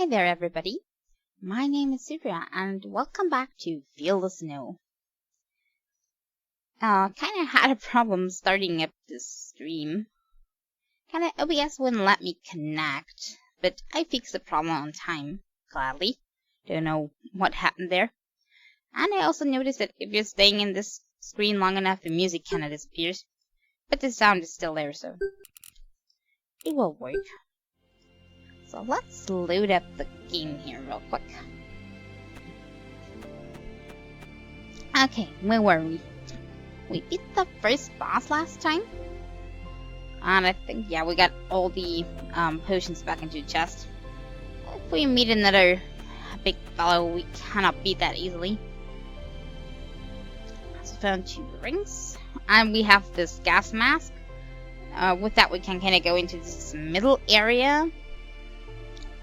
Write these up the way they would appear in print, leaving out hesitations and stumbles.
Hi there, everybody. My name is Surya, and welcome back to Feel the Snow. Kinda had a problem starting up this stream. OBS wouldn't let me connect, but I fixed the problem on time, gladly. Don't know what happened there. And I also noticed that if you're staying in this screen long enough, the music kinda disappears. But the sound is still there, so it will work. So let's load up the game here real quick. Okay, where were we? We beat the first boss last time. And I think, yeah, we got all the potions back into the chest. If we meet another big fellow, we cannot beat that easily. So found 2 rings. And we have this gas mask. With that we can kind of go into this middle area.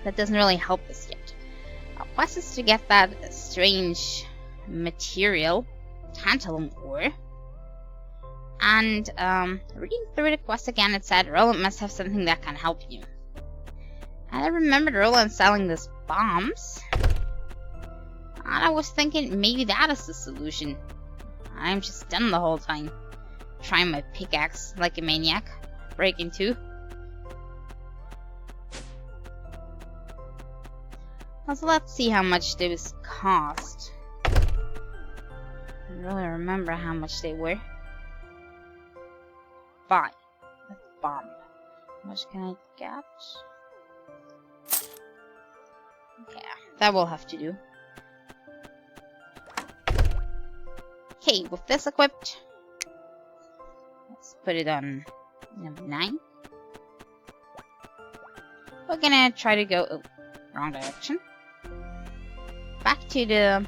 That doesn't really help us yet. Our quest is to get that strange material, tantalum ore. And reading through the quest again, it said Roland must have something that can help you. And I remembered Roland selling these bombs. And I was thinking maybe that is the solution. I'm just dumb the whole time. Trying my pickaxe like a maniac. Breaking 2. So let's see how much those cost. I don't really remember how much they were. 5. That's bomb. How much can I get? Yeah, that will have to do. Okay, with this equipped, let's put it on number 9. We're gonna try to go wrong direction. Back to the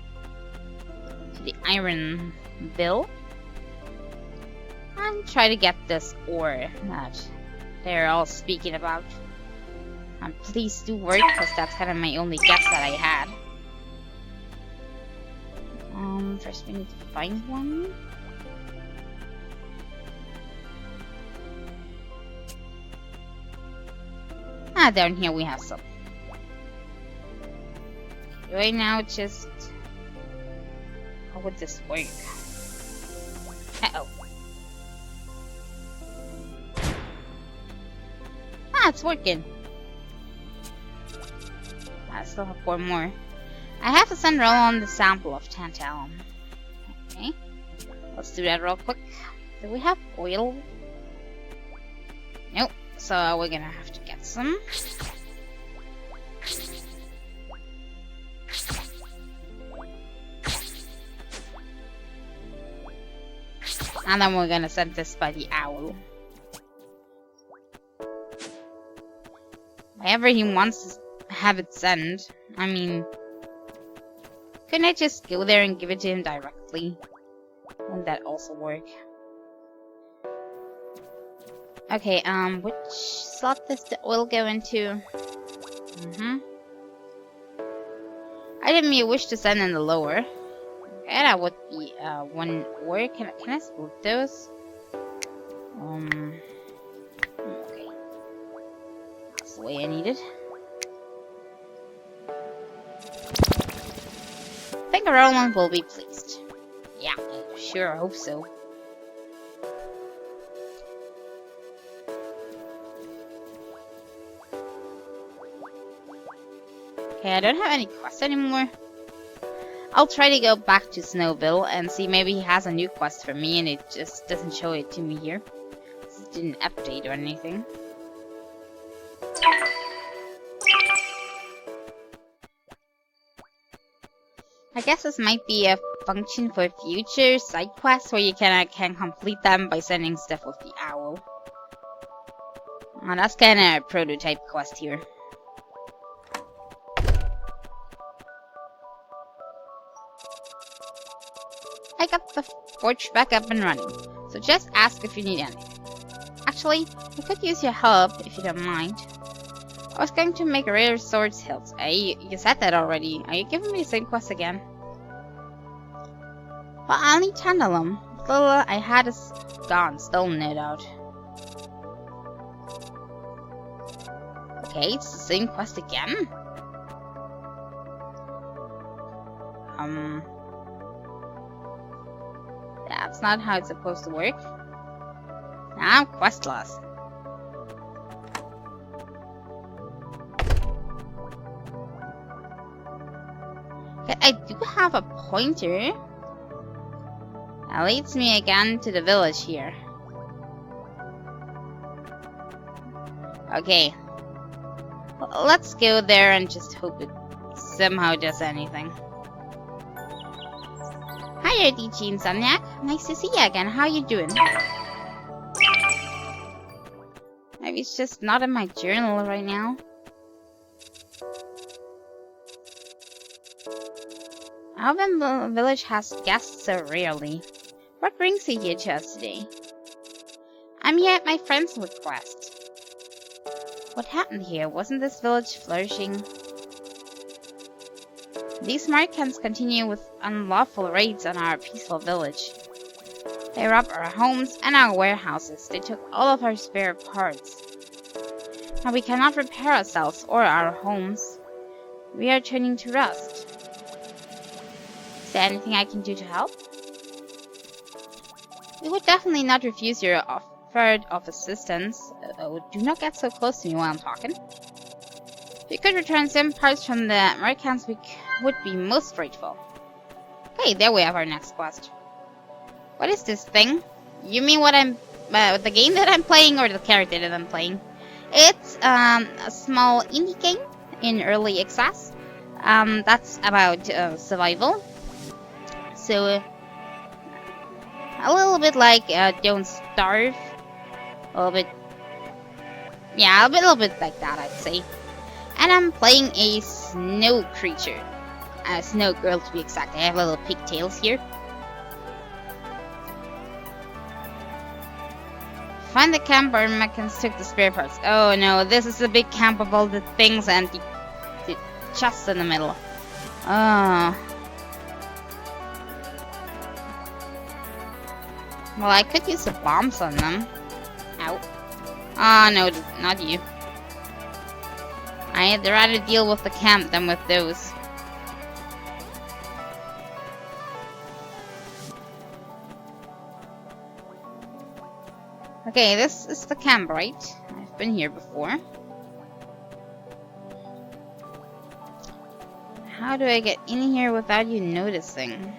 iron bill and try to get this ore that they're all speaking about. And please do work, because that's kind of my only guess that I had. First we need to find one. Down here we have some. Right now, just how would this work? Uh-oh. It's working. I still have 4 more. I have to send Roland the sample of tantalum. Okay. Let's do that real quick. Do we have oil? Nope. So we're gonna have to get some. And then we're gonna send this by the owl. Wherever he wants to have it sent. I mean, couldn't I just go there and give it to him directly? Wouldn't that also work? Okay, which slot does the oil go into? I didn't wish to send in the lower. Okay, that would be 1 ore. Can I split those? Okay. That's the way I need it. I think Roland will be pleased. Yeah, I sure hope so. Okay, I don't have any quests anymore. I'll try to go back to Snowville and see maybe he has a new quest for me and it just doesn't show it to me here. It didn't update or anything. I guess this might be a function for future side quests where you can complete them by sending stuff with the owl. That's kinda a prototype quest here. I got the forge back up and running, so just ask if you need anything. Actually, I could use your help if you don't mind. I was going to make a rare swords hilt. You said that already. Are you giving me the same quest again? Well, I'll need tantalum. The little I had is gone, stolen no doubt. Okay, it's the same quest again? That's not how it's supposed to work. I'm questless. Okay, I do have a pointer. That leads me again to the village here. Okay. Well, let's go there and just hope it somehow does anything. Hi there, DG Insomniac. Nice to see you again. How you doing? Maybe it's just not in my journal right now. Alvin Village has guests so rarely. What brings you here to us today? I'm here at my friend's request. What happened here? Wasn't this village flourishing? These Markans continue with unlawful raids on our peaceful village. They robbed our homes and our warehouses. They took all of our spare parts. Now we cannot repair ourselves or our homes. We are turning to rust. Is there anything I can do to help? We would definitely not refuse your offer of assistance. Do not get so close to me while I'm talking. If you could return some parts from the Americans, we would be most grateful. Okay, there we have our next quest. What is this thing? You mean what I'm... the game that I'm playing or the character that I'm playing? It's a small indie game in early access. That's about survival. So, a little bit like Don't Starve. A little bit... Yeah, a little bit like that, I'd say. And I'm playing a snow creature. A snow girl, to be exact. I have little pigtails here. Find the camp where Mechans took the spare parts. Oh no, this is a big camp of all the things and the chests in the middle. Oh. Well, I could use the bombs on them. Ow. Ah, no, not you. I'd rather deal with the camp than with those. Okay, this is the camp, right? I've been here before. How do I get in here without you noticing?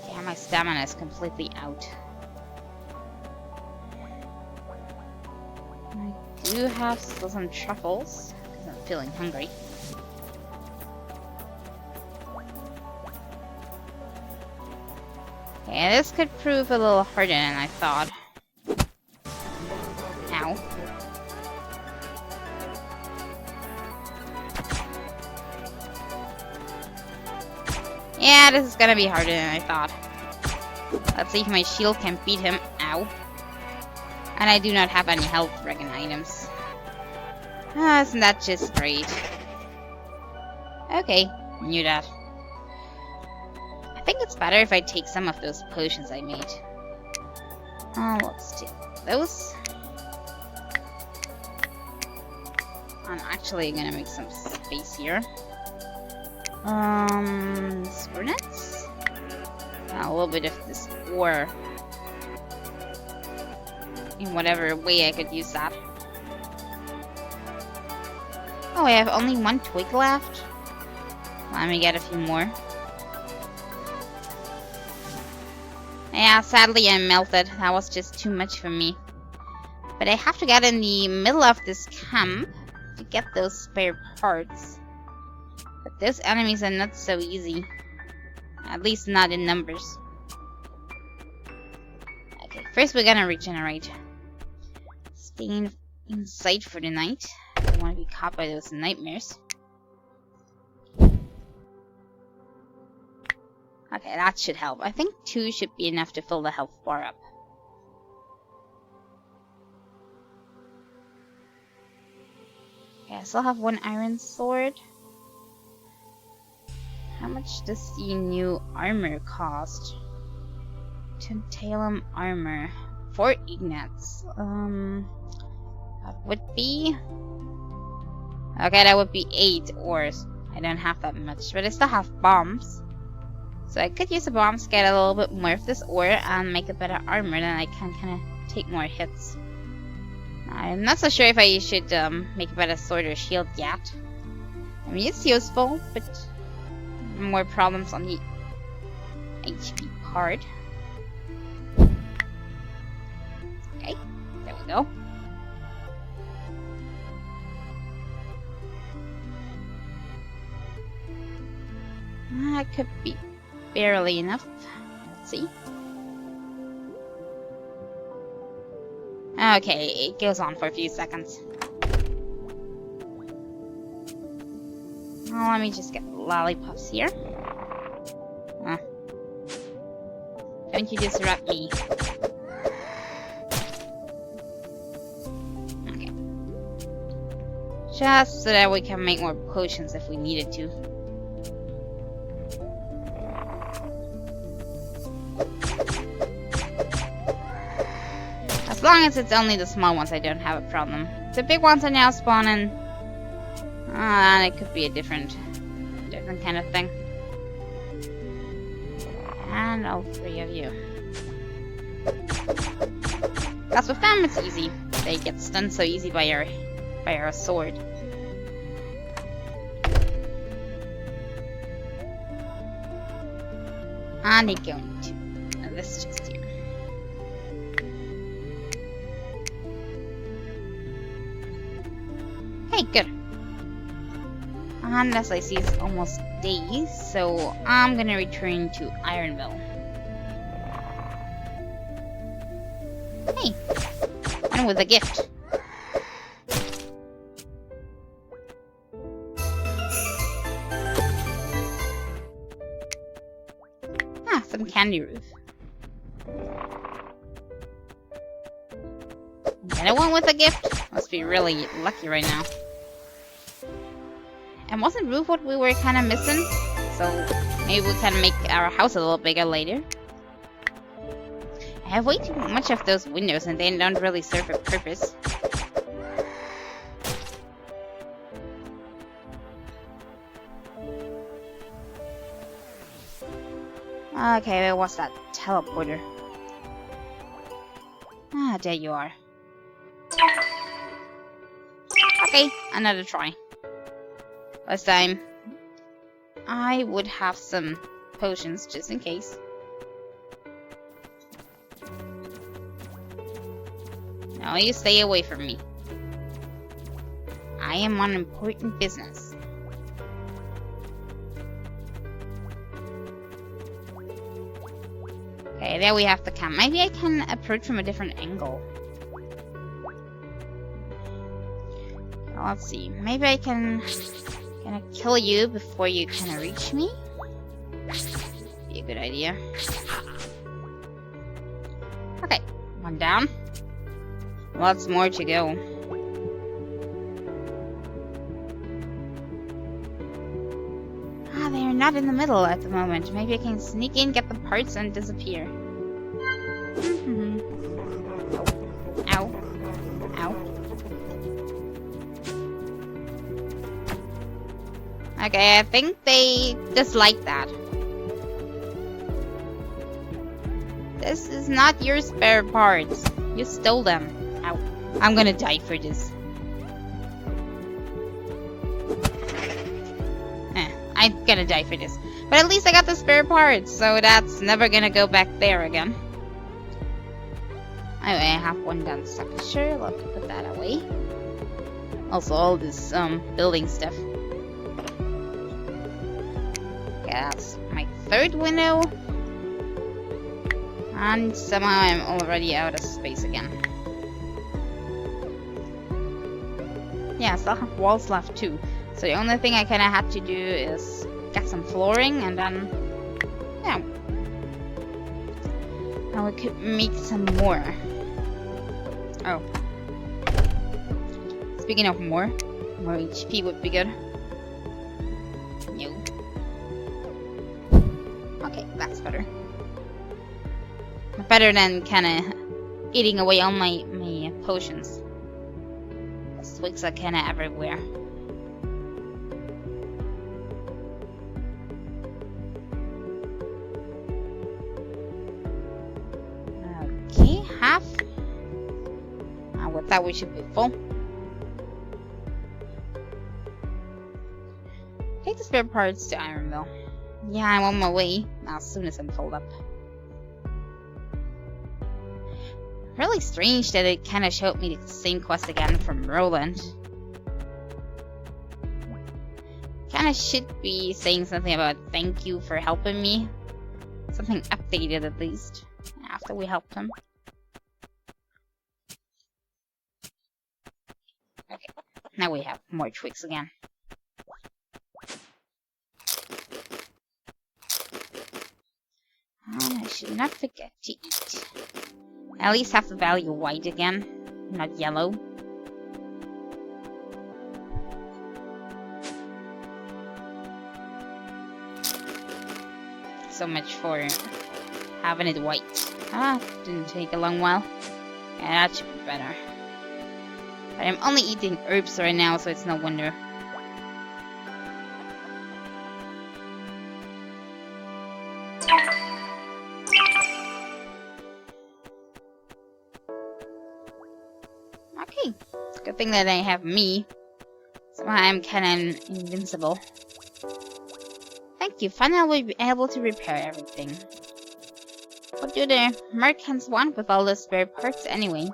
Yeah, my stamina is completely out. I do have still some truffles, because I'm feeling hungry. Yeah, this could prove a little harder than I thought. Ow. Yeah, this is gonna be harder than I thought. Let's see if my shield can beat him. Ow. And I do not have any health regen items. Ah, isn't that just great? Okay, knew that. I think it's better if I take some of those potions I made. Let's take those. I'm actually gonna make some space here. Spurnets? A little bit of this ore. In whatever way I could use that. Oh, I have only one twig left. Let me get a few more. Yeah, sadly I melted. That was just too much for me. But I have to get in the middle of this camp to get those spare parts. But those enemies are not so easy. At least not in numbers. Okay, first we're gonna regenerate. Staying inside for the night. I don't want to be caught by those nightmares. Okay, that should help. I think 2 should be enough to fill the health bar up. Okay, I still have 1 iron sword. How much does the new armor cost? Tantalum armor. 4 ignates. That would be Okay, that would be 8 ores. I don't have that much, but I still have bombs. So I could use the bombs to get a little bit more of this ore and make a better armor, then I can kind of take more hits. I'm not so sure if I should make a better sword or shield yet. I mean, it's useful, but more problems on the HP part. Okay, there we go. That could be barely enough. Let's see. Okay, it goes on for a few seconds. Well, let me just get lollipops here. Don't you disrupt me. Okay. Just so that we can make more potions if we needed to. As long as it's only the small ones, I don't have a problem. The big ones are now spawning. And it could be a different kind of thing. And all 3 of you. Because with them, it's easy. They get stunned so easy by our sword. And they go into this chest here. Hey, good. And as I see, it's almost day, so I'm gonna return to Ironville. Hey, and with a gift. Ah, some candy roof. And I went with a gift. Must be really lucky right now. And wasn't roof what we were kind of missing? So maybe we can make our house a little bigger later. I have way too much of those windows and they don't really serve a purpose. Okay, where was that teleporter? Ah, there you are. Okay, another try. Last time, I would have some potions just in case. No, you stay away from me. I am on important business. Okay, there we have the camp. Maybe I can approach from a different angle. Let's see. Maybe I can kill you before you kind of reach me. Be a good idea. Okay, one down. Lots more to go. Ah, they are not in the middle at the moment. Maybe I can sneak in, get the parts, and disappear. Ow. Ow. Okay, I think they dislike that. This is not your spare parts. You stole them. Ow. I'm gonna die for this. I'm gonna die for this. But at least I got the spare parts, so that's never gonna go back there again. Anyway, I have one done structure. Let's put that away. Also, all this building stuff. Yeah, that's my 3rd window. And somehow I'm already out of space again. Yeah, I still have walls left too. So the only thing I kind of had to do is get some flooring and then, yeah. Now we could make some more. Oh. Speaking of more HP would be good. No. Okay, that's better. Better than kind of eating away all my potions. The twigs are kind of everywhere. With that, we should be full. Take the spare parts to Ironville. Yeah, I'm on my way as soon as I'm filled up. Really strange that it kind of showed me the same quest again from Roland. Kind of should be saying something about thank you for helping me. Something updated at least, after we helped him. Okay, now we have more twigs again. I should not forget to eat. At least have the value white again, not yellow. So much for having it white. Didn't take a long while. Yeah, that should be better. But I'm only eating herbs right now, so it's no wonder. Okay, good thing that I have me. Somehow I'm kinda invincible. Thank you, finally we'll be able to repair everything. What do the merchants want with all the spare parts anyway?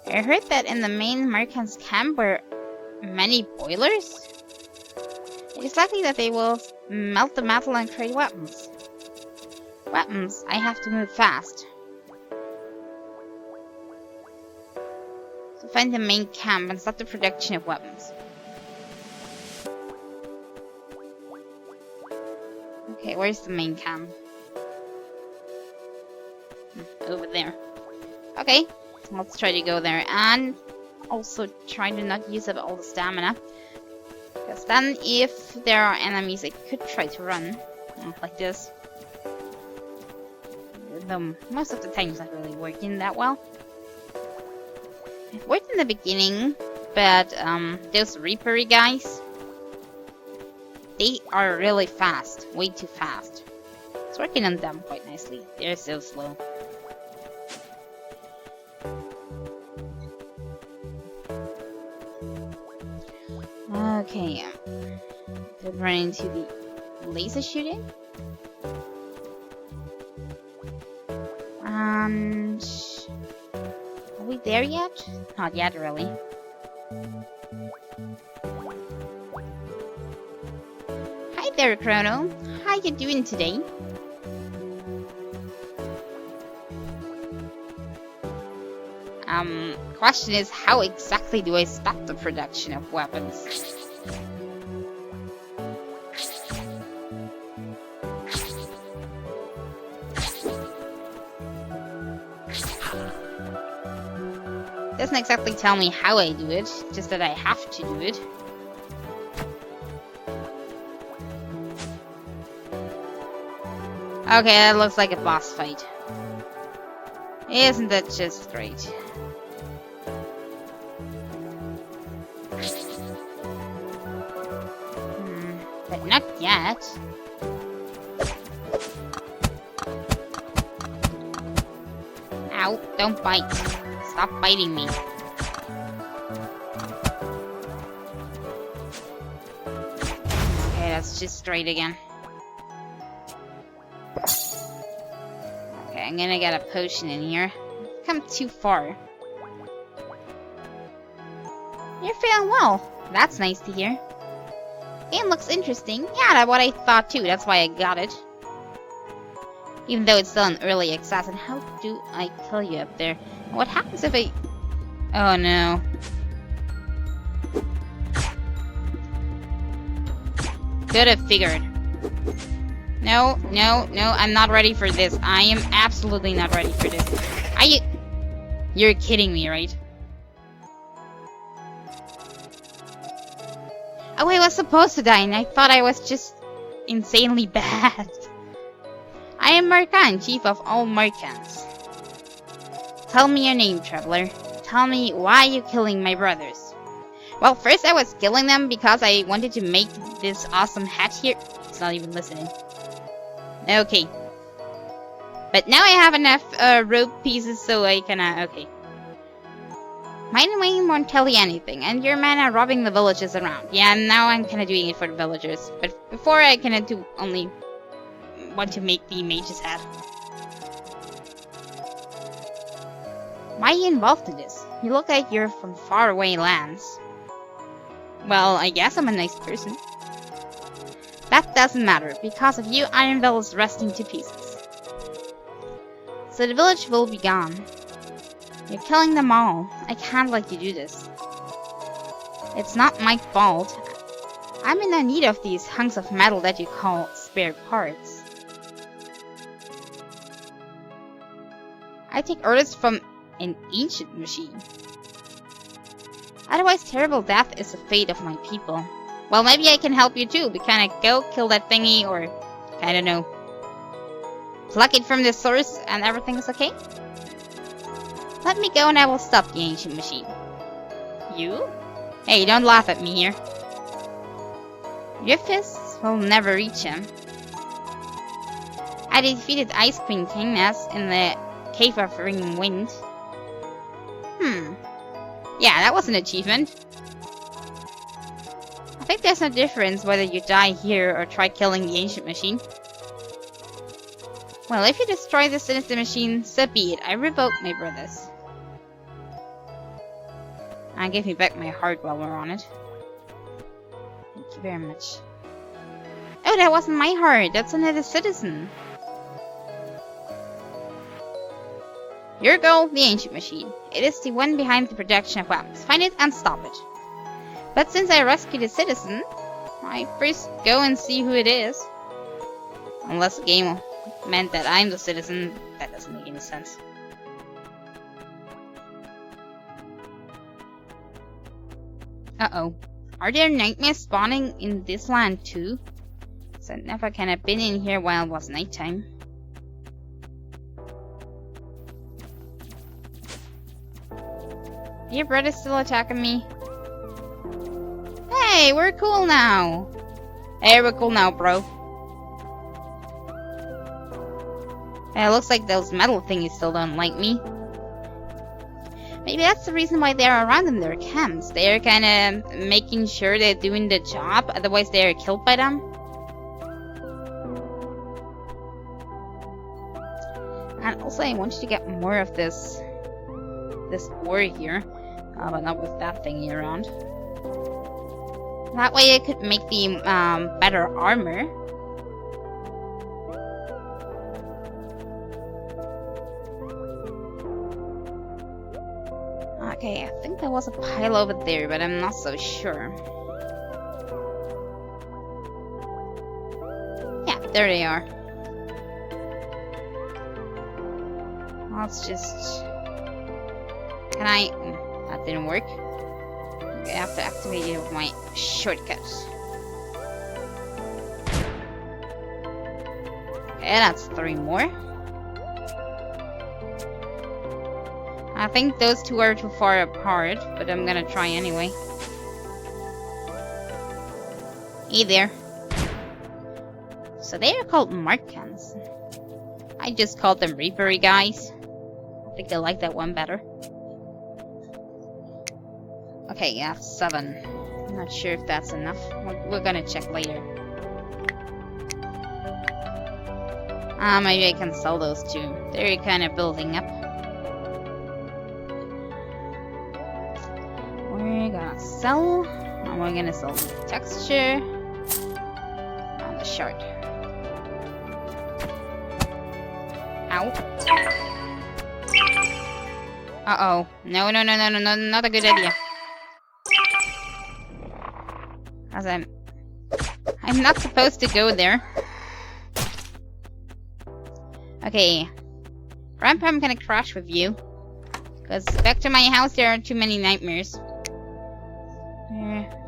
I heard that in the main merchants' camp were many boilers? It is likely that they will melt the metal and create weapons. Weapons, I have to move fast. To find the main camp and stop the production of weapons. Okay, where's the main camp? Over there. Okay, let's try to go there and also try to not use up all the stamina. Because then if there are enemies, I could try to run. Like this. Though most of the time it's not really working that well. It worked in the beginning, but those Reapery guys, they are really fast, way too fast. It's working on them quite nicely. They're so slow. Okay, we're running to the laser shooting. And are we there yet? Not yet, really. Hi there, Chrono. How you doing today? Question is, how exactly do I stop the production of weapons? Doesn't exactly tell me how I do it, just that I have to do it. Okay, that looks like a boss fight. Isn't that just great? But not yet. Ow, don't bite. Stop biting me. Okay, that's just straight again. Okay, I'm gonna get a potion in here. Come too far. You're feeling well. That's nice to hear. Game looks interesting. Yeah, that's what I thought too. That's why I got it. Even though it's still an early access. And how do I kill you up there? What happens if I... Oh no. Could have figured. No, no, no, I'm not ready for this. I am absolutely not ready for this. You're kidding me, right? Oh, I was supposed to die, and I thought I was just insanely bad. I am Markan, chief of all Markans. Tell me your name, traveler. Tell me why you're killing my brothers. Well, first I was killing them because I wanted to make this awesome hat here. It's not even listening. Okay. But now I have enough rope pieces so I can... okay. My name won't tell you anything, and your men are robbing the villages around. Yeah, now I'm kinda doing it for the villagers, but before I kinda do only want to make the mage's head. Why are you involved in this? You look like you're from faraway lands. Well, I guess I'm a nice person. That doesn't matter. Because of you, Ironville is rusting to pieces. So the village will be gone. You're killing them all. I can't let you do this. It's not my fault. I'm in need of these hunks of metal that you call spare parts. I take orders from an ancient machine. Otherwise, terrible death is the fate of my people. Well, maybe I can help you too. We kinda go kill that thingy, or I don't know, pluck it from the source and everything is okay? Let me go and I will stop the ancient machine. You? Hey, don't laugh at me here. Your fists will never reach him. I defeated Ice Queen Kingness in the Cave of Ringing Wind. Yeah, that was an achievement. I think there's no difference whether you die here or try killing the ancient machine. Well, if you destroy the sinister machine, so be it. I revoke my brothers. And give me back my heart while we're on it. Thank you very much. Oh, that wasn't my heart. That's another citizen. Your goal, the ancient machine. It is the one behind the production of weapons. Find it and stop it. But since I rescued a citizen, I first go and see who it is. Unless the game meant that I'm the citizen, that doesn't make any sense. Uh-oh. Are there nightmares spawning in this land too? So I never can have been in here while it was nighttime. Your brother's still attacking me. Hey, we're cool now. Hey, we're cool now, bro. Hey, it looks like those metal thingies still don't like me. Maybe that's the reason why they're around in their camps. They're kinda making sure they're doing the job, otherwise they're killed by them. And also I want you to get more of this ore here. But not with that thingy around. That way I could make the better armor. Okay, I think there was a pile over there, but I'm not so sure. Yeah, there they are. Let's just... Can I... That didn't work. I have to activate it with my shortcuts. Okay, that's 3 more. I think those two are too far apart, but I'm gonna try anyway. Hey there. So they are called Markans. I just called them Reapery guys. I think I like that one better. Okay, yeah, 7. I'm not sure if that's enough. We're gonna check later. Maybe I can sell those two. They're kind of building up. We're gonna sell. And we're gonna sell the texture. And the shard. Ow. Uh-oh. No, not a good idea. As I'm not supposed to go there. Okay. Ramp, I'm gonna crash with you. Because back to my house there are too many nightmares.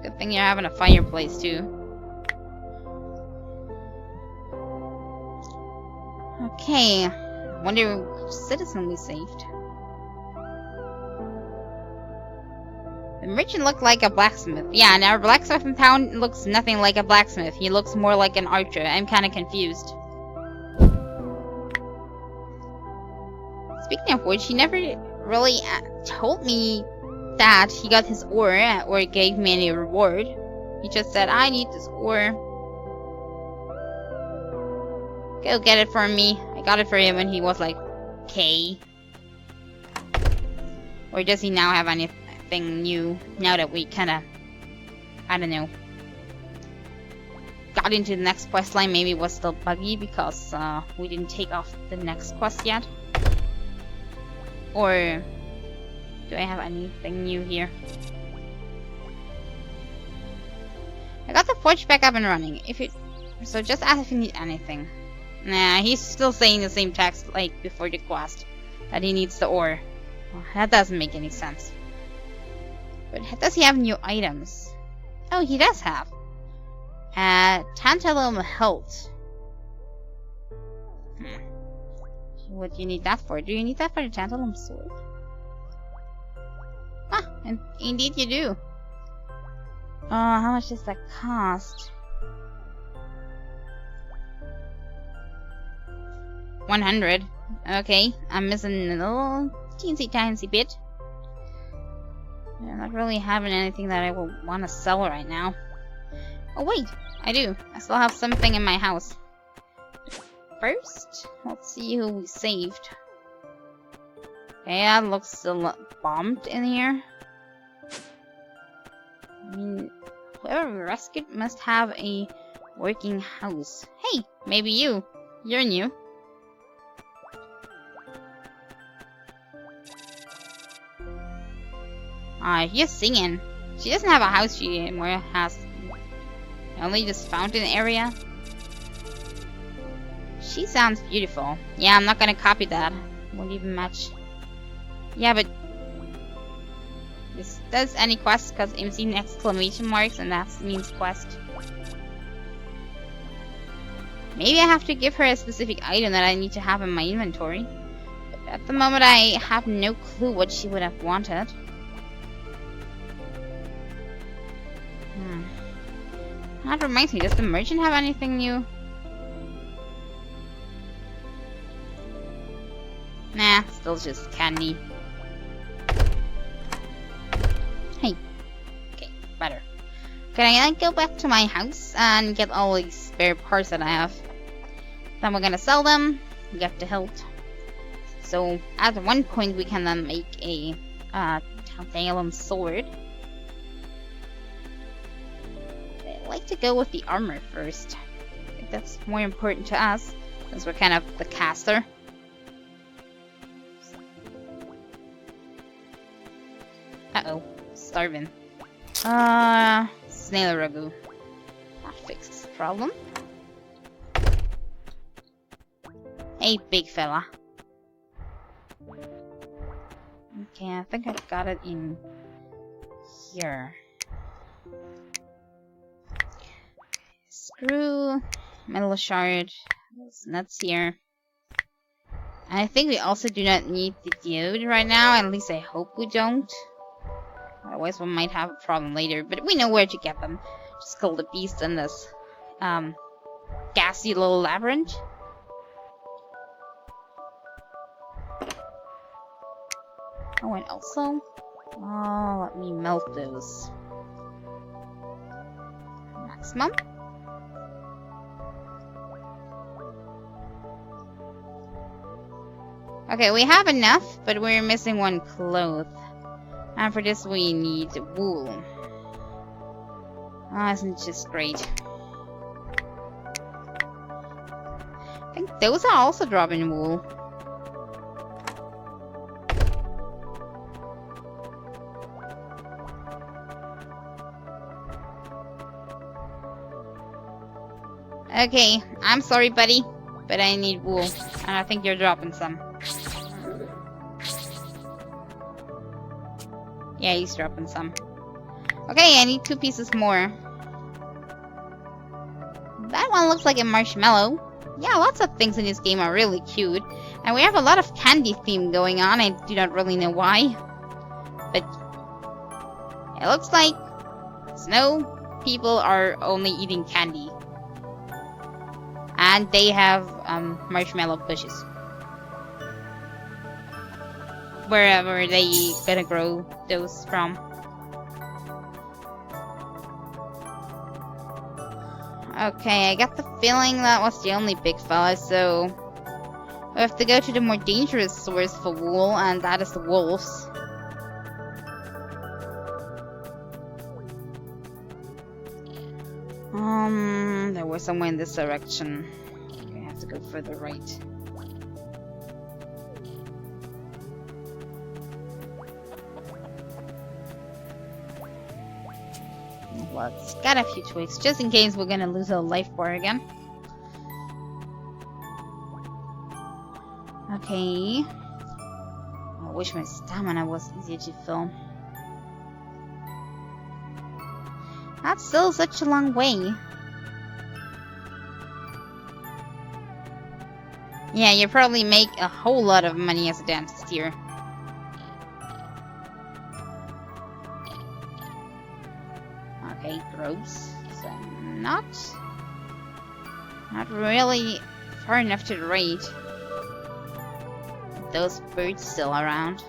Good thing you're having a fireplace too. Okay. Wonder which citizen we saved. The merchant looked like a blacksmith. Yeah, and our blacksmith in town looks nothing like a blacksmith. He looks more like an archer. I'm kinda confused. Speaking of which, he never really told me that he got his ore or gave me any reward. He just said, I need this ore. Go get it for me. I got it for him when he was like, okay. Or does he now have anything new now that we kinda, I don't know, got into the next quest line? Maybe it was still buggy because we didn't take off the next quest yet. Or do I have anything new here? I got the forge back up and running. So just ask if you need anything. Nah, he's still saying the same text like before the quest, that he needs the ore. Well, that doesn't make any sense. But does he have new items? Oh, he does have. Tantalum health. What do you need that for? Do you need that for the tantalum sword? Ah, and indeed you do. How much does that cost? 100. Okay, I'm missing a little teensy bit. I'm not really having anything that I will want to sell right now. Oh wait, I do. I still have something in my house. First, let's see who we saved. Okay, that looks still bombed in here. I mean, whoever we rescued must have a working house. Hey, maybe you. You're new. She's singing. She doesn't have a house, she more has only this fountain area. She sounds beautiful. Yeah, I'm not gonna copy that. Won't even match. Yeah, but this does any quest because I'm seeing exclamation marks and that means quest. Maybe I have to give her a specific item that I need to have in my inventory. But at the moment I have no clue what she would have wanted. That reminds me, does the merchant have anything new? Nah, still just candy. Hey. Okay, better. Can I go back to my house and get all these spare parts that I have? Then we're gonna sell them, get the hilt. So at one point we can then make a tantalum sword. I like to go with the armor first. I think that's more important to us, since we're kind of the caster. Uh-oh, starving. Snail ragu. That fixes the problem. Hey, big fella. Okay, I think I've got it in here. Screw, metal shard, those nuts here. And I think we also do not need the diode right now, at least I hope we don't. Otherwise we might have a problem later, but we know where to get them. Just kill the beast in this gassy little labyrinth. Oh, and also, let me melt those. Maximum. Okay, we have enough, but we're missing one cloth. And for this we need wool. Isn't it just great? I think those are also dropping wool. Okay, I'm sorry buddy, but I need wool. And I think you're dropping some. Yeah, he's dropping some. Okay, I need 2 pieces more. That one looks like a marshmallow. Yeah, lots of things in this game are really cute. And we have a lot of candy theme going on. I do not really know why. But it looks like snow people are only eating candy. And they have marshmallow bushes. wherever they gonna grow those from. Okay, I got the feeling that was the only big fella, so we have to go to the more dangerous source for wool, and that is the wolves. There was somewhere in this direction. We have to go further right. Let's get a few twigs, just in case we're gonna lose our life bar again. Okay. I wish my stamina was easier to fill. That's still such a long way. Yeah, you probably make a whole lot of money as a dentist here. Okay, gross. So not really far enough to the right. Those birds still around.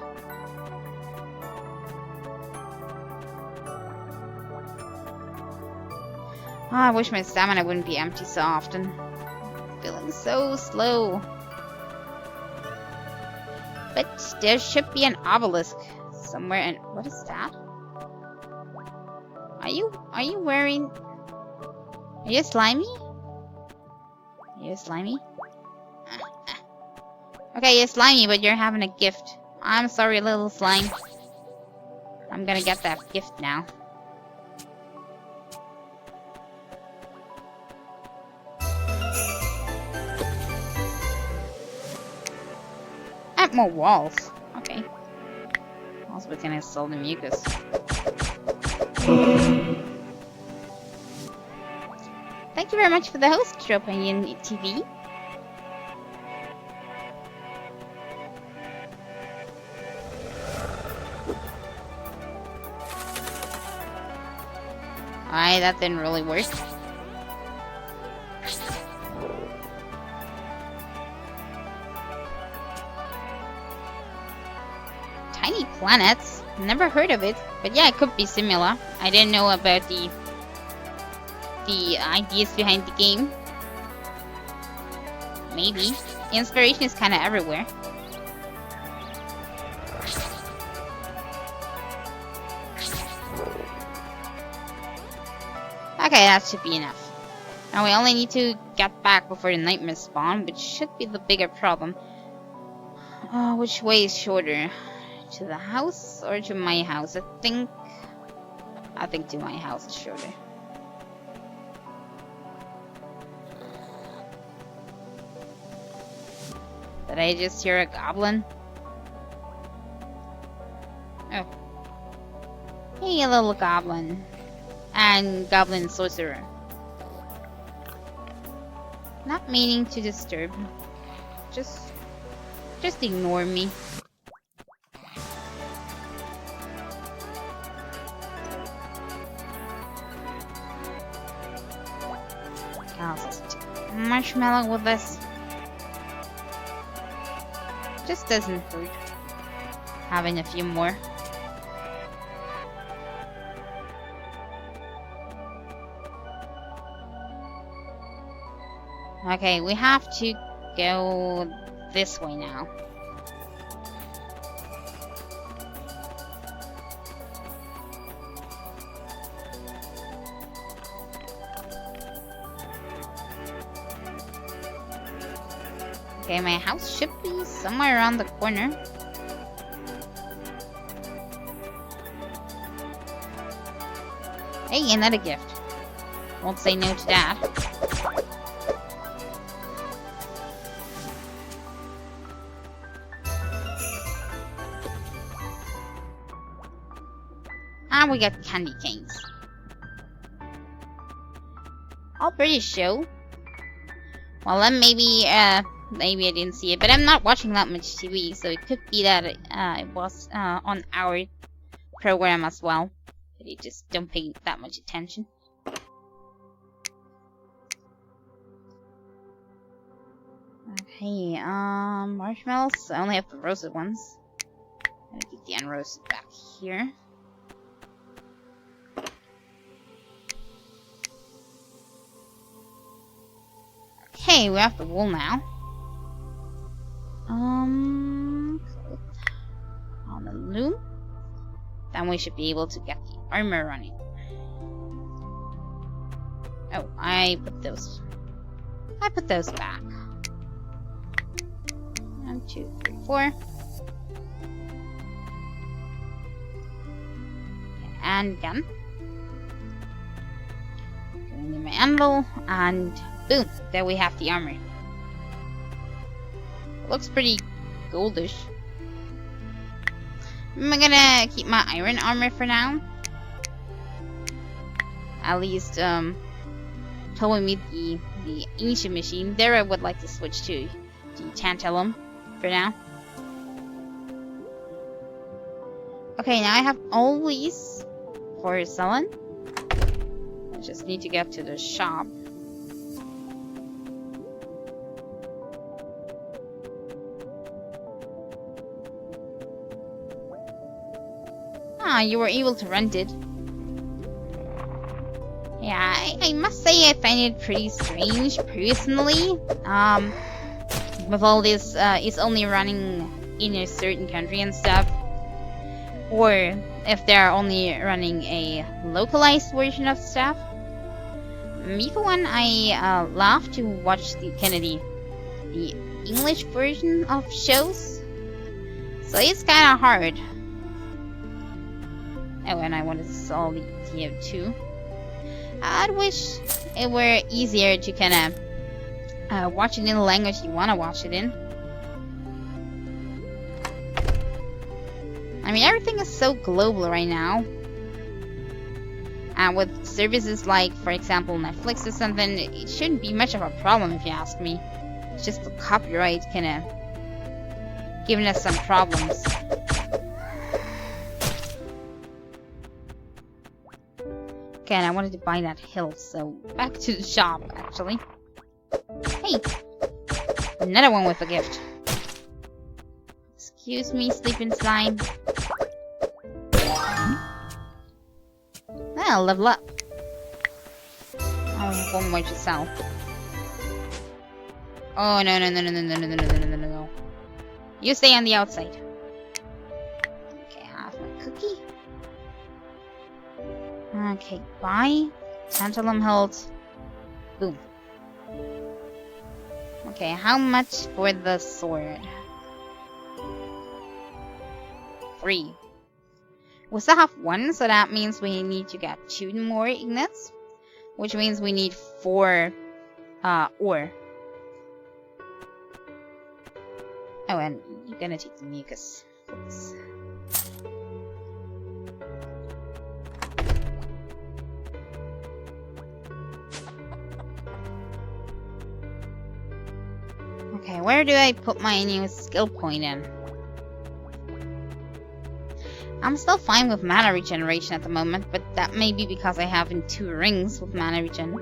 Oh, I wish my stamina wouldn't be empty so often. Feeling so slow. But there should be an obelisk somewhere. And what is that? Are you wearing? Are you slimy? Are you slimy? Okay, you're slimy, but you're having a gift. I'm sorry, little slime. I'm gonna get that gift now. Add more walls. Okay. Also, we can install the mucus. Thank you very much for the host, Tropanian TV. Alright, that didn't really work. Tiny planets? Never heard of it. But yeah, it could be similar. I didn't know about the ideas behind the game. Maybe. Inspiration is kinda everywhere. Okay, that should be enough. Now we only need to get back before the nightmares spawn, which should be the bigger problem. Which way is shorter? To the house or to my house? I think to my house is shorter. Did I just hear a goblin? Oh. Hey, little goblin. And goblin sorcerer. Not meaning to disturb. Just ignore me. I'll just marshmallow with this. Just doesn't hurt. Having a few more. Okay, we have to go this way now. Okay, my house should be somewhere around the corner. Hey, another gift. Won't say no to that. And we got candy canes. All British show. Well, then maybe I didn't see it, but I'm not watching that much TV, so it could be that it was on our program as well. But you just don't pay that much attention. Okay, marshmallows. I only have the roasted ones. Gonna get the unroasted back here. Okay, we have the wool now. On the loom. Then we should be able to get the armor running. Oh, I put those back. 1, 2, 3, 4. And again. Going in my anvil, and boom, there we have the armor. It looks pretty goldish. I'm gonna keep my iron armor for now. At least, till we meet the ancient machine. There I would like to switch to the tantalum for now. Okay, now I have all these for selling. I just need to get to the shop. Ah, you were able to rent it. Yeah, I must say I find it pretty strange, personally. With all this, it's only running in a certain country and stuff. Or if they're only running a localized version of stuff. Me, for one, I love to watch the English version of shows. So it's kind of hard. Oh, and I wanted to solve the TF2. I'd wish it were easier to kind of watch it in the language you want to watch it in. I mean, everything is so global right now. And with services like, for example, Netflix or something, it shouldn't be much of a problem if you ask me. It's just the copyright kind of giving us some problems. Okay, and I wanted to buy that hill, so back to the shop, actually. Hey! Another one with a gift. Excuse me, sleeping slime. Well, level up. Oh, one more to sell. Oh, no. You stay on the outside. Okay, I have my cookie. Okay, buy. Tantalum hilt. Boom. Okay, how much for the sword? 3. We still have 1, so that means we need to get 2 more ignits. Which means we need 4 ore. Oh, and you're gonna take the mucus. Please. Okay, where do I put my new skill point in? I'm still fine with mana regeneration at the moment, but that may be because I have 2 rings with mana regen.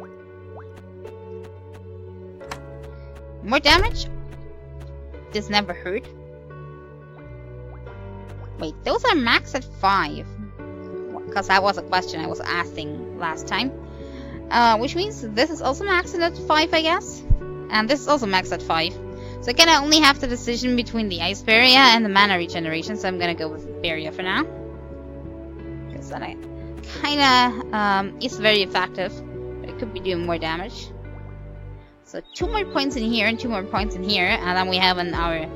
More damage? This never hurt. Wait, those are maxed at 5. Because that was a question I was asking last time. Which means this is also maxed at 5, I guess. And this is also maxed at 5. So I kinda only have the decision between the ice barrier and the mana regeneration, so I'm gonna go with barrier for now. Because that kinda is very effective, but it could be doing more damage. So 2 more points in here and 2 more points in here, and then we have our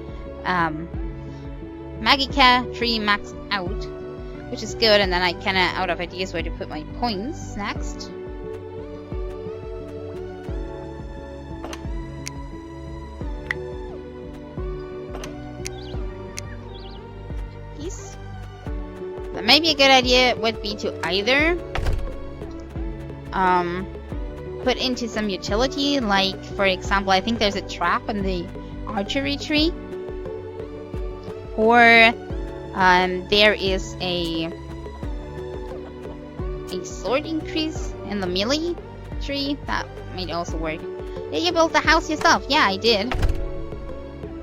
Magica tree maxed out, which is good, and then I kinda out of ideas where to put my points next. But maybe a good idea would be to either put into some utility, like for example, I think there's a trap in the archery tree, or there is a sword increase in the melee tree. That might also work. Did you build the house yourself? Yeah, I did.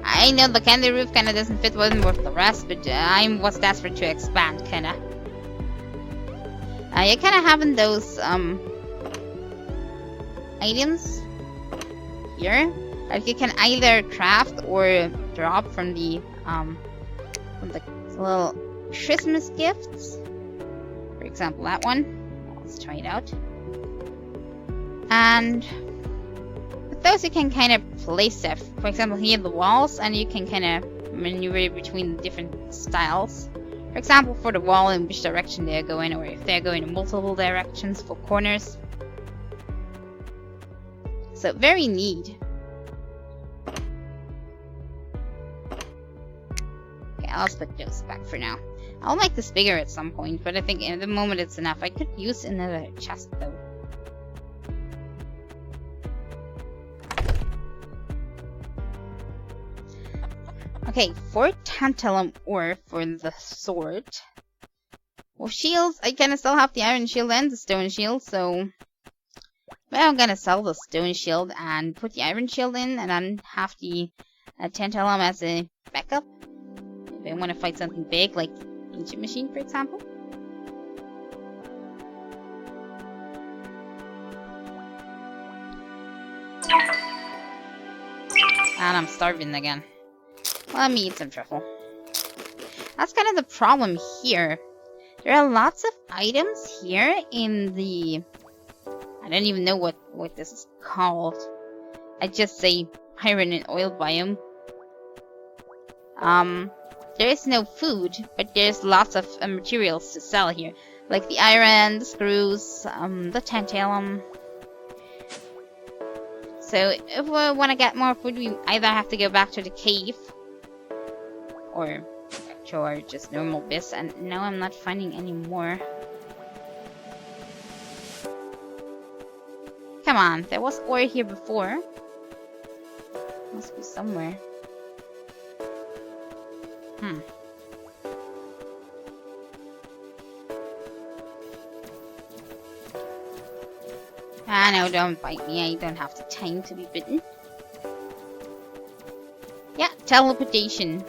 I know the candy roof kinda doesn't fit in with the rest, but I was desperate to expand, kinda. You're kinda having those, items here that you can either craft or drop from the little Christmas gifts. For example, that one. Let's try it out. And with those, you can kind of place stuff. For example, here the walls, and you can kind of maneuver between the different styles. For example, for the wall, in which direction they're going, or if they're going in multiple directions for corners. So very neat. Okay, I'll put those back for now. I'll make this bigger at some point, but I think at the moment it's enough. I could use another chest though. Okay, for tantalum ore for the sword. Well, shields, I kinda still have the iron shield and the stone shield, so well, I'm gonna sell the stone shield and put the iron shield in, and then have the tantalum as a backup. If I want to fight something big, like Ancient Machine, for example. And I'm starving again. Let me eat some truffle. That's kind of the problem here. There are lots of items here in the... I don't even know what this is called. I just say iron and oil biome. There is no food, but there's lots of materials to sell here. Like the iron, the screws, the tantalum. So if we want to get more food, we either have to go back to the cave. Or to our just normal base, and now I'm not finding any more. Come on, there was ore here before. Must be somewhere. Ah, no, don't bite me. I don't have the time to be bitten. Yeah, teleportation.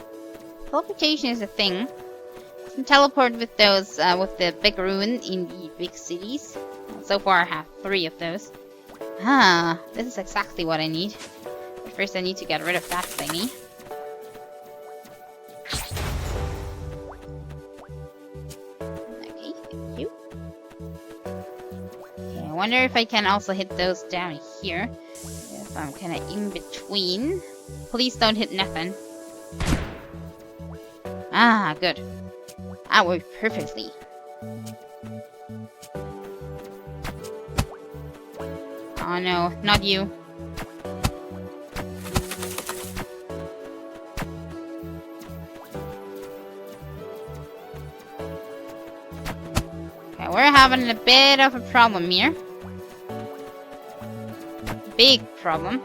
Teleportation is a thing. You can teleport with those, with the big ruin in the big cities. So far I have 3 of those. Ah, this is exactly what I need. But first I need to get rid of that thingy. Okay, thank you. Okay, I wonder if I can also hit those down here. If I'm kinda in between. Please don't hit nothing. Ah, good. That worked perfectly. Oh no, not you. Okay, we're having a bit of a problem here. Big problem.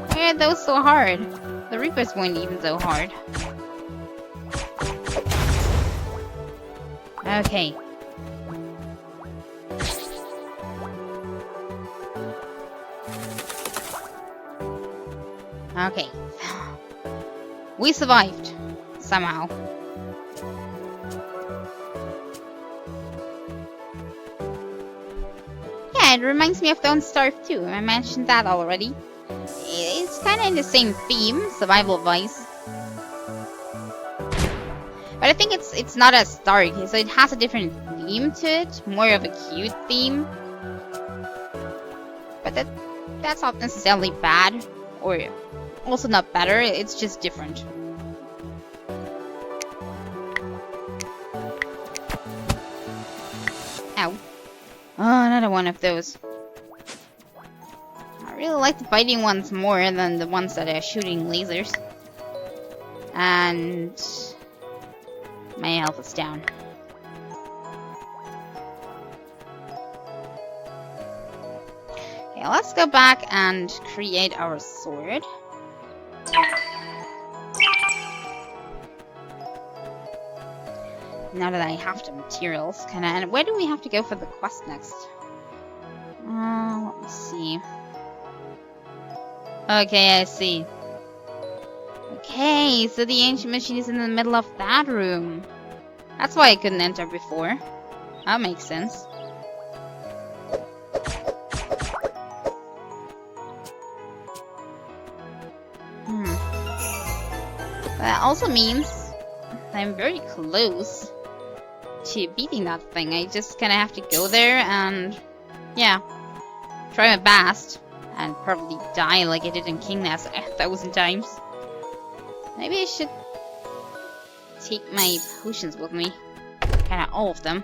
Why are those so hard? The Reapers weren't even so hard. Okay. Okay. We survived. Somehow. Yeah, it reminds me of Don't Starve too. I mentioned that already. It's kind of in the same theme, survival-wise. But I think it's not as dark, so it has a different theme to it. More of a cute theme. But that's not necessarily bad. Or also not better, it's just different. Ow. Oh, another one of those. I really like the biting ones more than the ones that are shooting lasers. And my health is down. Okay, let's go back and create our sword. Now that I have the materials, and where do we have to go for the quest next? Let me see. Okay, I see. Okay, so the ancient machine is in the middle of that room. That's why I couldn't enter before. That makes sense. That also means I'm very close to beating that thing. I just kind of have to go there and, yeah, try my best. And probably die like I did in King Ness 1,000 times. Maybe I should take my potions with me. Kinda all of them.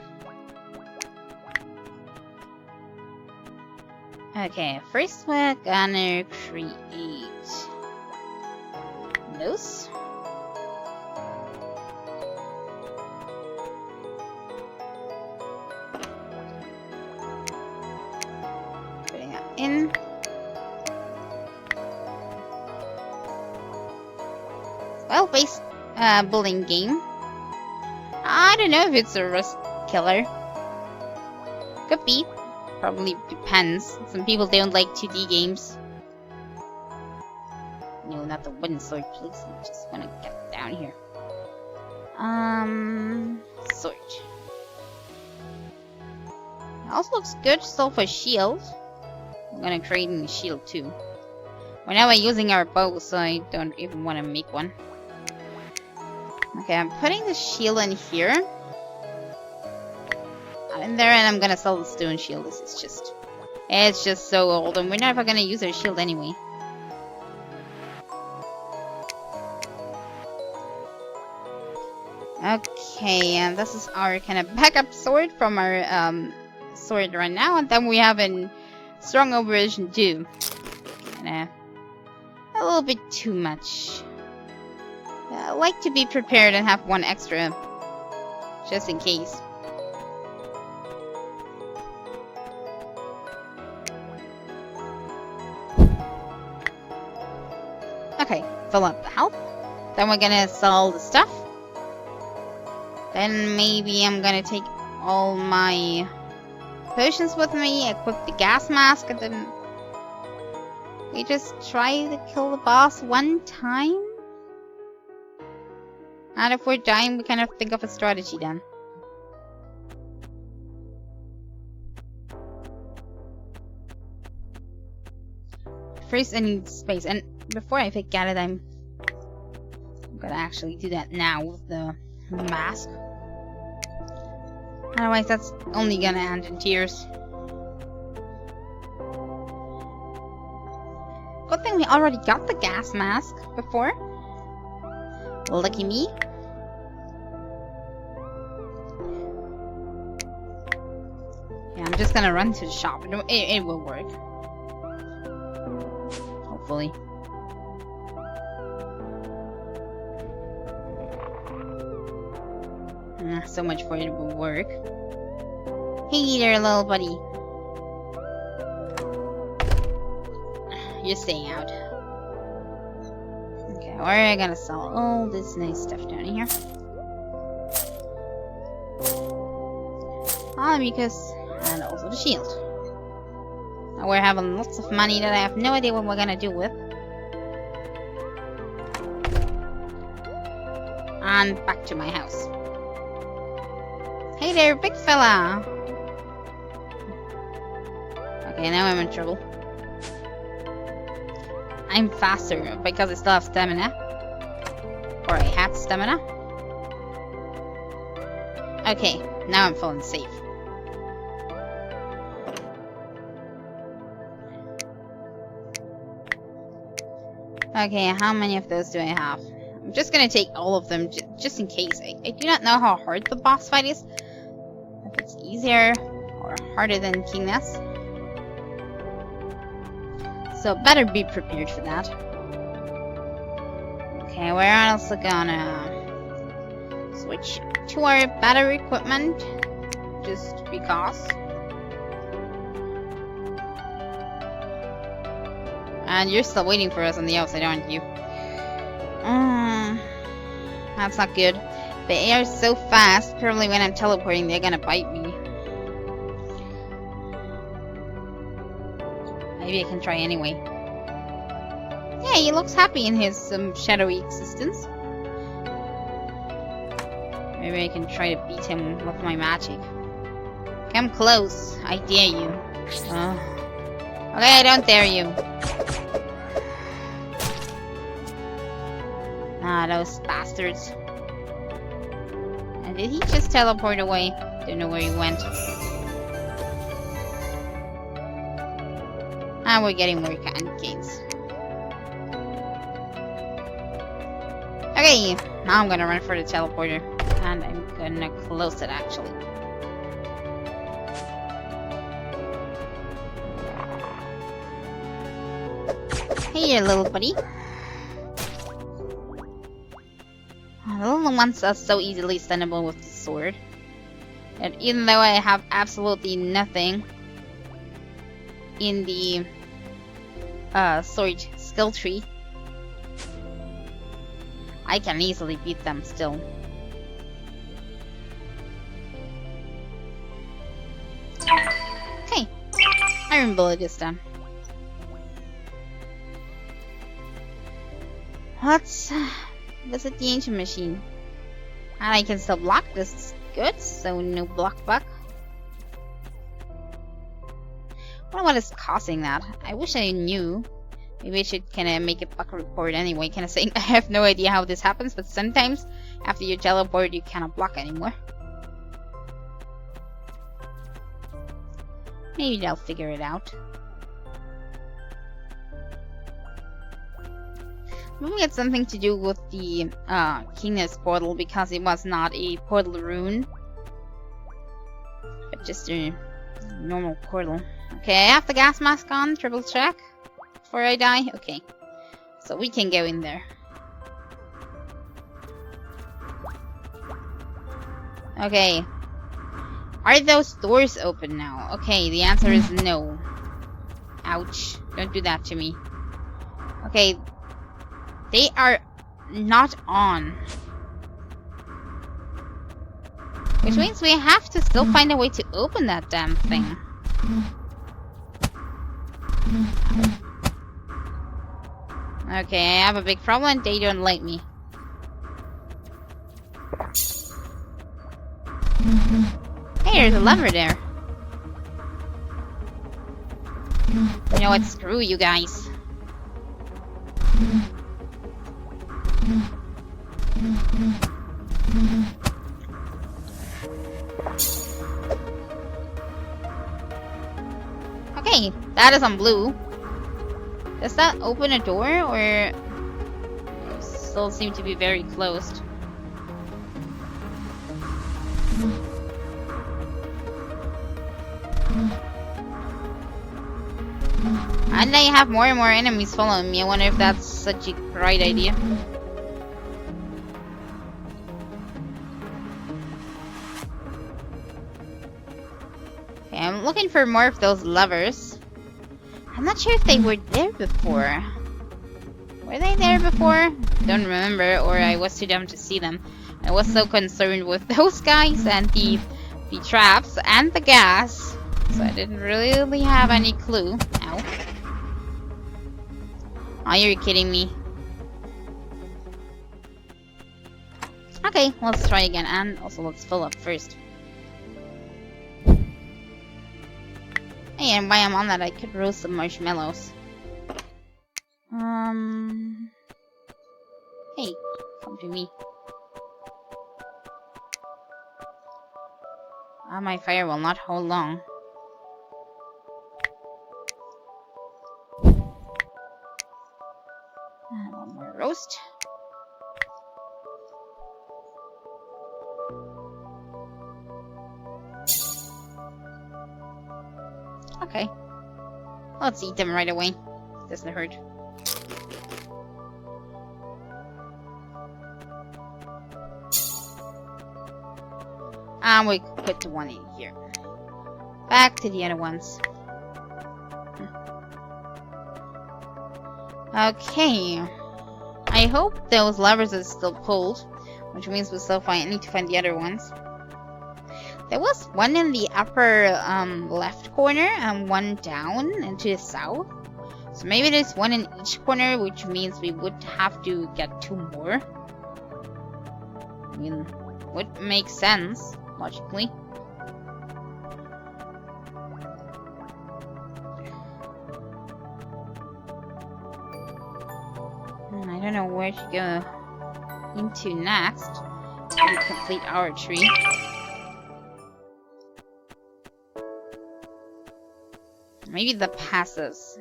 Okay, first we're gonna create those. Putting that in. Well-based building game. I don't know if it's a rust killer. Could be. Probably depends. Some people don't like 2D games. No, not the wooden sword, please. I just want to get down here. Sword. It also looks good, so for shield. I'm gonna create a shield too. We're now using our bow, so I don't even want to make one. Okay, I'm putting the shield in here. In there, and I'm gonna sell the stone shield. This is just... It's just so old, and we're never gonna use our shield anyway. Okay, and this is our kind of backup sword from our sword right now, and then we have a Stronger version 2. Kinda a little bit too much. I like to be prepared and have one extra, just in case. Okay, fill up the health. Then we're gonna sell the stuff. Then maybe I'm gonna take all my potions with me, equip the gas mask, and then we just try to kill the boss one time. And if we're dying, we kind of think of a strategy then. First, I need space, and before I forget it, I'm gonna actually do that now with the mask. Otherwise, that's only gonna end in tears. Good thing we already got the gas mask before. Lucky me. Yeah, I'm just gonna run to the shop. It will work. Hopefully. So much for it will work. Hey there, little buddy. You're staying out. Okay, we're gonna sell all this nice stuff down here. Because, and also the shield. Now we're having lots of money that I have no idea what we're gonna do with. And back to my house. Hey there, big fella! Okay, now I'm in trouble. I'm faster because I still have stamina. Or I had stamina. Okay, now I'm feeling safe. Okay, how many of those do I have? I'm just gonna take all of them just in case. I do not know how hard the boss fight is. If it's easier or harder than King Ness. So better be prepared for that. Okay, we're also gonna switch to our better equipment. Just because. And you're still waiting for us on the outside, aren't you? That's not good. They are so fast, probably when I'm teleporting they're gonna bite me. Maybe I can try anyway. Yeah, he looks happy in his shadowy existence. Maybe I can try to beat him with my magic. Come close, I dare you. Okay, I don't dare you. Ah, those bastards. And did he just teleport away? Don't know where he went. Ah, we're getting more candidates. Okay, now I'm gonna run for the teleporter. And I'm gonna close it actually. Hey there, little buddy. The little ones are so easily stunnable with the sword. And even though I have absolutely nothing in the sword skill tree, I can easily beat them still. Okay, Iron Bullet is done. Let's visit the ancient machine. And I can still block, this is good, so no block bug. I wonder what is causing that. I wish I knew. Maybe I should kinda make a bug report anyway, kinda saying I have no idea how this happens, but sometimes after you teleport you cannot block anymore. Maybe they'll figure it out. Maybe it's something to do with the King's portal, because it was not a portal rune, but just a normal portal. Okay, I have the gas mask on, triple check before I die. Okay, so we can go in there. Okay, are those doors open now? Okay, the answer is no. Ouch, don't do that to me. Okay, they are not on. Which means we have to still find a way to open that damn thing. Okay, I have a big problem. They don't like me. Hey, there's a lever there. You know what? Screw you guys. Okay, that is on blue. Does that open a door, or still seem to be very closed? And I have more and more enemies following me. I wonder if that's such a great idea. Okay, I'm looking for more of those levers. I'm not sure if they were there before. Were they there before? Don't remember, or I was too dumb to see them. I was so concerned with those guys and the traps and the gas, so I didn't really have any clue. Ow. Oh, you're kidding me. Okay, let's try again, and also let's fill up first. Hey, and while I'm on that, I could roast some marshmallows. Hey, come to me. Ah, my fire will not hold long. And one more roast. Okay. Let's eat them right away. Doesn't hurt. And we put the one in here. Back to the other ones. Okay. I hope those levers are still pulled, which means we still need to find the other ones. There was one in the upper left corner and one down and to the south. So maybe there's one in each corner, which means we would have to get 2 more. I mean, would make sense, logically. I don't know where to go into next to complete our tree. Maybe the passes.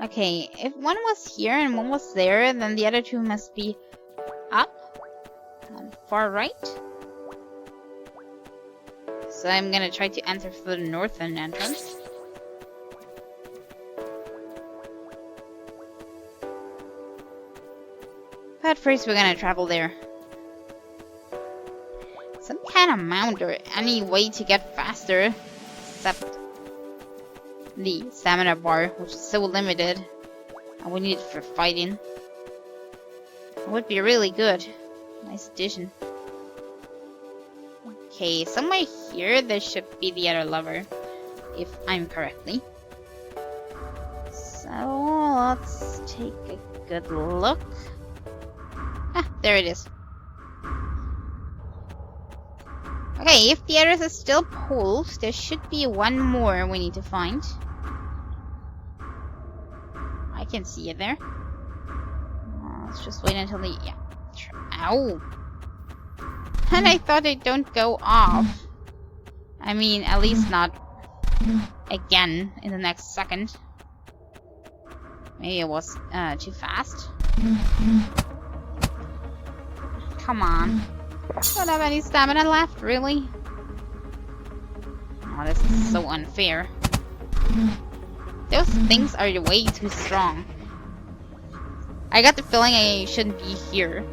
Okay, if one was here and one was there, then the other 2 must be up and far right. So I'm gonna try to enter through the northern entrance. But first we're gonna travel there. Some kind of mount or any way to get faster, except the stamina bar, which is so limited, and we need it for fighting. It would be really good. Nice addition. Okay, somewhere here there should be the other lever, if I'm correctly. So let's take a good look. Ah, there it is. Okay, if the others are still pulled, there should be one more we need to find. I can see it there. Let's just wait until the... yeah. Ow! And I thought they don't go off. I mean, at least not again in the next second. Maybe it was too fast. Come on. Don't have any stamina left, really? Oh, this is so unfair. Those things are way too strong. I got the feeling I shouldn't be here.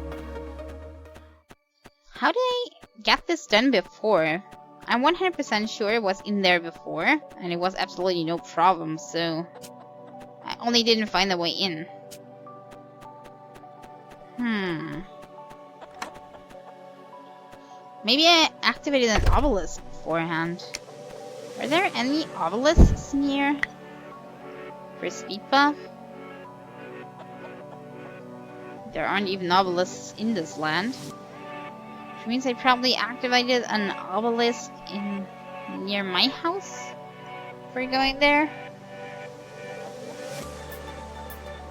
How did I get this done before? I'm 100% sure it was in there before, and it was absolutely no problem, so... I only didn't find the way in. Maybe I activated an obelisk beforehand. Are there any obelisks near? For speed buff? There aren't even obelisks in this land. Which means I probably activated an obelisk in near my house for going there.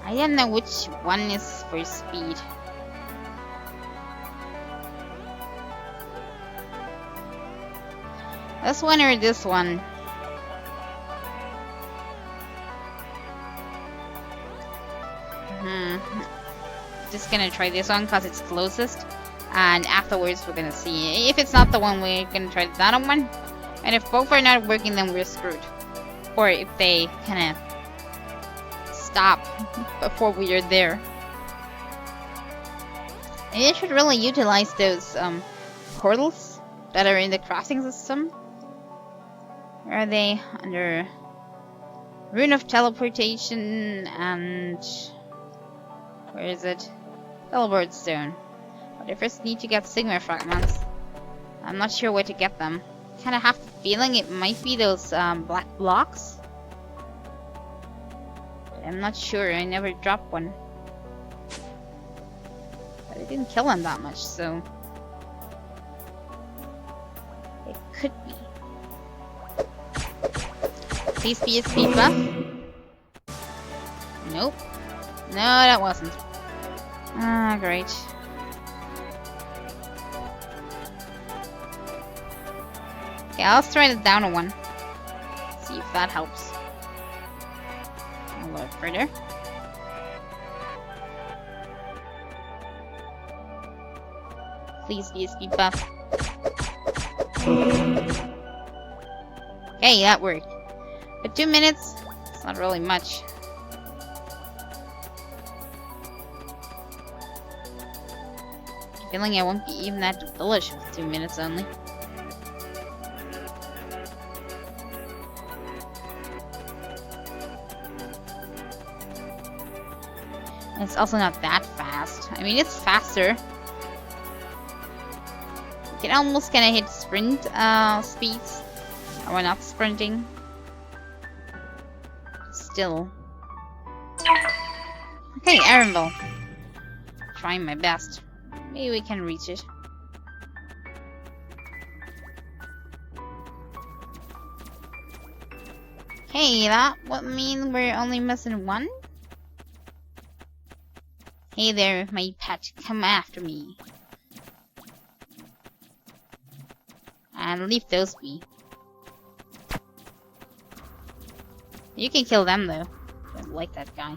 I don't know which one is for speed. This one or this one? Just gonna try this one because it's closest. And afterwards we're gonna see. If it's not the one, we're gonna try the other one. And if both are not working, then we're screwed. Or if they kinda stop before we are there. And you should really utilize those portals that are in the crafting system. Where are they? Under Rune of Teleportation and... where is it? Teleport Stone. But I first need to get Sigma Fragments. I'm not sure where to get them. Kinda have the feeling it might be those black blocks. But I'm not sure, I never dropped one. But I didn't kill him that much, so... it could be. Please be a speed buff. Nope. No, that wasn't. Ah, great. Okay, let's try the downer one. See if that helps. A little further. Please be a speed buff. Okay, that worked. But 2 minutes, it's not really much. Feeling I won't be even at the village with 2 minutes only. And it's also not that fast. I mean, it's faster. Can almost kind of hit sprint speeds. And we're not sprinting. Still. Okay, Erenville. Trying my best. Maybe we can reach it. Hey, that would mean we're only missing one? Hey there, my pet, come after me. And leave those be. You can kill them though. I don't like that guy.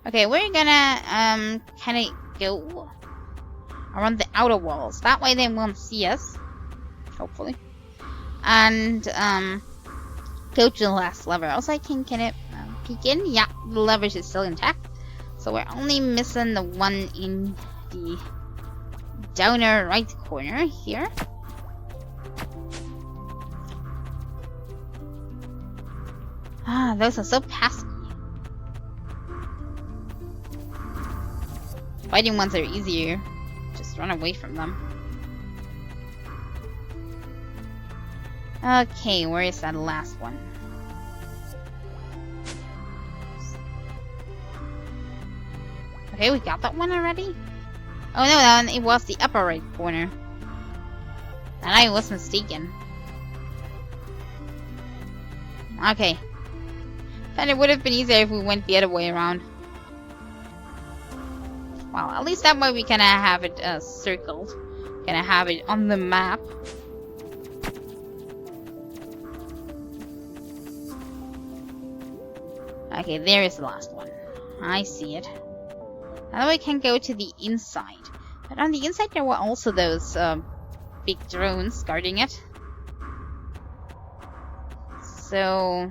Okay, we're gonna kinda go around the outer walls. That way they won't see us. Hopefully. And go to the last lever. Also I can it peek in? Yeah, the leverage is still intact. So we're only missing the one in the downer right corner here. Ah, those are so pesky. Fighting ones are easier. Just run away from them. Okay, where is that last one? Okay, we got that one already? Oh no, it was the upper right corner. And I was mistaken. Okay. And it would have been easier if we went the other way around. Well, at least that way we can have it circled. Can have it on the map. Okay, there is the last one. I see it. Now we can go to the inside. But on the inside there were also those big drones guarding it. So...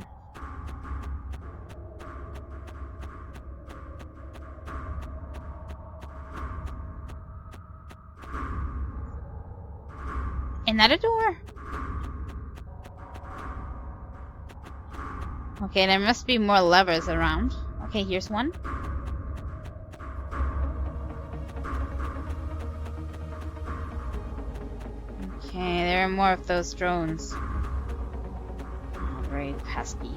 another door? Okay, there must be more levers around. Okay, here's one. Okay, there are more of those drones. Oh, very pesky.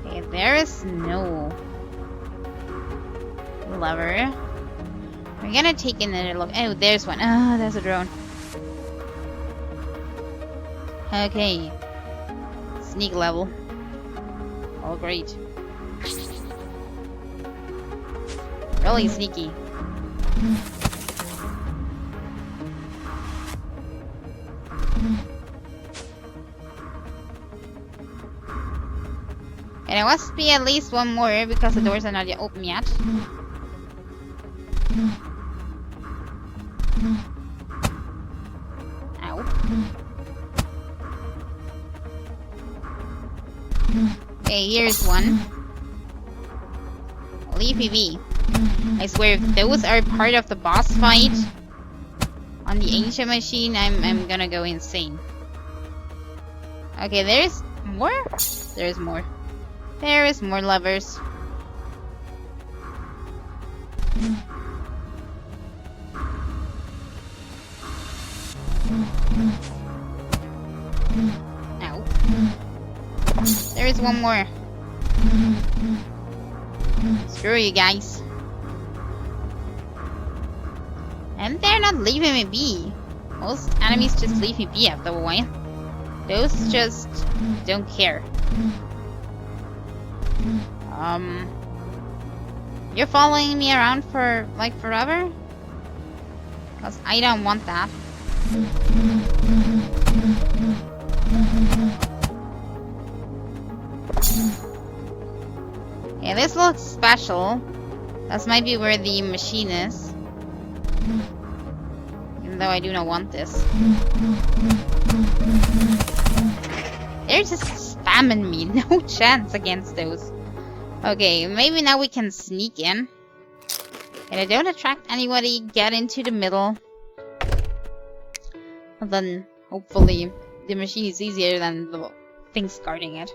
Okay, there is no lever. We're gonna take another look. Oh, there's one. Ah, there's a drone. Okay. Sneak level. Oh, great. Really sneaky. And there must be at least one more because the doors are not yet open yet. Ow. Okay, here's one. Leafy V. I swear, if those are part of the boss fight on the ancient machine, I'm gonna go insane. Okay, there's more? There's more. There is more levers. Ow. There is one more. Screw you guys. And they're not leaving me be. Most enemies just leave me be after a while. Those just don't care. You're following me around for like forever? Cause I don't want that. Yeah, this looks special. This might be where the machine is. Even though I do not want this. They're just spamming me. No chance against those. Okay, maybe now we can sneak in. And I don't attract anybody, get into the middle. And then, hopefully, the machine is easier than the things guarding it.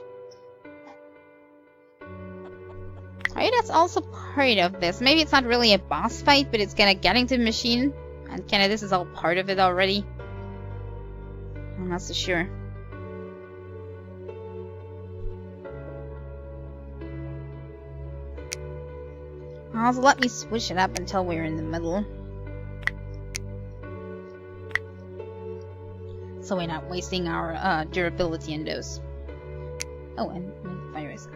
Alright, that's also part of this. Maybe it's not really a boss fight, but it's gonna get into the machine. And kinda this is all part of it already. I'm not so sure. Also, let me switch it up until we're in the middle. So we're not wasting our durability in those. Oh, and my fire is out.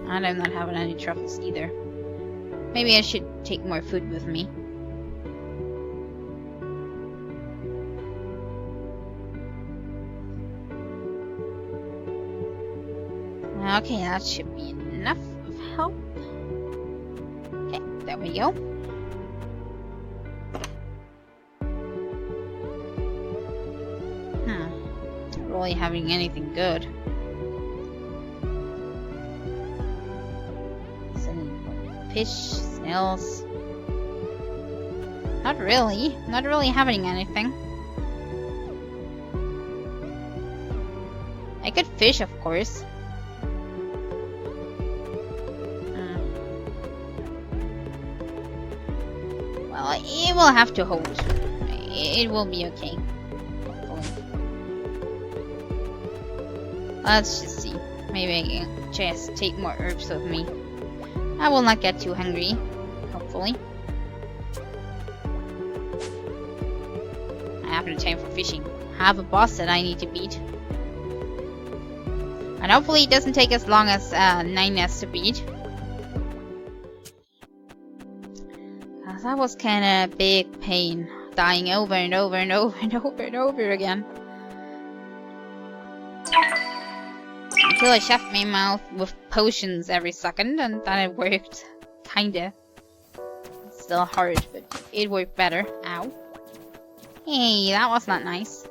And I'm not having any truffles either. Maybe I should take more food with me. Okay, that should be enough of help. Okay, there we go. Not really having anything good. Some fish, snails. Not really. Not really having anything. I could fish, of course. Well, it will have to hold. It will be okay. Let's just see. Maybe I can just take more herbs with me. I will not get too hungry, hopefully. I have no time for fishing. I have a boss that I need to beat. And hopefully it doesn't take as long as 9S to beat. That was kinda a big pain. Dying over and over and over and over and over again. Until I shoved my mouth with potions every second, and then it worked. Kinda. It's still hard, but it worked better. Ow. Hey, that was not nice.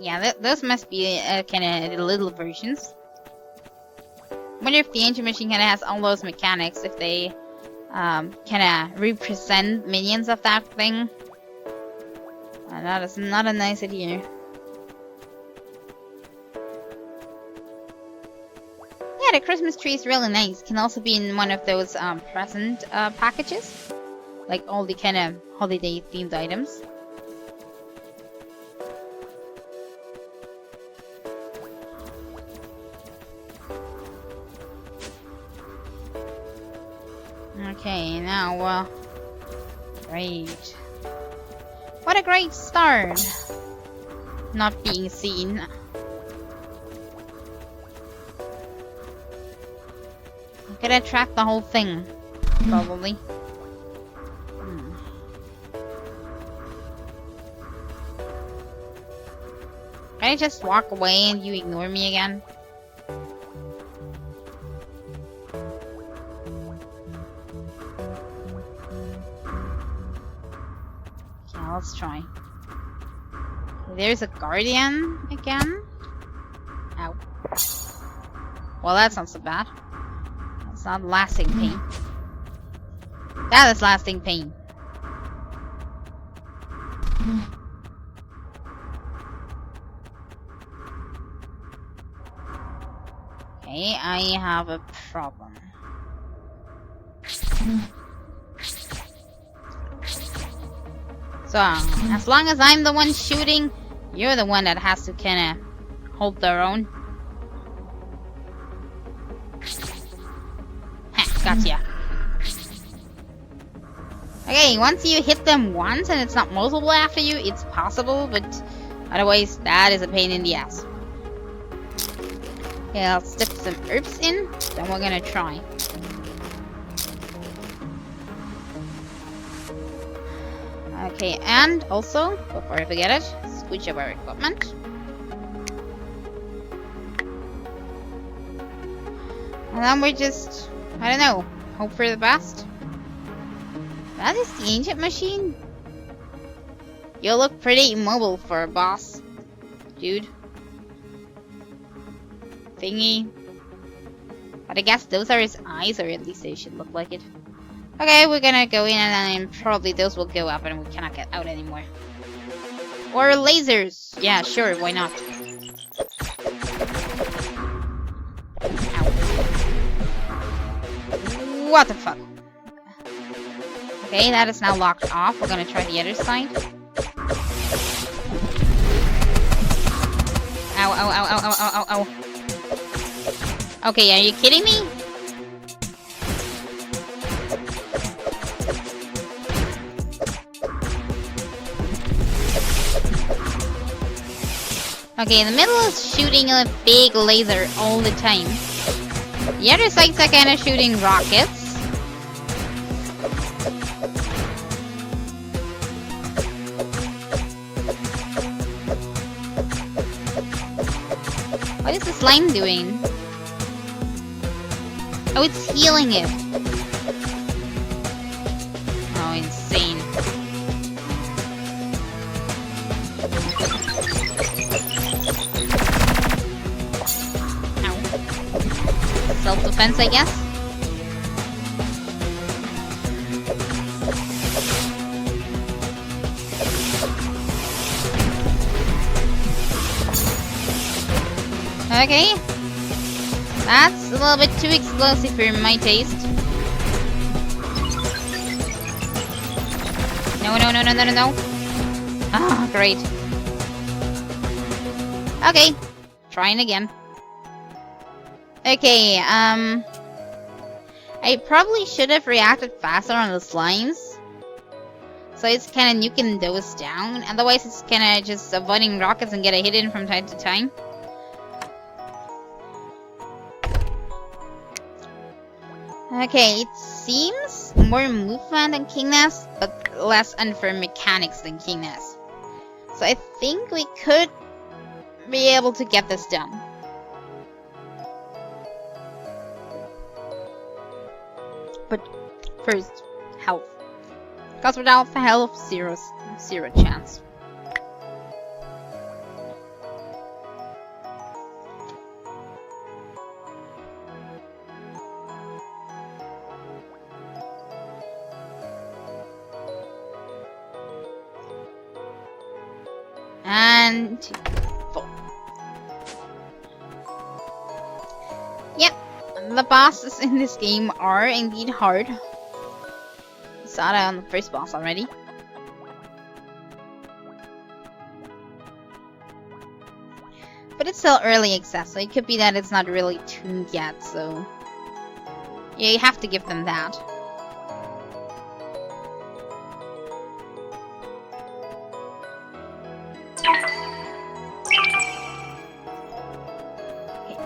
Yeah, those must be kinda the little versions. I wonder if the Ancient Machine kinda has all those mechanics, if they kinda represent minions of that thing. That is not a nice idea. Yeah, the Christmas tree is really nice. Can also be in one of those present packages. Like all the kinda holiday themed items. Okay, now, great. What a great start! Not being seen. I'm gonna track the whole thing, probably. Can I just walk away and you ignore me again? Let's try. There's a guardian again. Ow. Well, that's not so bad. That's not lasting pain. That is lasting pain. Okay, I have a problem. So, as long as I'm the one shooting, you're the one that has to kinda hold their own. Heh, gotcha. Okay, once you hit them once and it's not multiple after you, it's possible, but otherwise that is a pain in the ass. Okay, I'll stick some herbs in, then we're gonna try. Okay, and also, before I forget it, switch up our equipment. And then we just, I don't know, hope for the best. That is the Ancient Machine? You look pretty immobile for a boss, dude. Thingy. But I guess those are his eyes, or at least they should look like it. Okay, we're gonna go in and then probably those will go up and we cannot get out anymore. Or lasers. Yeah, sure, why not? Ow. What the fuck? Okay, that is now locked off. We're gonna try the other side. Ow, ow, ow, ow, ow, ow, ow. Okay, are you kidding me? Okay, the middle is shooting a big laser all the time. The other sides are kinda shooting rockets. What is the slime doing? Oh, it's healing it. Oh, insane. Ow. Self-defense, I guess? Okay. That's a little bit too explosive for my taste. No, no, no, no, no, no, no. Ah, great. Okay. Trying again. Okay, I probably should have reacted faster on the slimes. So it's kinda nuking those down. Otherwise it's kinda just avoiding rockets and get a hit in from time to time. Okay, it seems more movement than King Ness, but less unfair mechanics than King Ness. So I think we could be able to get this done. But first, health. Because without health, zero chance. And 4. Yep, the bosses in this game are indeed hard. Saw that on the first boss already. But it's still early access, so it could be that it's not really tuned yet, so yeah, you have to give them that.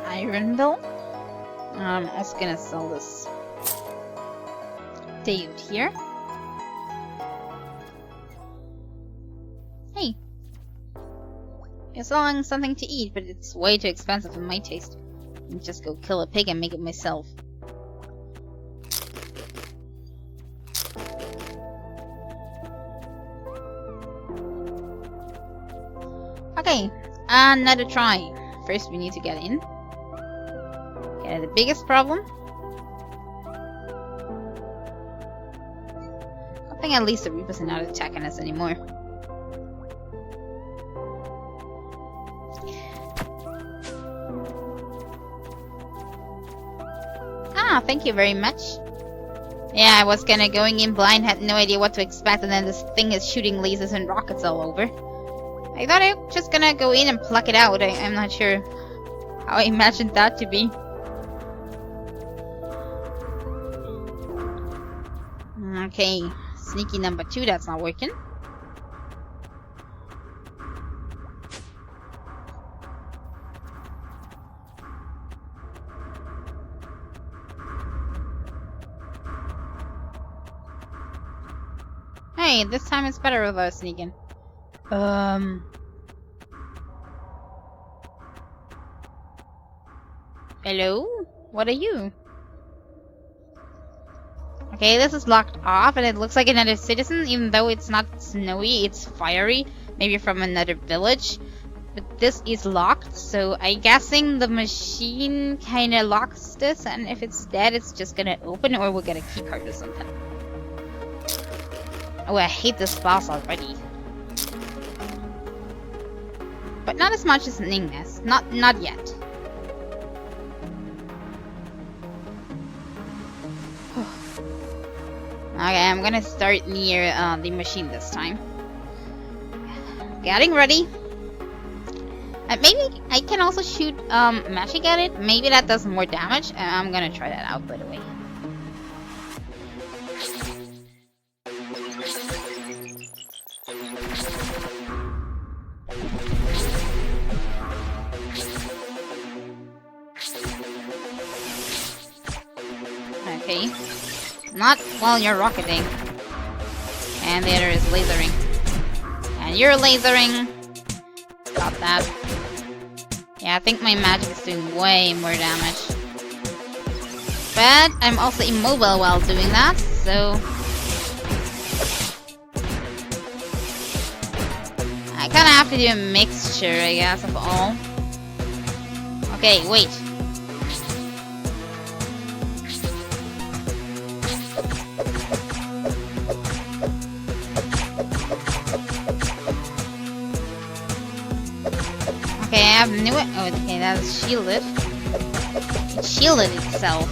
Ironville. I'm also gonna sell this dude here. Hey, you're selling something to eat, but it's way too expensive for my taste. I'll just go kill a pig and make it myself. Okay, another try. First, we need to get in. Okay, the biggest problem. I think at least the Reapers are not attacking us anymore. Ah, thank you very much. Yeah, I was kinda going in blind, had no idea what to expect, and then this thing is shooting lasers and rockets all over. I thought I was just gonna go in and pluck it out. I'm not sure how I imagined that to be. Okay, sneaky number 2, that's not working. Hey, this time it's better without sneaking. Hello? What are you? Okay, this is locked off, and it looks like another citizen, even though it's not snowy, it's fiery. Maybe from another village. But this is locked, so I'm guessing the machine kinda locks this, and if it's dead, it's just gonna open, or we'll get a keycard or something. Oh, I hate this boss already. but not as much as Ningnes. Not yet. Okay, I'm gonna start near the machine this time. Getting ready. Maybe I can also shoot magic at it. Maybe that does more damage. I'm gonna try that out, by the way. Okay. Not while you're rocketing. And the other is lasering. And you're lasering. Stop that. Yeah, I think my magic is doing way more damage. But I'm also immobile while doing that, so... I kinda have to do a mixture, I guess, of all. Okay, wait. Okay, I have new it. Oh, okay, that's shielded. It shielded itself.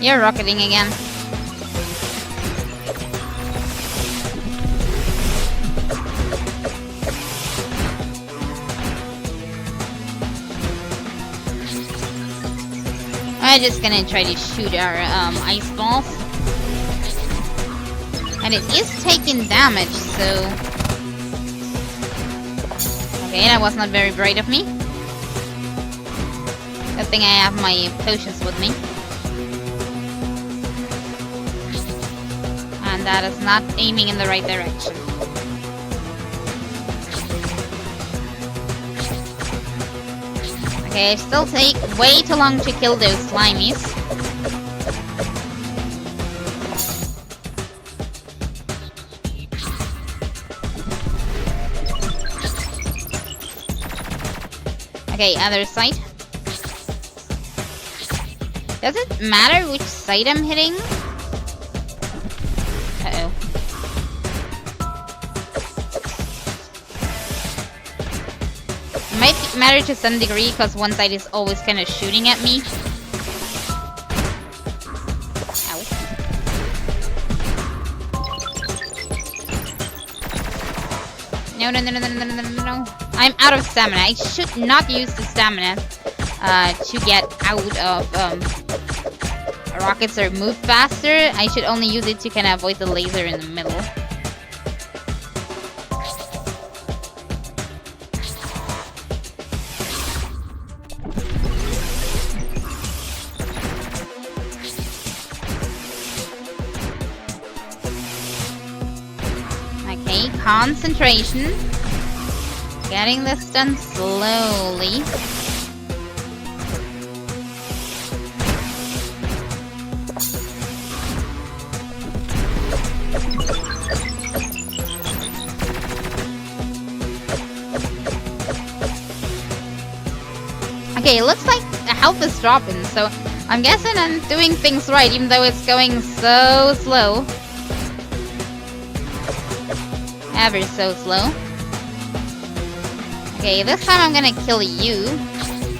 You're rocketing again. I'm just gonna try to shoot our ice balls. And it is taking damage, so... Okay, that was not very bright of me. Good thing I have my potions with me. And that is not aiming in the right direction. Okay, I still take way too long to kill those slimies. Okay, other side. Does it matter which side I'm hitting? Uh-oh. It might matter to some degree because one side is always kind of shooting at me. Ow. No, no, no, no, no, no, no, no, no. I'm out of stamina. I should not use the stamina to get out of rockets or move faster. I should only use it to kind of avoid the laser in the middle. Okay, concentration. Getting this done slowly. Okay, it looks like the health is dropping, so I'm guessing I'm doing things right, even though it's going so slow. Ever so slow. Okay, this time I'm gonna kill you.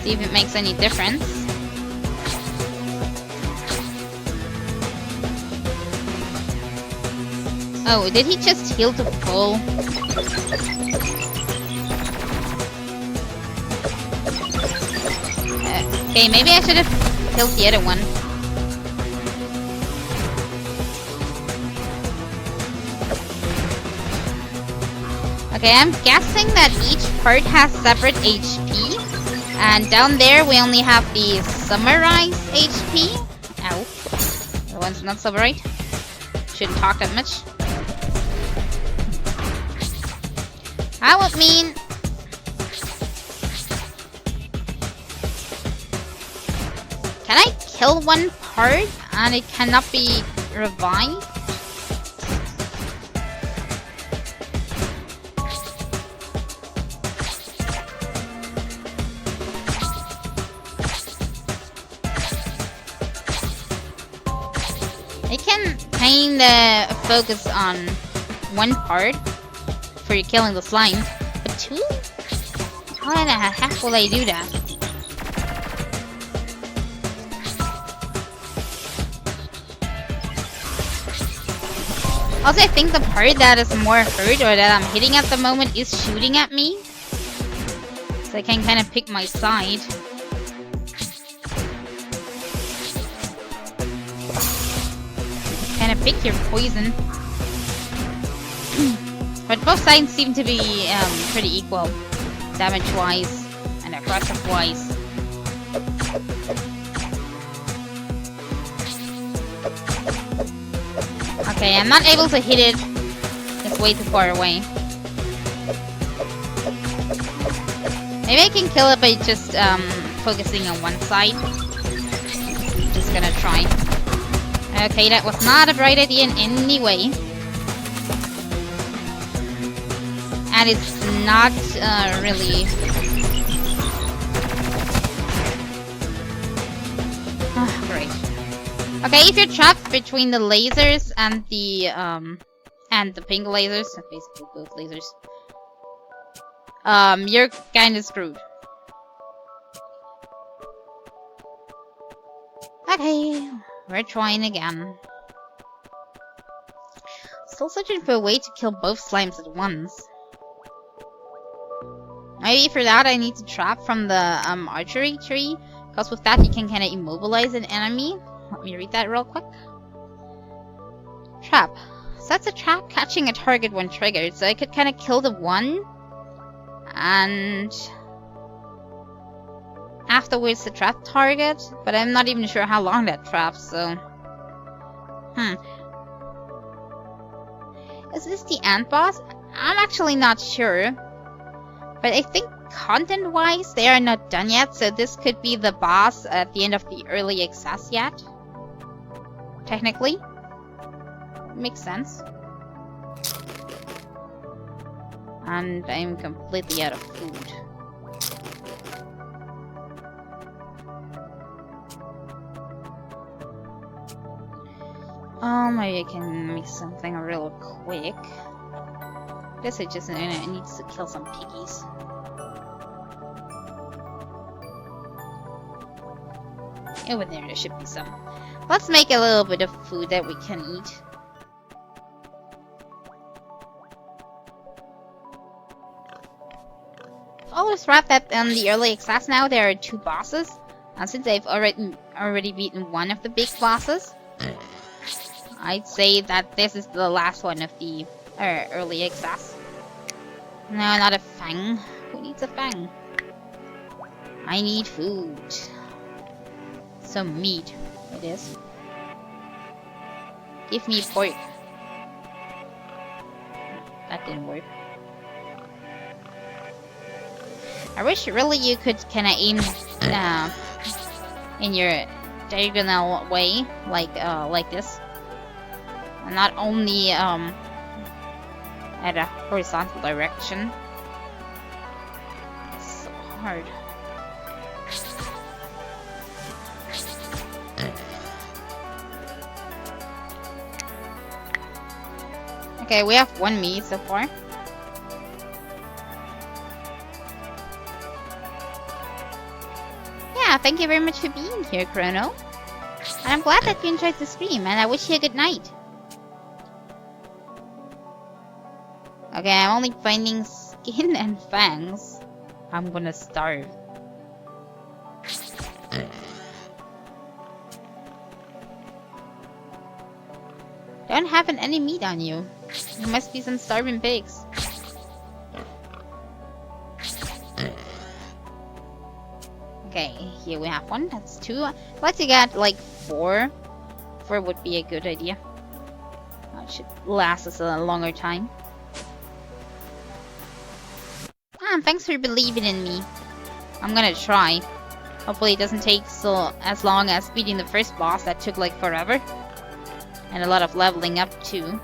See if it makes any difference. Oh, did he just heal to full? Okay, maybe I should have killed the other one. Okay, I'm guessing that each part has separate HP. And down there we only have the summarized HP. Ow. That one's not so bright. Shouldn't talk that much. I would mean... Can I kill one part and it cannot be revived? I can kinda focus on one part for killing the slime, but two? How the heck will I do that? Also, I think the part that is more hurt or that I'm hitting at the moment is shooting at me. So I can kind of pick my side. Kind of pick your poison. But both sides seem to be pretty equal. Damage-wise and aggressive-wise. Okay, I'm not able to hit it. It's way too far away. Maybe I can kill it by just focusing on one side. I'm just gonna try. Okay, that was not a bright idea in any way. And it's not really... Oh, great. Okay, if you're trapped between the lasers and the pink lasers, basically both lasers, you're kinda screwed. Okay, we're trying again. Still searching for a way to kill both slimes at once. Maybe for that I need to trap from the archery tree, because with that you can kinda immobilize an enemy. Let me read that real quick. Trap. Sets a trap catching a target when triggered, so I could kind of kill the one and afterwards the trap target, but I'm not even sure how long that traps, so... Is this the ant boss? I'm actually not sure, but I think content-wise they are not done yet, so this could be the boss at the end of the early access yet. Technically. Makes sense. And I'm completely out of food. Maybe I can make something real quick. I guess I just need to kill some piggies. Over there should be some. Let's make a little bit of food that we can eat. Always wrapped up on the early access now. There are 2 bosses. And since I've already beaten one of the big bosses, I'd say that this is the last one of the early access. No, not a fang. Who needs a fang? I need food. Some meat, it is. Give me pork. That didn't work. I wish really you could kinda aim in your diagonal way, like this. And not only at a horizontal direction. It's so hard. Okay, we have 1 meat so far. Yeah, thank you very much for being here, Chrono. And I'm glad that you enjoyed the stream, and I wish you a good night. Okay, I'm only finding skin and fangs. I'm gonna starve. Don't have any meat on you. You must be some starving pigs. Okay, here we have 1. That's 2. I'd like to get like 4. 4 would be a good idea. That should last us a longer time. Thanks for believing in me. I'm gonna try. Hopefully it doesn't take as long as beating the first boss that took like forever. And a lot of leveling up too.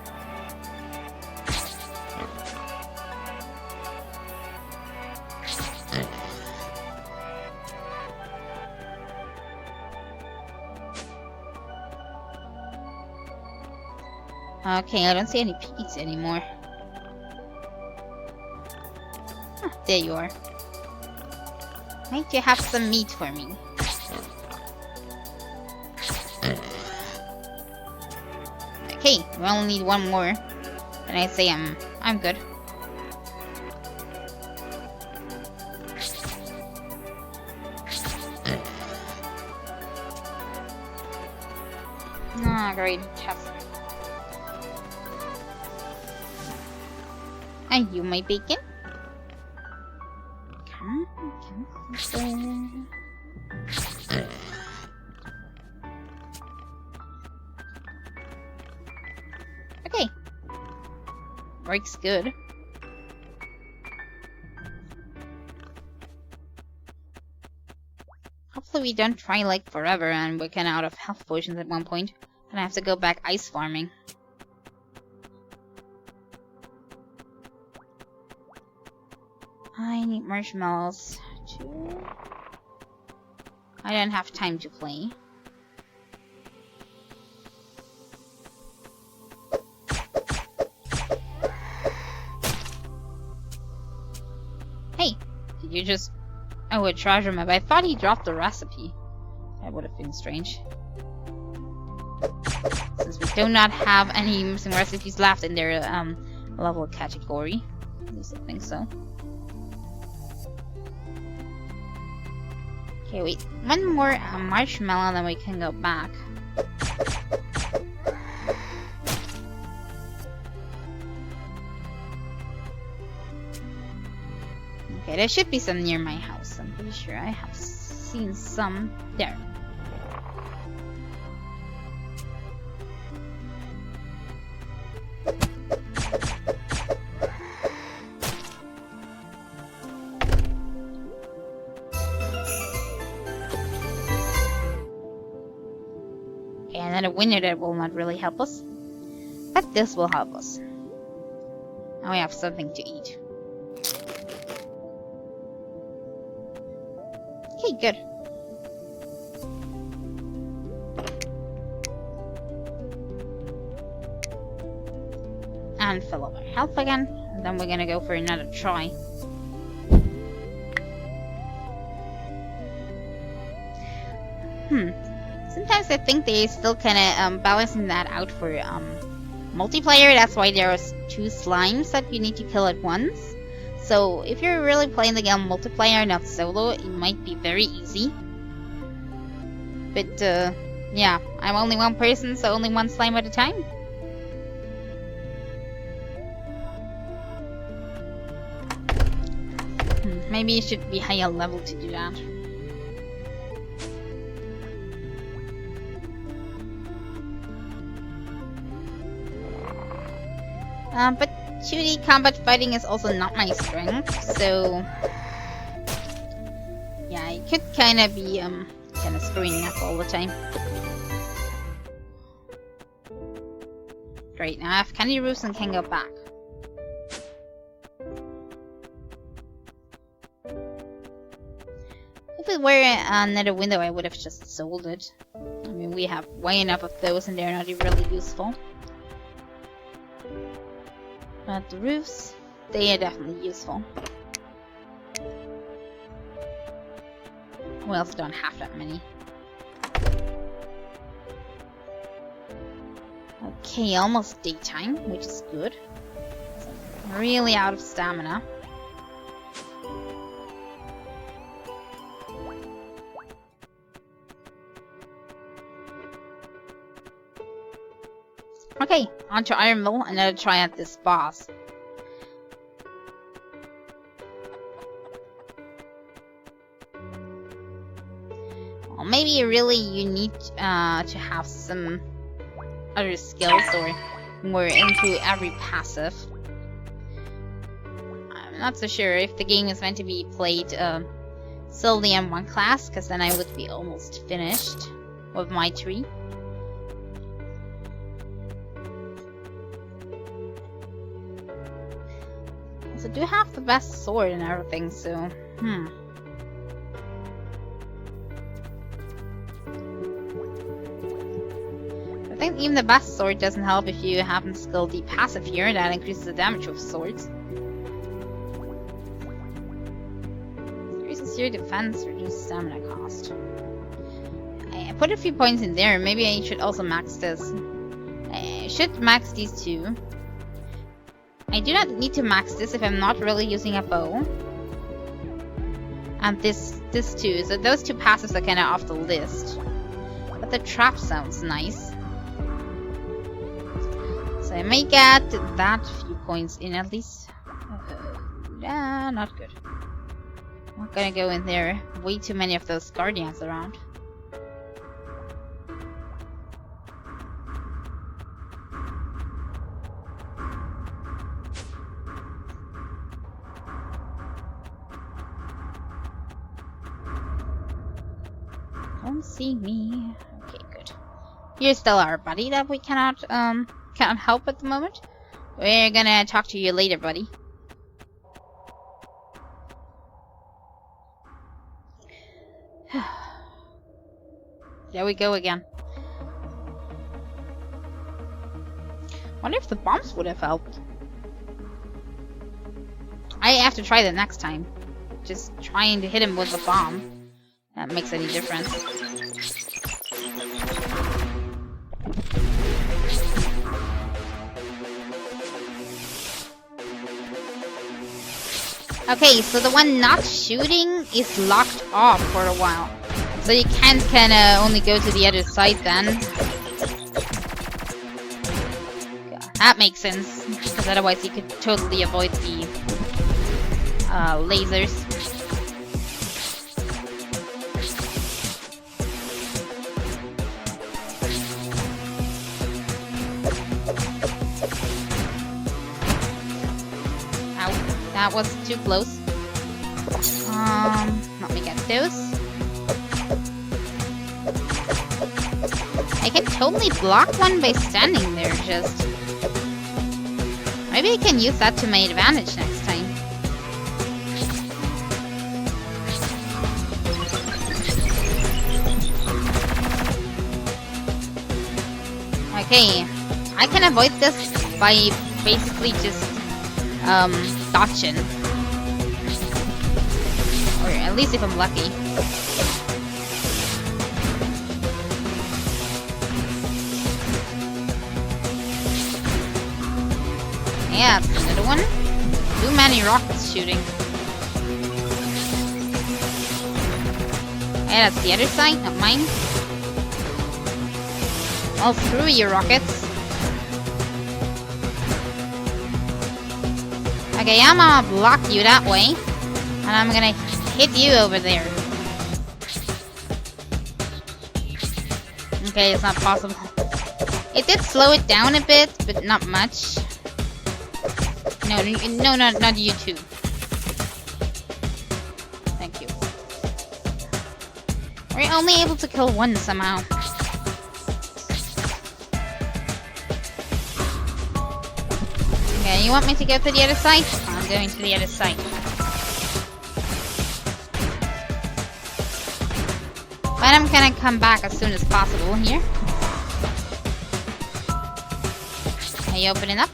Okay, I don't see any piggies anymore. There you are. Might you have some meat for me? Okay, we only need one more. And I say I'm good. Ah, great. Chest. And you, my bacon? Come on. Okay. Works good. Hopefully we don't try like forever and we get out of health potions at one point. And I have to go back ice farming. I need marshmallows too. I don't have time to play. Hey, did you just... Oh, a treasure map. I thought he dropped the recipe. That would have been strange. Since we do not have any missing recipes left in their level category. At least I think so. Okay, wait. One more marshmallow, then we can go back. Okay, there should be some near my house. I'm pretty sure I have seen some there. And a winner that will not really help us. But this will help us. Now we have something to eat. Okay, good. And fill up our health again. And then we're gonna go for another try. Sometimes I think they still kinda balancing that out for multiplayer. That's why there are 2 slimes that you need to kill at once. So if you're really playing the game multiplayer, not solo, it might be very easy. But yeah, I'm only one person, so only one slime at a time. Maybe it should be higher level to do that. But 2D combat fighting is also not my strength, so yeah, it could kinda be kinda screwing up all the time. Great, now I have candy roofs and can go back. If it were another window, I would have just sold it. I mean, we have way enough of those and they're not really useful. But the roofs, they are definitely useful. We also don't have that many. Okay, almost daytime, which is good. So I'm really out of stamina. Okay, on to Ironville, another try at this boss. Well, maybe really you need to have some other skills or more into every passive. I'm not so sure if the game is meant to be played solely in one class, because then I would be almost finished with my tree. I do have the best sword and everything, so I think even the best sword doesn't help if you haven't skilled the passive here. That increases the damage of swords. There is a Increase your defense, reduce stamina cost. I put a few points in there. Maybe I should also max this. I should max these two. I do not need to max this if I'm not really using a bow. And this too. So those two passives are kind of off the list. But the trap sounds nice. So I may get that few points in at least. Yeah, not good. I'm not gonna go in there. Way too many of those guardians around. Don't see me. Okay, good. You're still our buddy that we cannot help at the moment. We're gonna talk to you later, buddy. There we go again. Wonder if the bombs would have helped. I have to try that next time. Just trying to hit him with the bomb. That makes any difference. Okay, so the one not shooting is locked off for a while. So you can't kinda only go to the other side then. That makes sense, because otherwise you could totally avoid the lasers. That was too close. Let me get those. I can totally block one by standing there, just. Maybe I can use that to my advantage next time. Okay, I can avoid this by basically just dodging. Or at least if I'm lucky. Yeah, that's another one. Too many rockets shooting. Yeah, that's the other side, not mine. All through your rockets. Okay, I'm gonna block you that way. And I'm gonna hit you over there. Okay, it's not possible. It did slow it down a bit, but not much. No, not you too. Thank you. We're only able to kill one somehow. Okay, you want me to go to the other side? I'm going to the other side. But I'm gonna come back as soon as possible here. Are you opening up?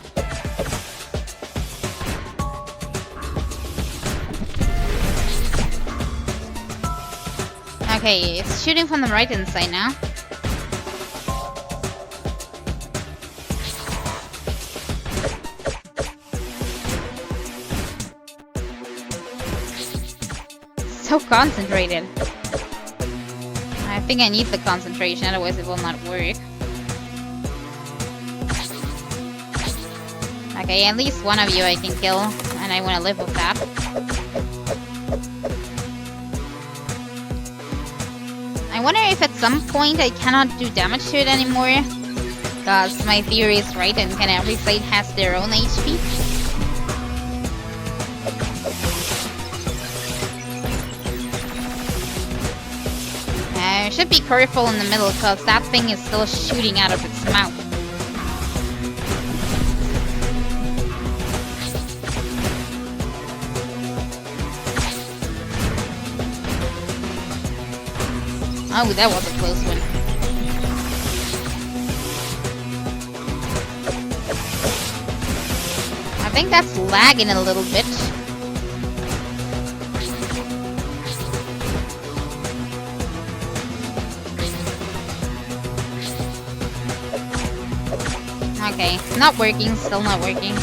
Okay, it's shooting from the right hand side now. So concentrated. I think I need the concentration, otherwise it will not work. Okay, at least one of you I can kill, and I want to live with that. I wonder if at some point I cannot do damage to it anymore. Because my theory is right and kind of every side has their own HP. I should be careful in the middle because that thing is still shooting out of its mouth. Oh, that was a close one. I think that's lagging a little bit. Okay, not working, still not working.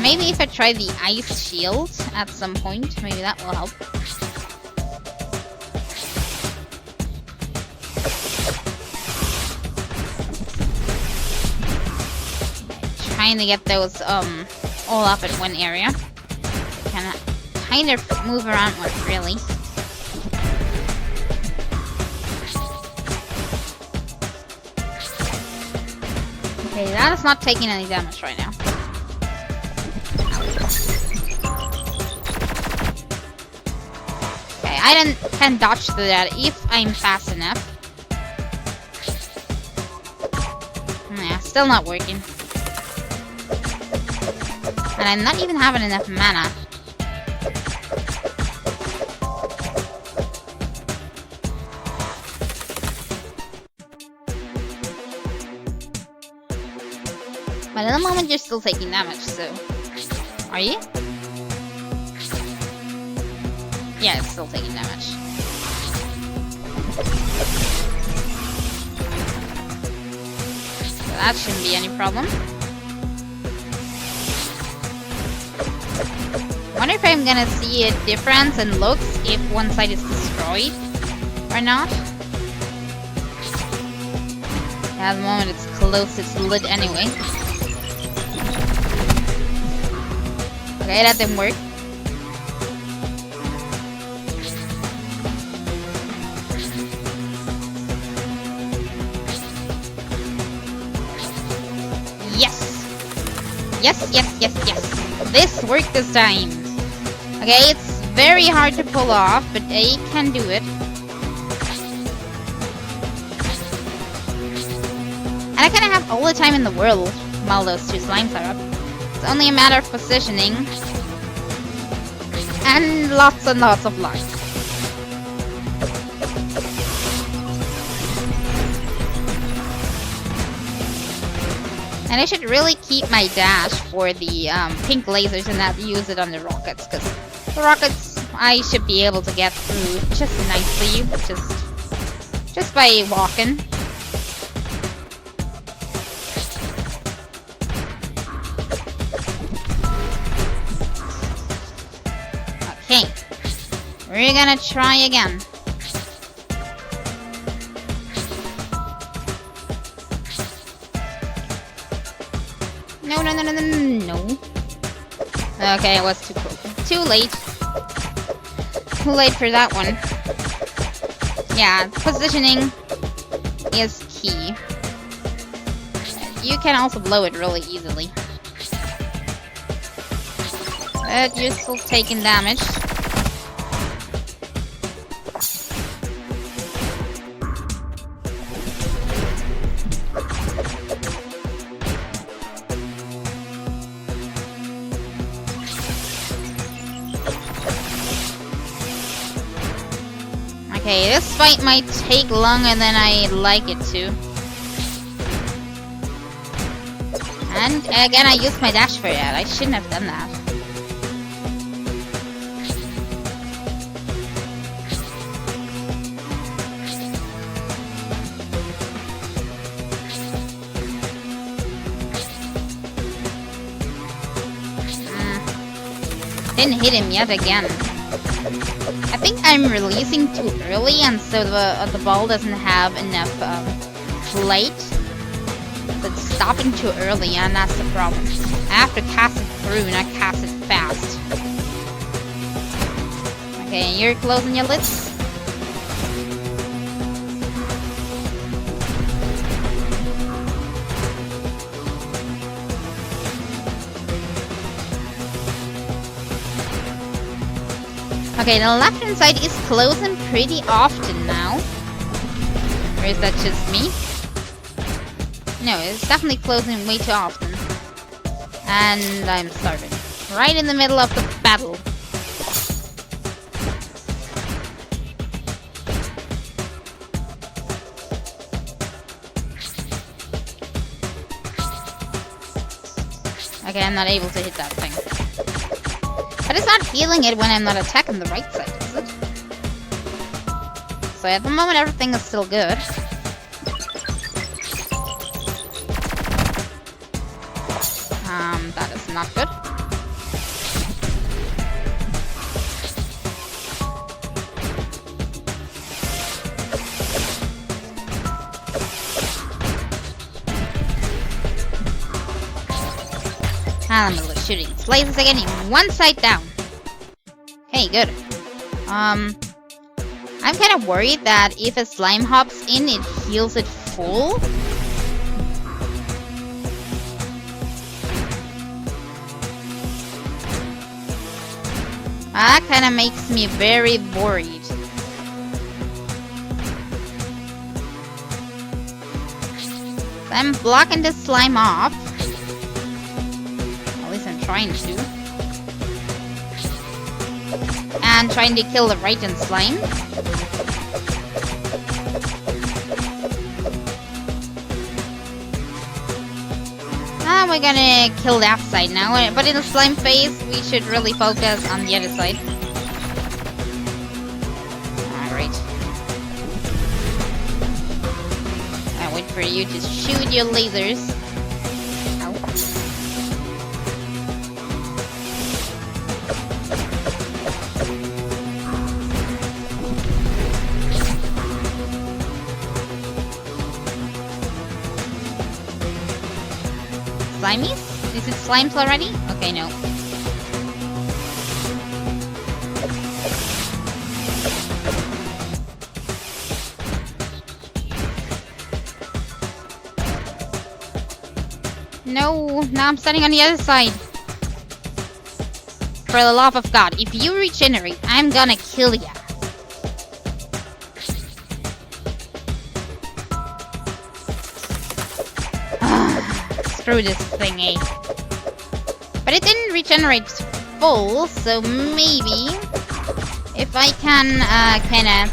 Maybe if I try the ice shield at some point, maybe that will help. Trying to get those all up in one area. Can kind of move around more freely. Okay, that is not taking any damage right now. Okay, I can dodge through that if I'm fast enough. Yeah, still not working. And I'm not even having enough mana. But at the moment you're still taking damage, so... Are you? Yeah, it's still taking damage. So that shouldn't be any problem. Wonder if I'm gonna see a difference in looks if one side is destroyed or not. At the moment it's close, it's lit anyway. Okay, that didn't work. Yes! Yes, yes, yes, yes! This worked this time! Okay, it's very hard to pull off, but I can do it. And I kind of have all the time in the world while those two slimes are up. It's only a matter of positioning. And lots of luck. And I should really keep my dash for the pink lasers and not use it on the rockets, because the rockets I should be able to get through just nicely, just by walking. Okay, we're gonna try again. No, no, no, no, no, no. Okay, it was too close. Too late. Too late for that one. Yeah, positioning is key. You can also blow it really easily. But you're still taking damage. Okay, this fight might take longer than I like it to. And again, I used my dash for that. I shouldn't have done that. Didn't hit him yet again. I think I'm releasing too early, and so the ball doesn't have enough flight. So it's stopping too early, and that's the problem. I have to cast it through, not cast it fast. Okay, you're closing your lids. Okay, the left-hand side is closing pretty often now. Or is that just me? No, it's definitely closing way too often. And I'm starving. Right in the middle of the battle. Okay, I'm not able to hit that thing. But it's not healing it when I'm not attacking the right side, is it? So at the moment everything is still good. that is not good. Animal is shooting its lasers again in one side down. Okay, good. I'm kind of worried that if a slime hops in, it heals it full. That kind of makes me very worried. So I'm blocking the slime off. At least I'm trying to. And trying to kill the Radiant slime. We're gonna kill that side now, but in the slime phase, we should really focus on the other side. Alright. I'll wait for you to shoot your lasers. Ow. Slimies? Is it slimes already? Okay, no. No, now I'm standing on the other side. For the love of God, if you regenerate, I'm gonna kill ya. Screw this thingy. But it didn't regenerate full, so maybe if I can kinda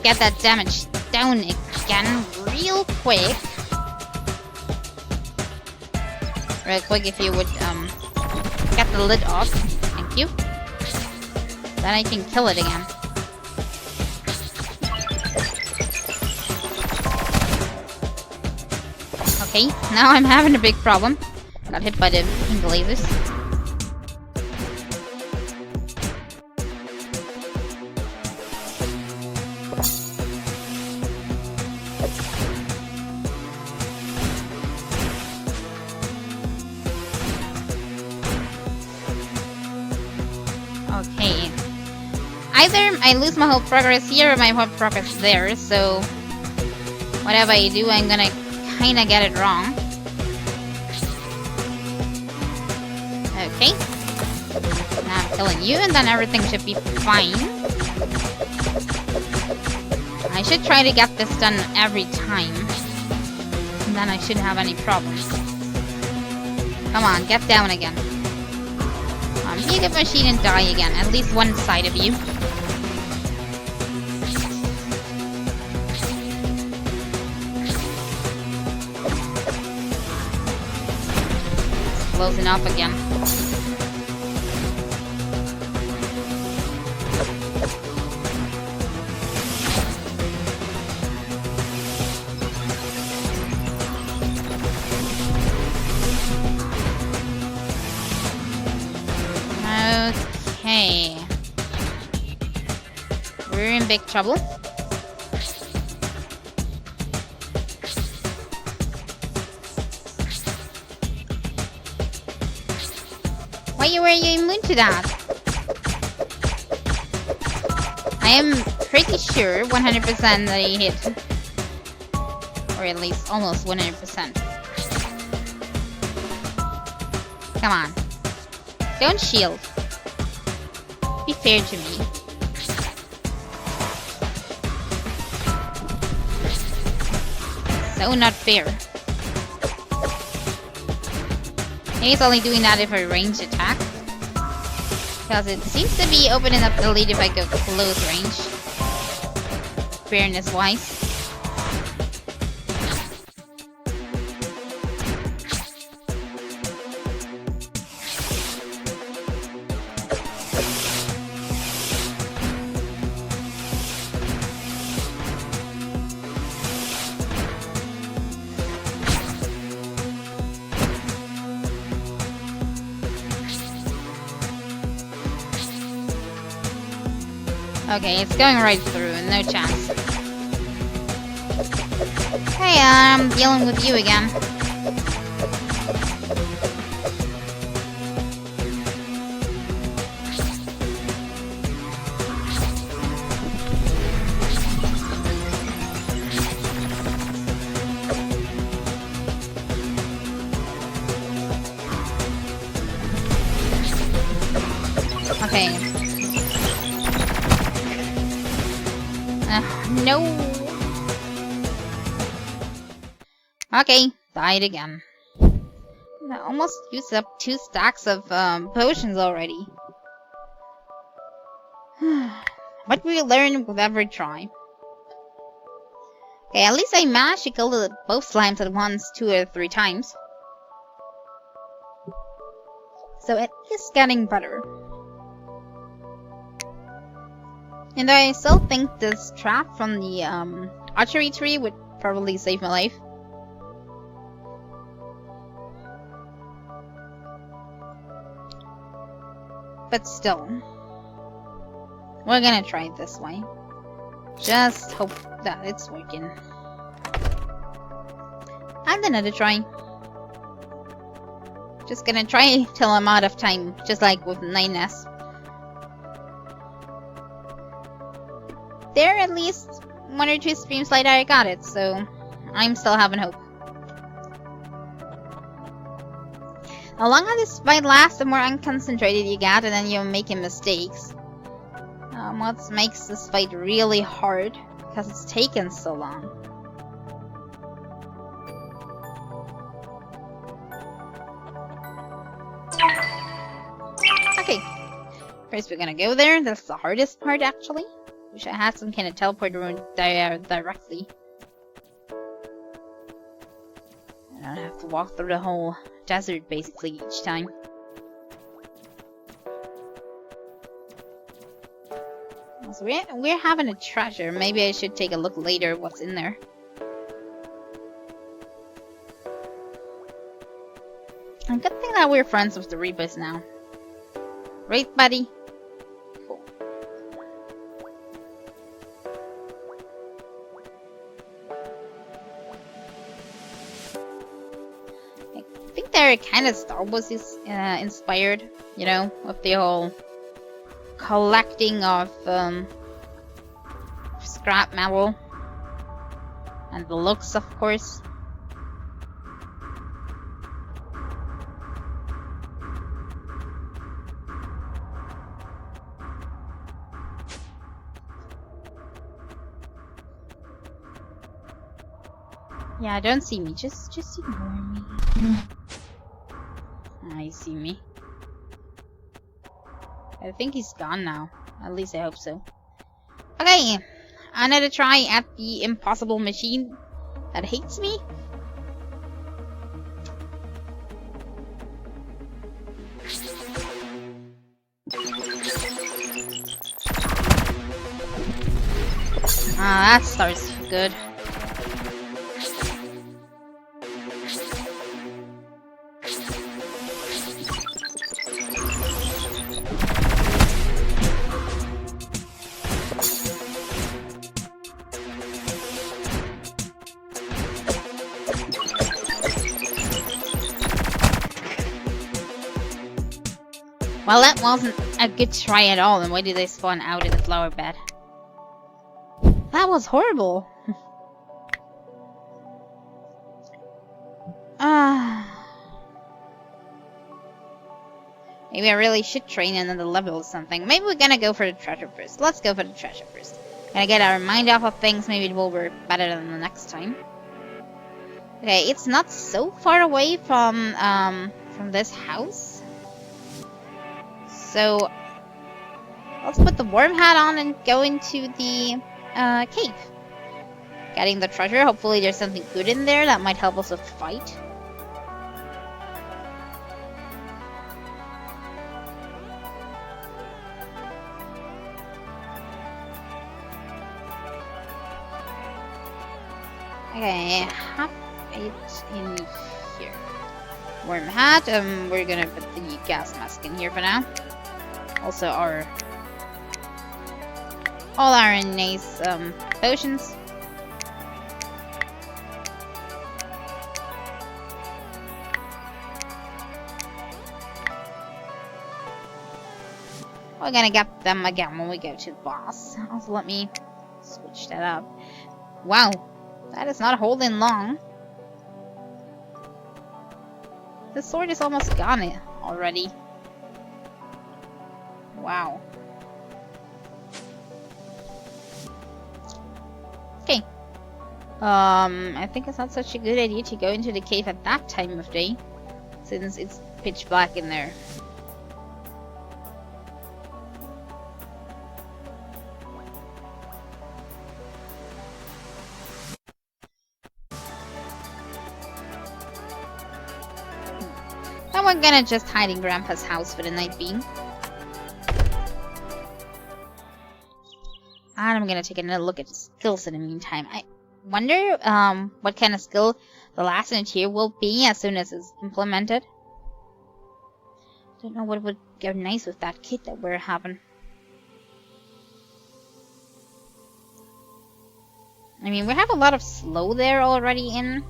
get that damage down again real quick. Real quick, if you would get the lid off. Thank you. Then I can kill it again. Okay, now I'm having a big problem. Got hit by the pink lasers. Okay. Either I lose my whole progress here or my whole progress there, so whatever I do, I'm gonna kinda get it wrong. Okay. Now I'm killing you, and then everything should be fine. I should try to get this done every time. And then I shouldn't have any problems. Come on, get down again. Be a good machine and die again. At least one side of you. Closing up again. Okay. We're in big trouble. Why were you immune to that? I am pretty sure 100% that he hit. Or at least almost 100%. Come on. Don't shield. Be fair to me. So not fair. He's only doing that if I range attack. Because it seems to be opening up the lead if I go close range. Fairness wise. Okay, it's going right through, no chance. Hey, I'm dealing with you again. Okay. No. Okay, died again. I almost used up 2 stacks of potions already. What we learn with every try. Okay, at least I managed to kill both slimes at once 2 or 3 times. So it is getting better. And I still think this trap from the archery tree would probably save my life. But still, we're gonna try it this way. Just hope that it's working. And another try. Just gonna try till I'm out of time, just like with 9S. There, at least 1 or 2 streams later I got it, so I'm still having hope. The longer this fight lasts, the more unconcentrated you get, and then you're making mistakes. What makes this fight really hard, because it's taken so long. Okay, first we're gonna go there. That's the hardest part, actually. Wish I had some kind of teleport room directly. I don't have to walk through the whole desert basically each time. So we're having a treasure. Maybe I should take a look later what's in there. And good thing that we're friends with the Reapers now. Right, buddy? Cool. I think they're kind of Star Wars inspired, you know, with the whole collecting of scrap metal. And the looks, of course. Yeah, don't see me. Just ignore me. I see me. I think he's gone now. At least I hope so. Okay, another try at the impossible machine that hates me. Ah, that starts good. Well, that wasn't a good try at all, and why did they spawn out in the flower bed? That was horrible! Maybe I really should train another level or something. Maybe we're gonna go for the treasure first. Let's go for the treasure first. Gonna get our mind off of things, maybe it will work better than the next time. Okay, it's not so far away from this house. So, let's put the worm hat on and go into the cave. Getting the treasure. Hopefully there's something good in there that might help us with the fight. Okay, have it in here. Worm hat. We're gonna put the gas mask in here for now. Also our all our nice potions. We're gonna get them again when we go to the boss. Also, let me switch that up. Wow, that is not holding long. The sword is almost gone already. Wow. Okay. I think it's not such a good idea to go into the cave at that time of day, since it's pitch black in there. Then we're gonna just hide in Grandpa's house for the night being. And I'm gonna take another look at skills in the meantime. I wonder what kind of skill the last tier will be as soon as it's implemented. Don't know what would go nice with that kit that we're having. I mean, we have a lot of slow there already in.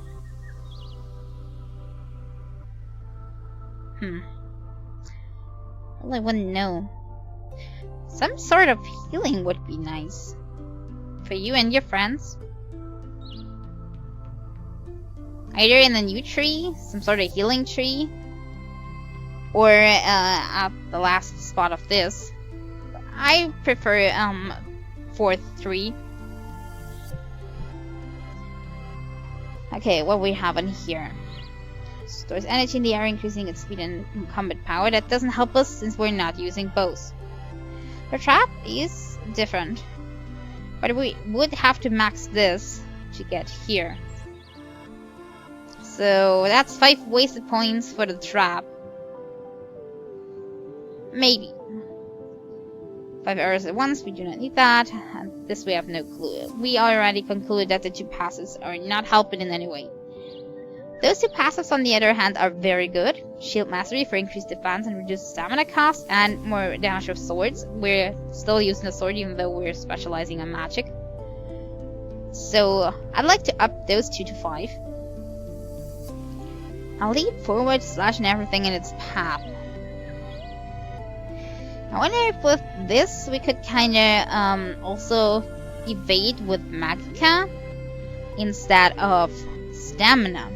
Well, I wouldn't know. Some sort of healing would be nice. For you and your friends. Either in the new tree, some sort of healing tree. Or at the last spot of this. I prefer 4th tree. Okay, what we have in here. Stores energy in the air, increasing its speed and combat power. That doesn't help us since we're not using bows. The trap is different, but we would have to max this to get here. So that's 5 wasted points for the trap. Maybe. 5 arrows at once, we do not need that. And this we have no clue. We already concluded that the 2 passes are not helping in any way. Those 2 passives, on the other hand, are very good. Shield Mastery for increased defense and reduced stamina cost, and more damage of swords. We're still using the sword even though we're specializing on magic. So I'd like to up those 2 to 5. I'll leap forward, slash and everything in its path. I wonder if with this we could kinda also evade with Magicka instead of stamina.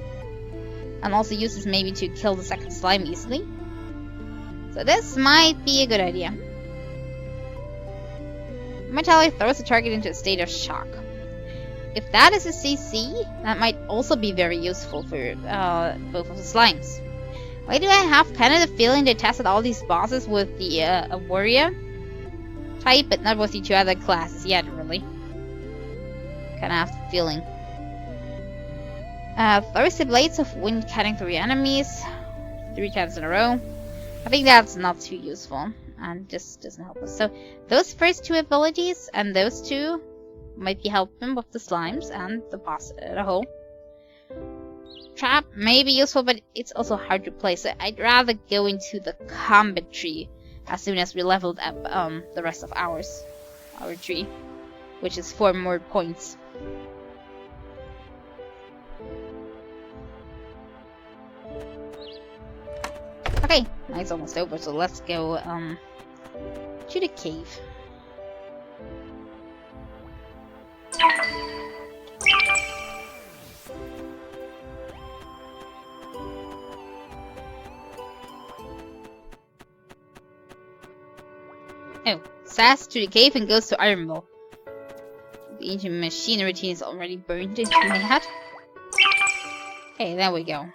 And also use this maybe to kill the second slime easily. So this might be a good idea. Metallic throws the target into a state of shock. If that is a CC, that might also be very useful for both of the slimes. Why do I have kind of the feeling they tested all these bosses with the a warrior type, but not with the 2 other classes yet, really? Kinda have the feeling. Thirsty Blades of Wind cutting through enemies 3 times in a row. I think that's not too useful, and just doesn't help us. So those first 2 abilities and those 2 might be helping with the slimes and the boss as a whole. Trap may be useful, but it's also hard to play, so I'd rather go into the combat tree as soon as we leveled up the rest of our tree, which is 4 more points. Okay, night's almost over, so let's go to the cave. Oh, Sass to the cave and goes to Ironville. The ancient machine routine is already burned into my head. Okay, there we go.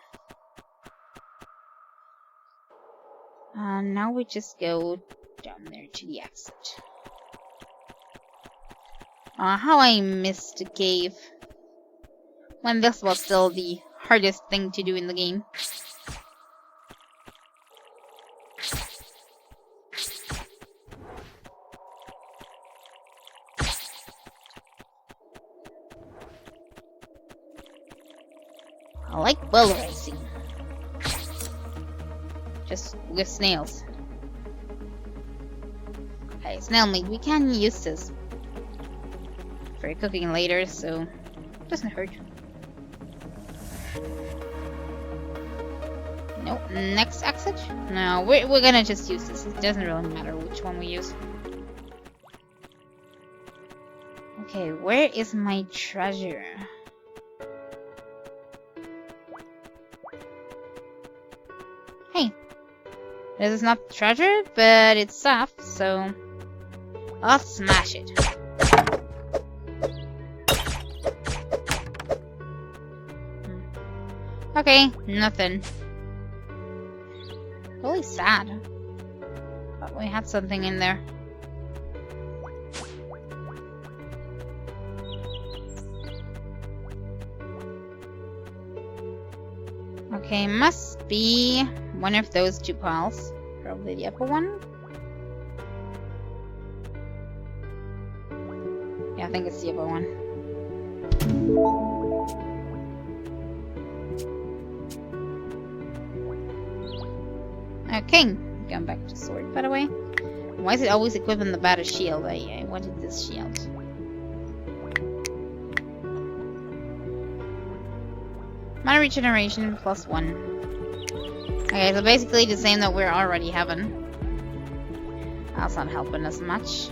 Now we just go down there to the exit. How I missed the cave. When this was still the hardest thing to do in the game. I like well racing. Just with snails. Okay, snail meat, we can use this. for cooking later, so it doesn't hurt. Nope. Next exit? No, we're gonna just use this. It doesn't really matter which one we use. Okay, where is my treasure? Hey, this is not treasure, but it's stuff, so I'll smash it. Okay, nothing. Really sad. But we had something in there. Okay, must be one of those two piles. Probably the upper one. Yeah, I think it's the upper one. Okay, going back to sword, by the way. Why is it always equipped in the better shield? I wanted this shield. Mana regeneration +1. Okay, so basically the same that we're already having. That's not helping us much.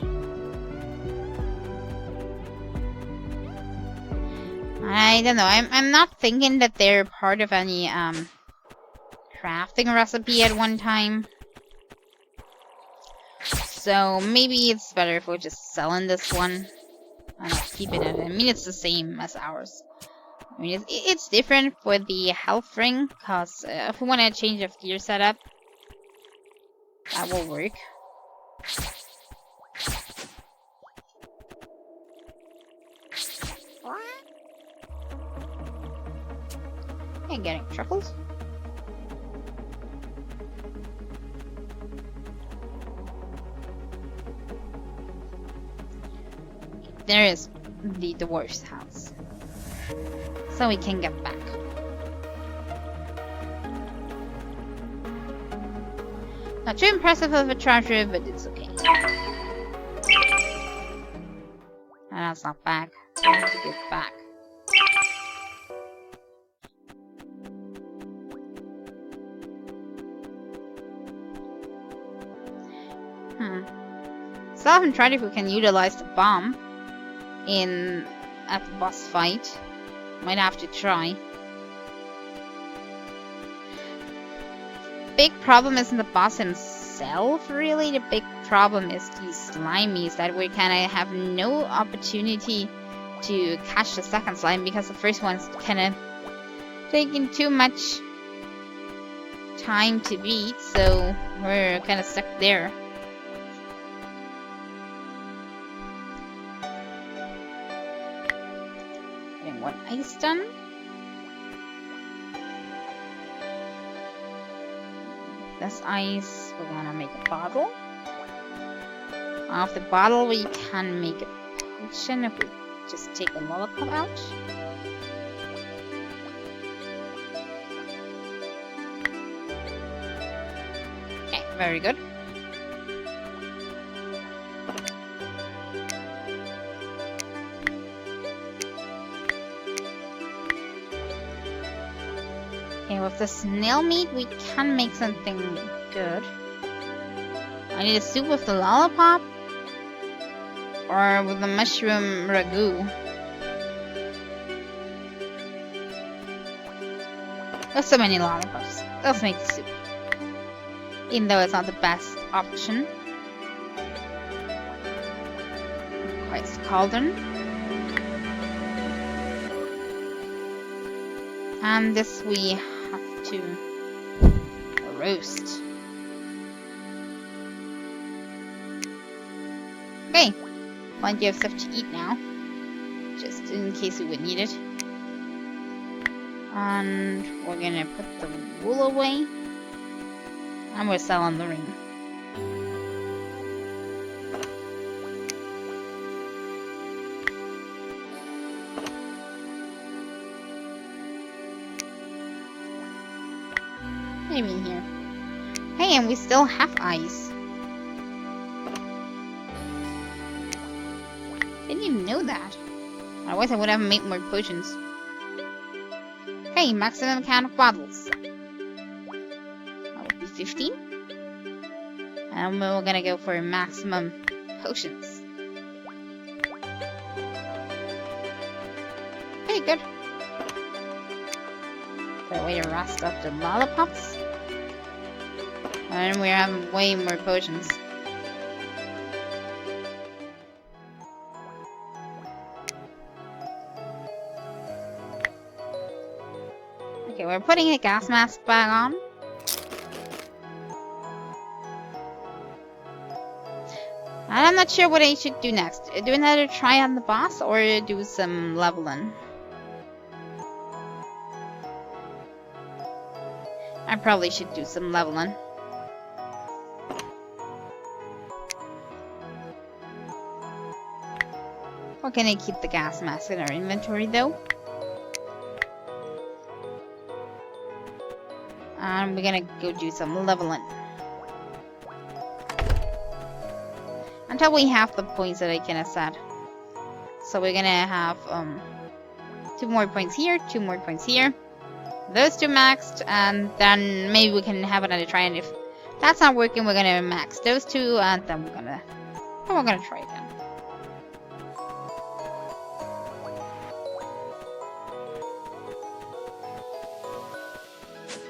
I don't know. I'm not thinking that they're part of any crafting recipe at one time. So maybe it's better if we're just selling this one and keeping it. I mean, it's the same as ours. I mean, it's different for the health ring, because if we want to change of gear setup, that will work. Hey, getting truffles. There is the dwarf's house. So we can get back. Not too impressive of a treasure, but it's okay. And that's not back. I need to get back. So I haven't tried if we can utilize the bomb at the boss fight. Might have to try. Big problem isn't the boss himself, really. The big problem is these slimies that we kind of have no opportunity to catch the second slime because the first one's kind of taking too much time to beat, so we're kind of stuck there. One ice done. This ice, we're gonna make a bottle. Off the bottle, we can make a potion if we just take the lollipop out. Okay, very good. With the snail meat, we can make something good. I need a soup with the lollipop, or with the mushroom ragu. There's so many lollipops. Let's make the soup. Even though it's not the best option. Requires cauldron. And this we to roast. Okay, plenty of stuff to eat now, just in case we would need it. And we're gonna put the wool away, and we're selling the ring. Maybe in here. Hey, and we still have ice. Didn't even know that. Otherwise I would have made more potions. Okay, maximum count of bottles. That would be 15. And we're gonna go for maximum potions. Okay, good. That way to rust up the lollipops. And we're having way more potions. Okay, we're putting a gas mask back on. And I'm not sure what I should do next. Do another try on the boss or do some leveling? I probably should do some leveling. We're gonna keep the gas mask in our inventory though. And we're gonna go do some leveling. Until we have the points that I can set. So we're gonna have 2 more points here, 2 more points here. Those 2 maxed, and then maybe we can have another try, and if that's not working, we're gonna max those 2, and then we're gonna try again.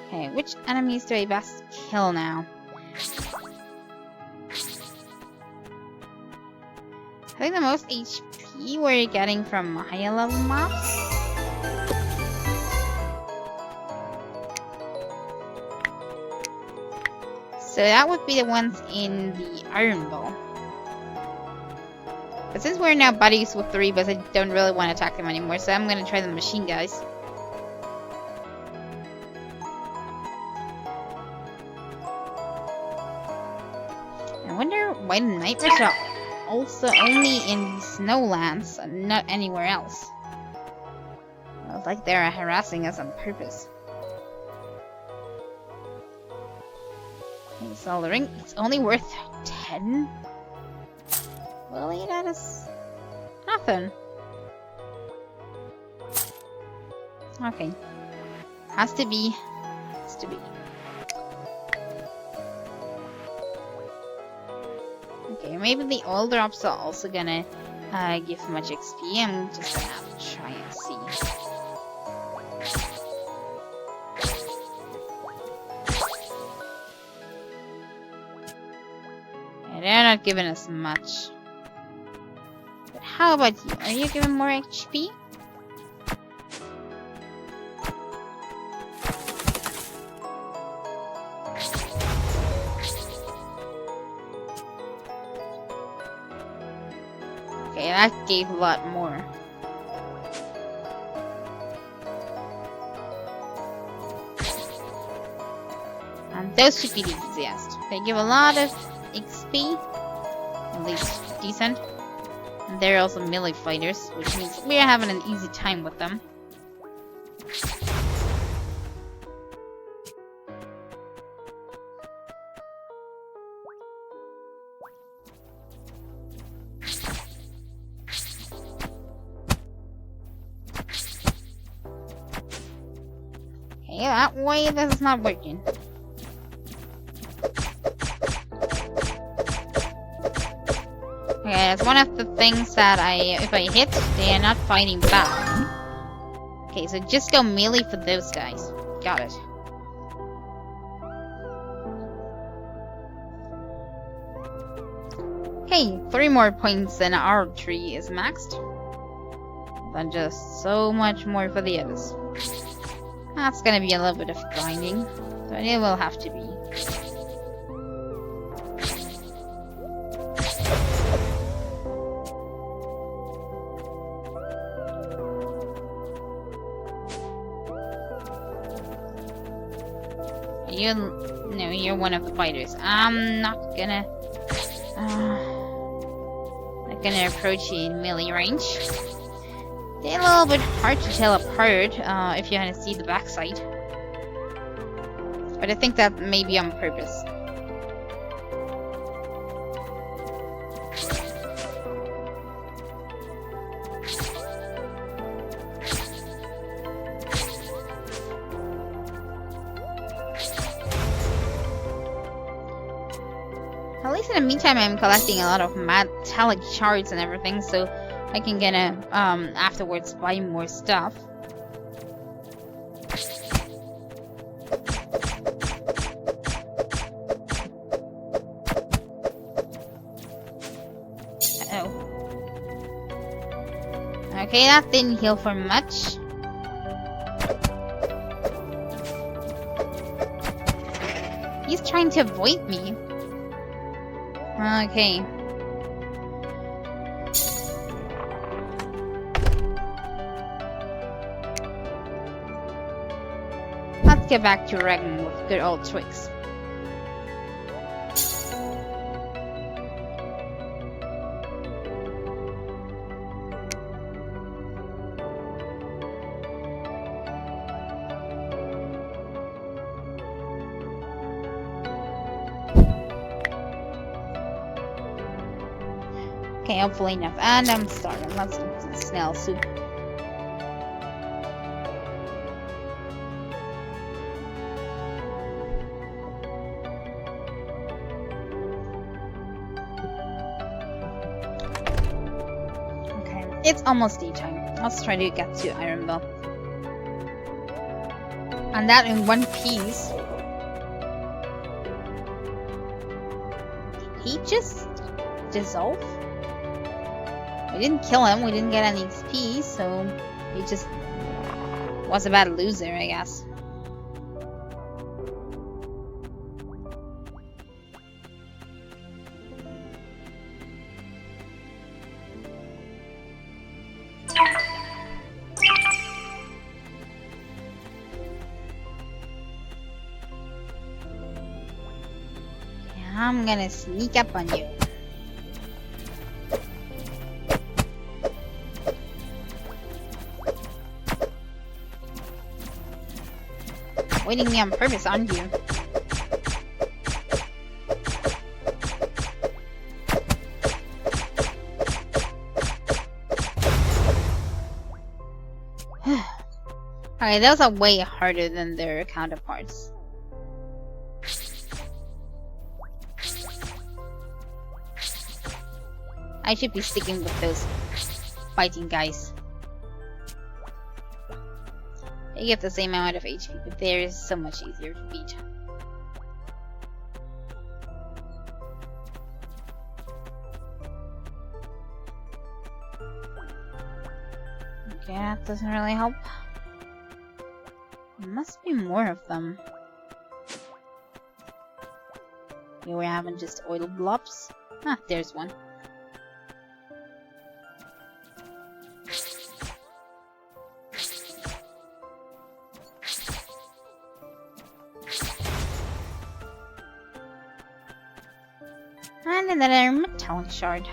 Okay, which enemies do I best kill now? I think the most HP we're getting from higher level mobs. So that would be the ones in the Iron Bowl. But since we're now buddies with 3 boss, I don't really want to attack them anymore, so I'm gonna try the machine guys. I wonder why the nightmares are also only in Snowlands and not anywhere else. Well, like they're harassing us on purpose. Okay, so the ring, it's only worth 10? Really? That is nothing. Okay. Has to be. Has to be. Okay, maybe the oil drops are also gonna give much XP. I'm just gonna have to try and see. Yeah, they're not giving us much. But how about you? Are you giving more HP? Okay, that gave a lot more. And those should be the easiest. They give a lot of XP, at least decent. And they're also melee fighters, which means we're having an easy time with them. Okay, that way this is not working. Okay, that's one of the things that if I hit, they are not fighting back. Okay, so just go melee for those guys. Got it. Okay, 3 more points and our tree is maxed. Then just so much more for the others. That's gonna be a little bit of grinding, but it will have to be. You're one of the fighters. I'm not gonna approach you in melee range. They're a little bit hard to tell apart if you want to see the backside. But I think that may be on purpose. least in the meantime, I'm collecting a lot of metallic shards and everything, so I can get afterwards buy more stuff. Okay, that didn't heal for much. He's trying to avoid me. Okay. Let's get back to Regen with good old tricks. Okay, hopefully enough. And I'm starving. Let's eat some snail soup. Okay, it's almost daytime. Let's try to get to Ironville. And that in one piece. Did he just dissolve? We didn't kill him, we didn't get any XP, so he just was a bad loser, I guess. Yeah, I'm gonna sneak up on you. Waiting me on purpose, aren't you? Alright, those are way harder than their counterparts. I should be sticking with those fighting guys. They get the same amount of HP, but they're so much easier to beat. Okay, that doesn't really help. There must be more of them. Here we haven't just oil blobs. Ah, there's one. And another metallic shard.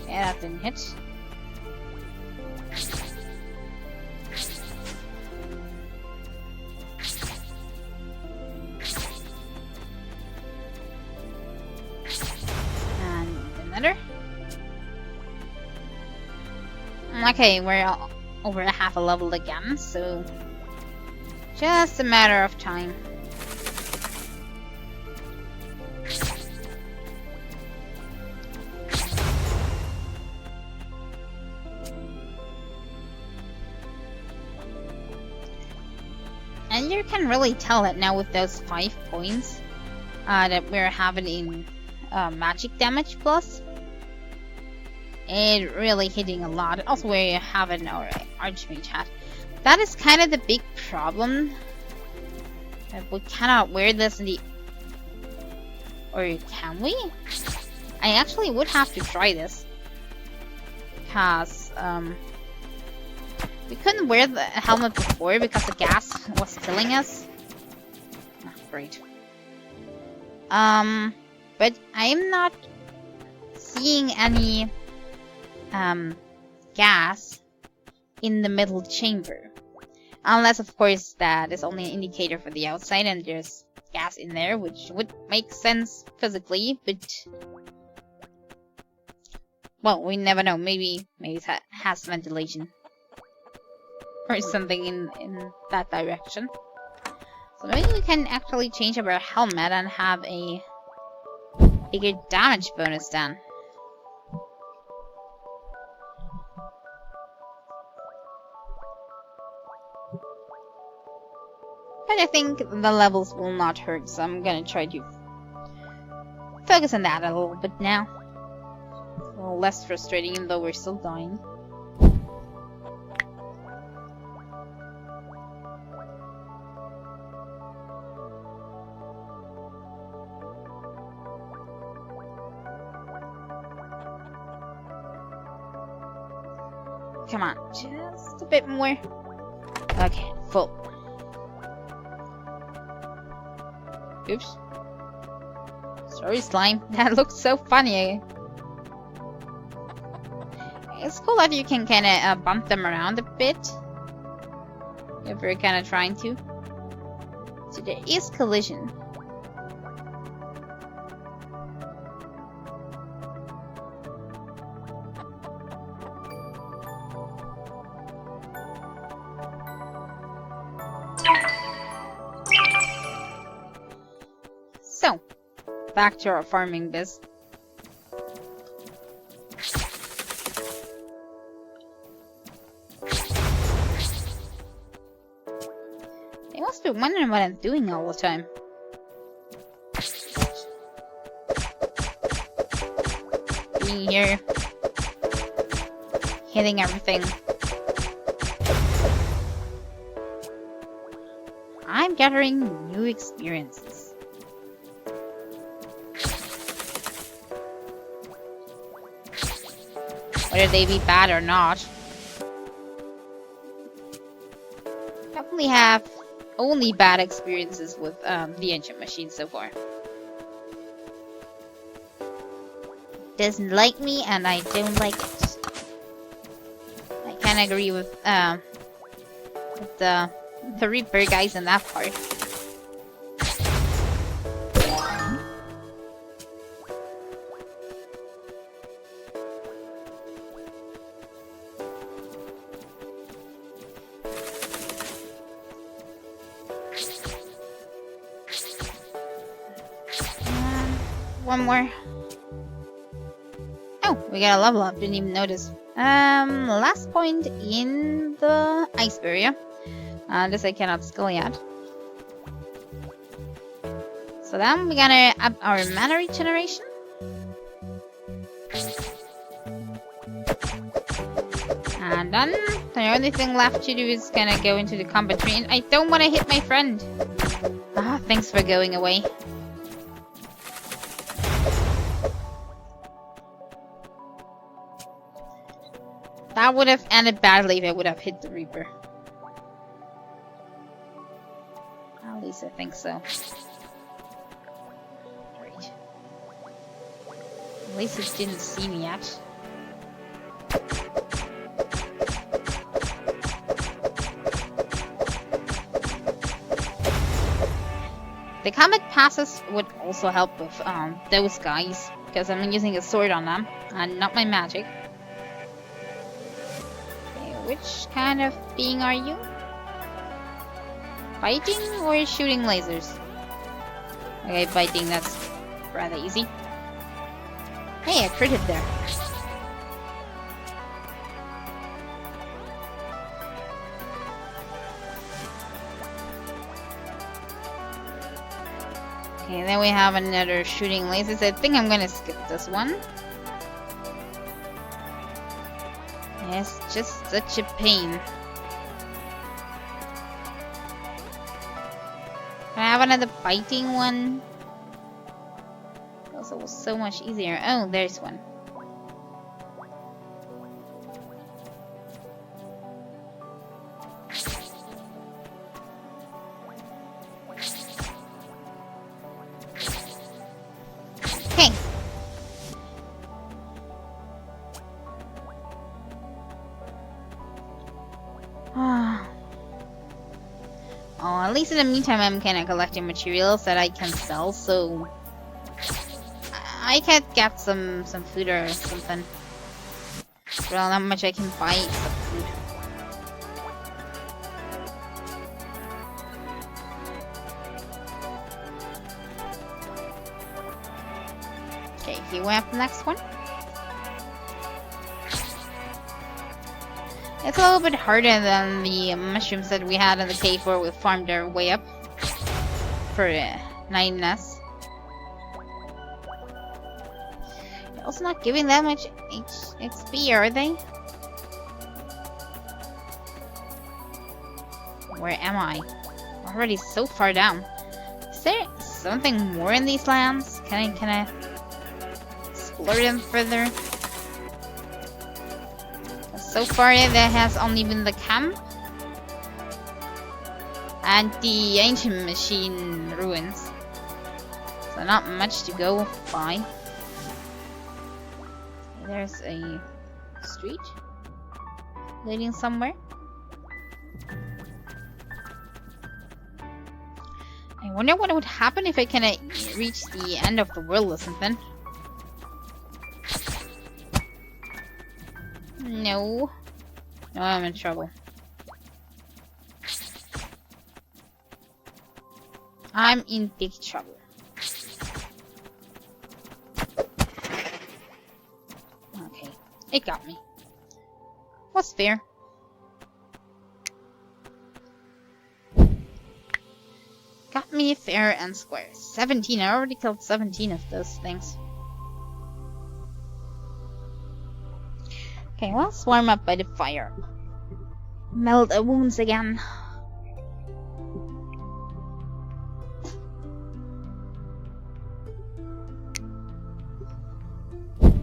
Yeah, that didn't hit. And another. Okay, we're over a half a level again, so just a matter of time. And you can really tell it now with those 5 points that we're having in magic damage plus. It really hitting a lot. Also, we're having our Archmage hat. That is kind of the big problem. We cannot wear this in the... Or can we? I actually would have to try this. Because, we couldn't wear the helmet before because the gas was killing us. Oh, great. But I'm not seeing any, gas in the middle chamber. Unless, of course, that is only an indicator for the outside and there's gas in there, which would make sense physically, but... Well, we never know. Maybe it has ventilation. Or something in that direction. So maybe we can actually change up our helmet and have a bigger damage bonus then. But I think the levels will not hurt, so I'm gonna try to focus on that a little bit now. A little less frustrating, even though we're still dying. Come on, just a bit more. Okay, full. Oops. Sorry, slime. That looks so funny. It's cool that you can kind of bump them around a bit. If you're kind of trying to. So there is collision. So, back to our farming biz. They must be wondering what I'm doing all the time. Being here, hitting everything. I'm gathering new experiences. Whether they be bad or not. Definitely have only bad experiences with the engine machine so far. Doesn't like me and I don't like it. I can't agree with the Reaper guys in that part. One more. Oh, we got a level up. Didn't even notice. Last point in the ice area. This I cannot skill yet. So then we're gonna up our mana regeneration. And then the only thing left to do is gonna go into the combat tree. And I don't want to hit my friend. Ah, thanks for going away. That would have ended badly if I would have hit the Reaper. At least I think so. Great. At least it didn't see me yet. The combat passes would also help with those guys, because I'm using a sword on them, and not my magic. Which kind of being are you? Fighting or shooting lasers? Okay, fighting, that's rather easy. Hey, I critted there. Okay, then we have another shooting lasers. I think I'm gonna skip this one. It's just such a pain. Can I have another fighting one? Also, it was so much easier. Oh, there's one. Okay. Oh, at least in the meantime I'm kind of collecting materials that I can sell, so I can get some food or something. Well, not much I can buy except food. Okay, we have the next one. It's a little bit harder than the mushrooms that we had in the cave where we farmed our way up for 9S. They're also not giving that much XP, are they? Where am I? Already so far down. Is there something more in these lands? Can I explore them further? So far there has only been the camp and the ancient machine ruins. So not much to go by. There's a street leading somewhere. I wonder what would happen if I can reach the end of the world or something. No. No, I'm in trouble. I'm in big trouble. Okay. It got me. What's fair? Got me fair and square. 17. I already killed 17 of those things. Okay, well, swarm up by the fire. Melt the wounds again.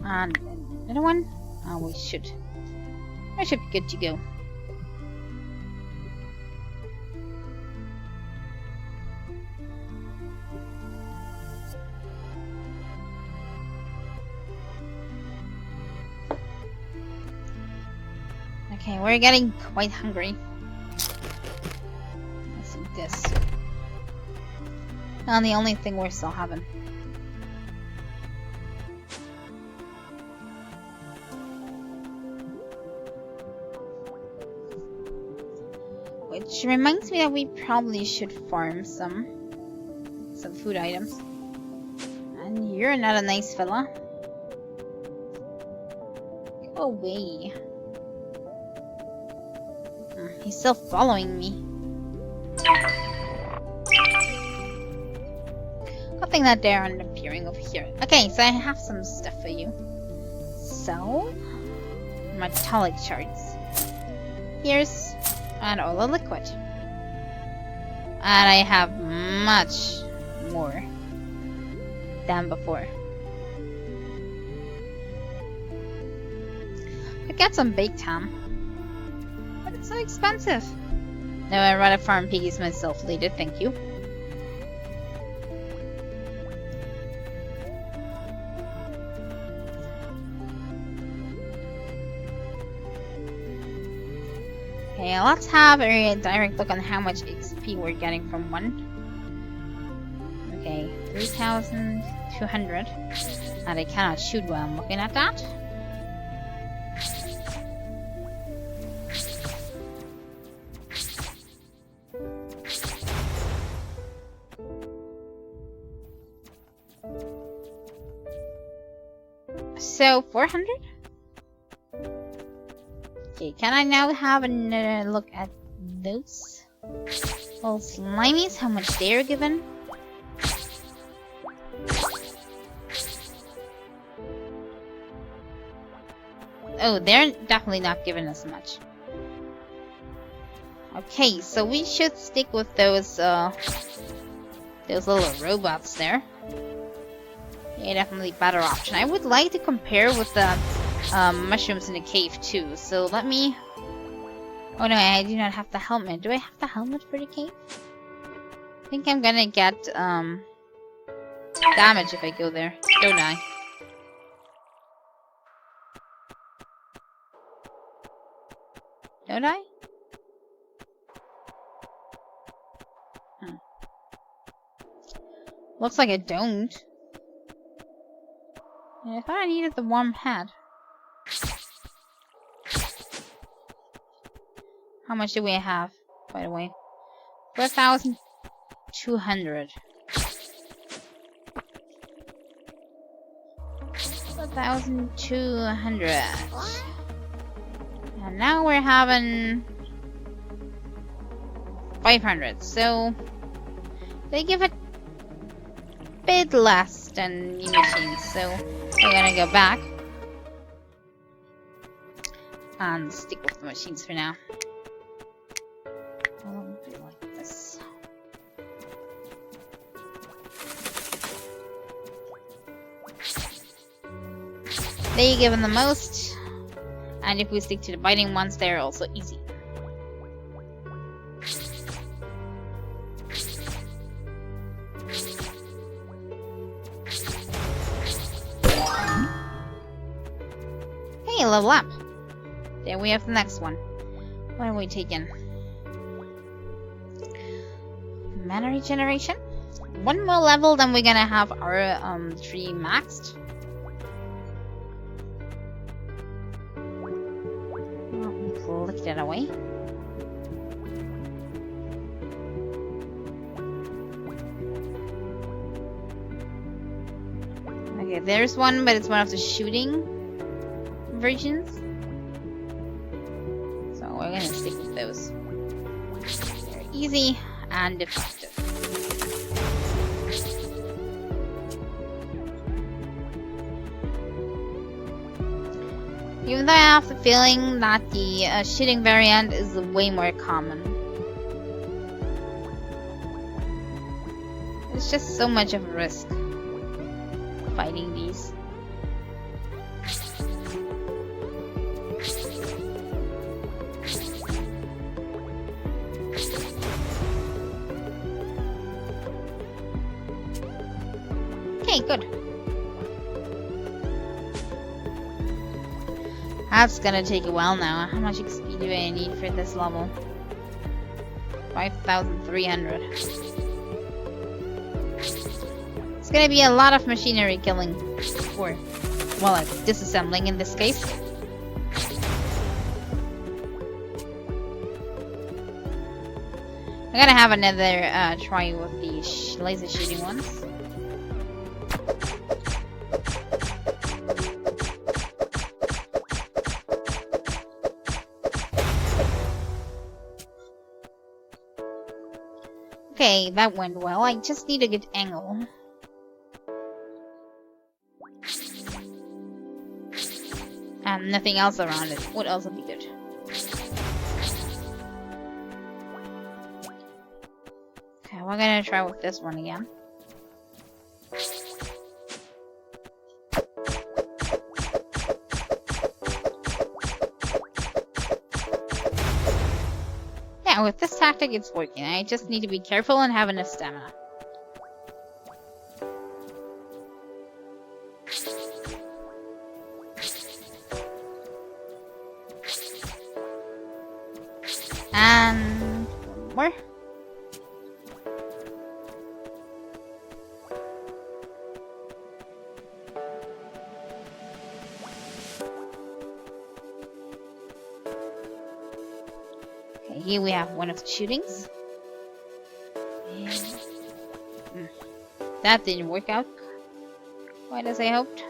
And another one? Oh, we should be good to go. Okay, we're getting quite hungry. Let's eat this. Not the only thing we're still having. Which reminds me that we probably should farm some food items. And you're not a nice fella. Go away. He's still following me. Good thing that they aren't appearing over here. Okay, so I have some stuff for you. So, metallic shards. Here's and all the liquid. And I have much more than before. I got some baked ham. But it's so expensive. No, I'd rather farm piggies myself later, thank you. Okay, let's have a direct look on how much XP we're getting from one. Okay, 3,200. And I cannot shoot while I'm looking at that. So, 400? Okay, can I now have another look at those? Well, slimies, how much they're given? Oh, they're definitely not giving us much. Okay, so we should stick with those little robots there. Yeah, definitely better option. I would like to compare with the mushrooms in the cave too. So let me... Oh no, I do not have the helmet. Do I have the helmet for the cave? I think I'm gonna get damage if I go there. Don't I? Don't I? Looks like I don't. I thought I needed the warm hat. How much do we have, by the way? 4,200. 1,200. And now we're having 500. So they give it a bit less than new machines. So we're gonna go back and stick with the machines for now. Like this. They give them the most, and if we stick to the biting ones, they're also easy. Hey, level up. There we have the next one. What are we taking? Mana regeneration. One more level, then we're gonna have our tree maxed. Click that away. Okay, there's one, but it's one of the shooting versions. So we're gonna stick with those. They're easy and effective. Even though I have the feeling that the shooting variant is way more common. It's just so much of a risk fighting these. Okay, good. That's gonna take a while now. How much XP do I need for this level? 5,300. It's gonna be a lot of machinery killing. Or, well, like disassembling in this case. I'm gonna have another try with the laser shooting ones. Okay, that went well. I just need a good angle. And nothing else around it would also be good. Okay, we're gonna try with this one again. Yeah, with this tactic it's working. I just need to be careful and have enough stamina. And one more. Okay, here we have one of the shootings. And that didn't work out quite as I hoped.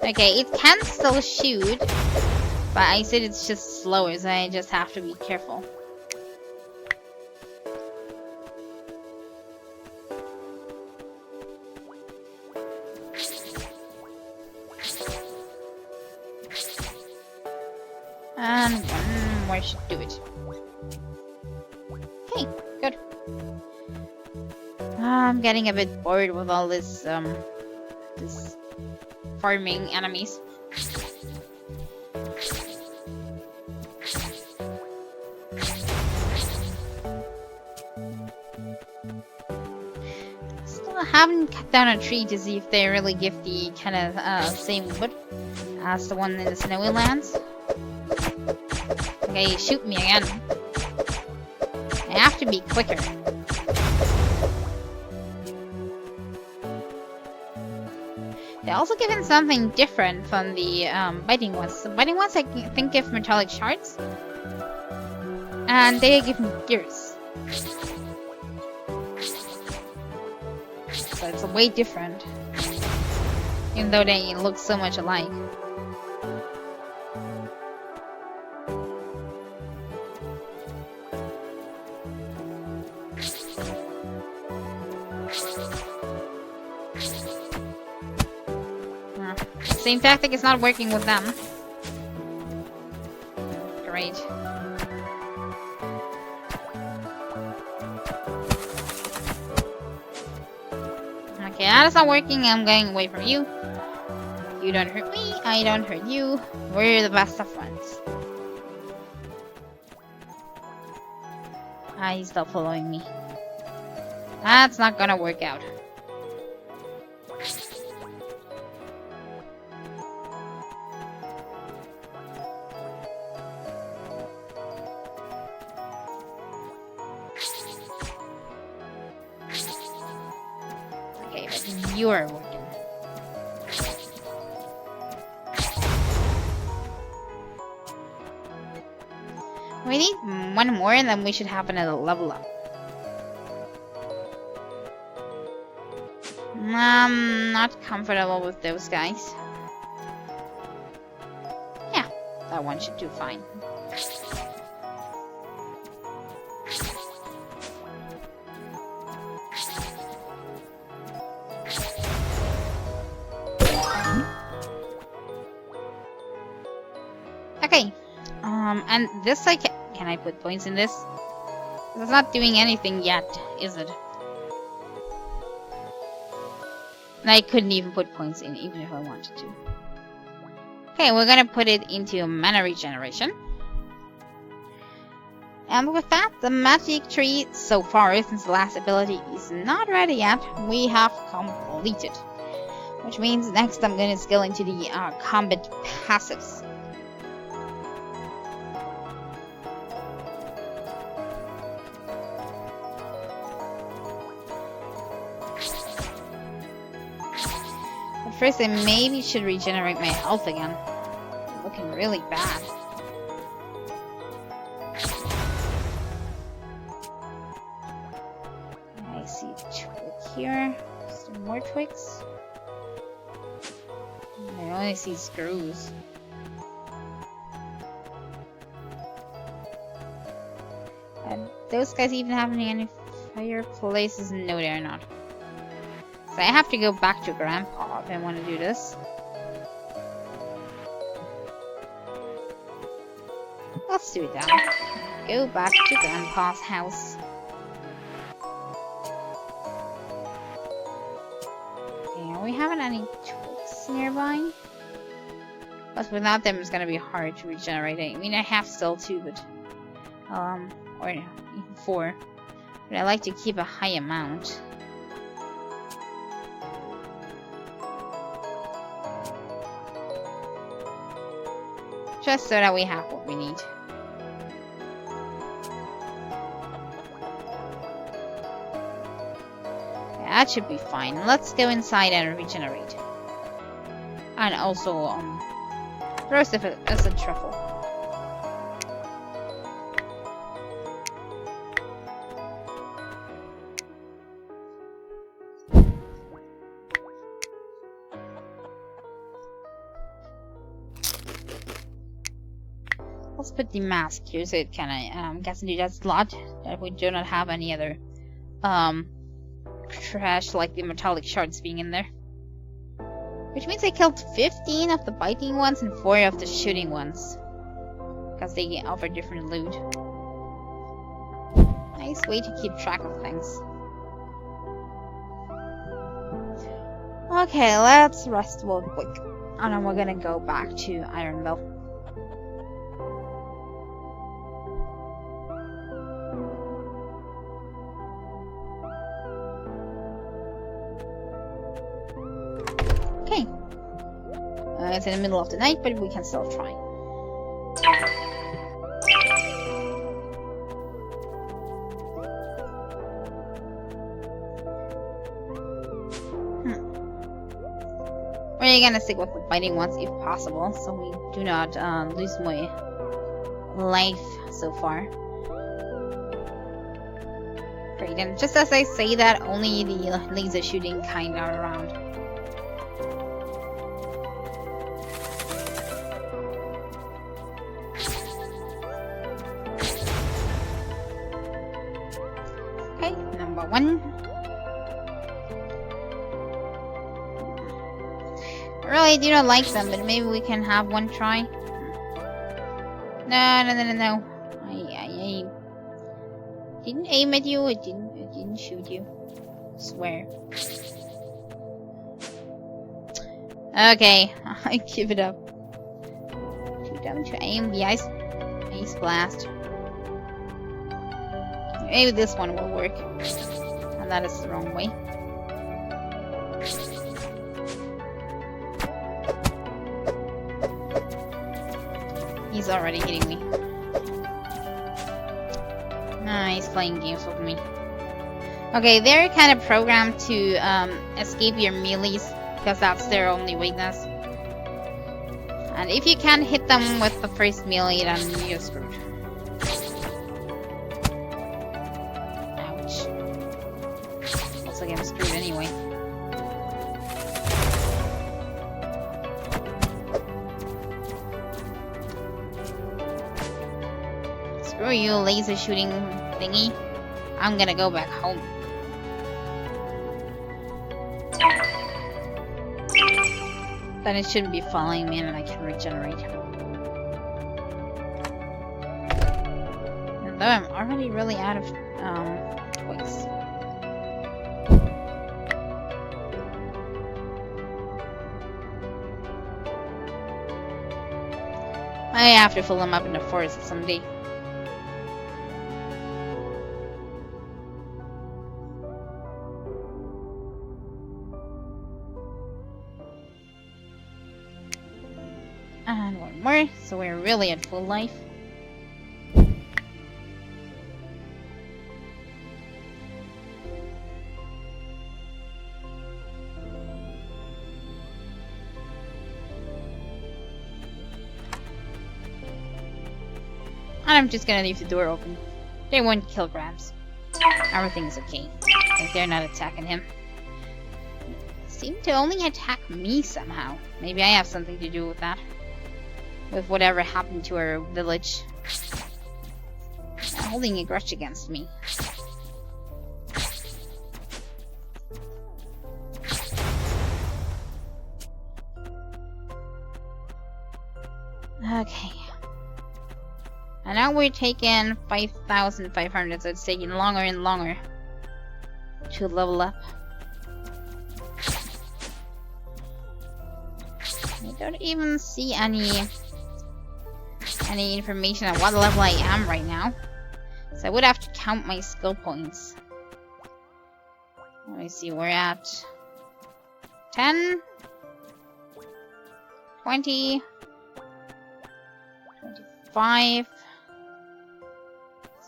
Okay, it can still shoot, but I said it's just slower, so I just have to be careful. And one more should do it. Okay, good. I'm getting a bit bored with all this, this farming enemies. Still haven't cut down a tree to see if they really give the kind of same wood as the one in the snowy lands. Okay, shoot me again. I have to be quicker. They're also given something different from the biting ones. The biting ones I think give metallic shards. And they give me gears. is way different. Even though they look so much alike. Same tactic is not working with them. Great. Okay, that is not working. I'm going away from you. You don't hurt me, I don't hurt you. We're the best of friends. Ah, he's still following me. That's not gonna work out. Okay, but you're working. We need one more and then we should have another level up. I'm not comfortable with those guys. Yeah, that one should do fine. Okay, and this I can I put points in this? It's not doing anything yet, is it? And I couldn't even put points in, even if I wanted to. Okay, we're gonna put it into mana regeneration. And with that, the magic tree, so far, since the last ability is not ready yet, we have completed. Which means next I'm gonna go into the combat passives. First, I maybe should regenerate my health again. I'm looking really bad. I see a twig here. Some more twigs. I only see screws. And those guys even have any fireplaces? No, they're not. So I have to go back to Grandpa if I want to do this. Let's do that. Go back to Grandpa's house. Okay, are we having any twigs nearby? But without them, it's gonna be hard to regenerate. I mean, I have still 2, but or even 4. But I like to keep a high amount. Just so that we have what we need. Yeah, that should be fine. Let's go inside and regenerate. And also, roast it as a truffle. Let's put the mask here so it can gets into that slot that we do not have any other trash like the metallic shards being in there. Which means I killed 15 of the biting ones and 4 of the shooting ones. Because they offer different loot. Nice way to keep track of things. Okay, let's rest real quick. And then we're gonna go back to Ironville. Okay. It's in the middle of the night, but we can still try. We're gonna stick with the biting ones if possible, so we do not lose my life so far. Great, and just as I say that, only the laser shooting kind are around. Okay, number 1. I really do not like them, but maybe we can have one try. No. I didn't aim at you. I didn't shoot you. I swear. Okay, I give it up. Too dumb to aim the ice blast. Maybe this one will work. And that is the wrong way. He's already hitting me. Ah, he's playing games with me. Okay, they're kind of programmed to escape your melees, because that's their only weakness. And if you can't hit them with the first melee, then you're screwed. Ouch. Looks like I'm screwed anyway. Screw you, laser shooting thingy. I'm gonna go back home. Then it shouldn't be following me and I can regenerate. Although I'm already really out of twigs. I have to fill them up in the forest someday. And one more, so we're really at full life. And I'm just gonna leave the door open. They won't kill Grabs. Everything's okay. Like they're not attacking him. Seem to only attack me somehow. Maybe I have something to do with that. With whatever happened to our village. They're holding a grudge against me. Okay. And now we're taking 5,500, so it's taking longer and longer to level up. I don't even see any information on what level I am right now. So I would have to count my skill points. Let me see, we're at 10, 20, 25,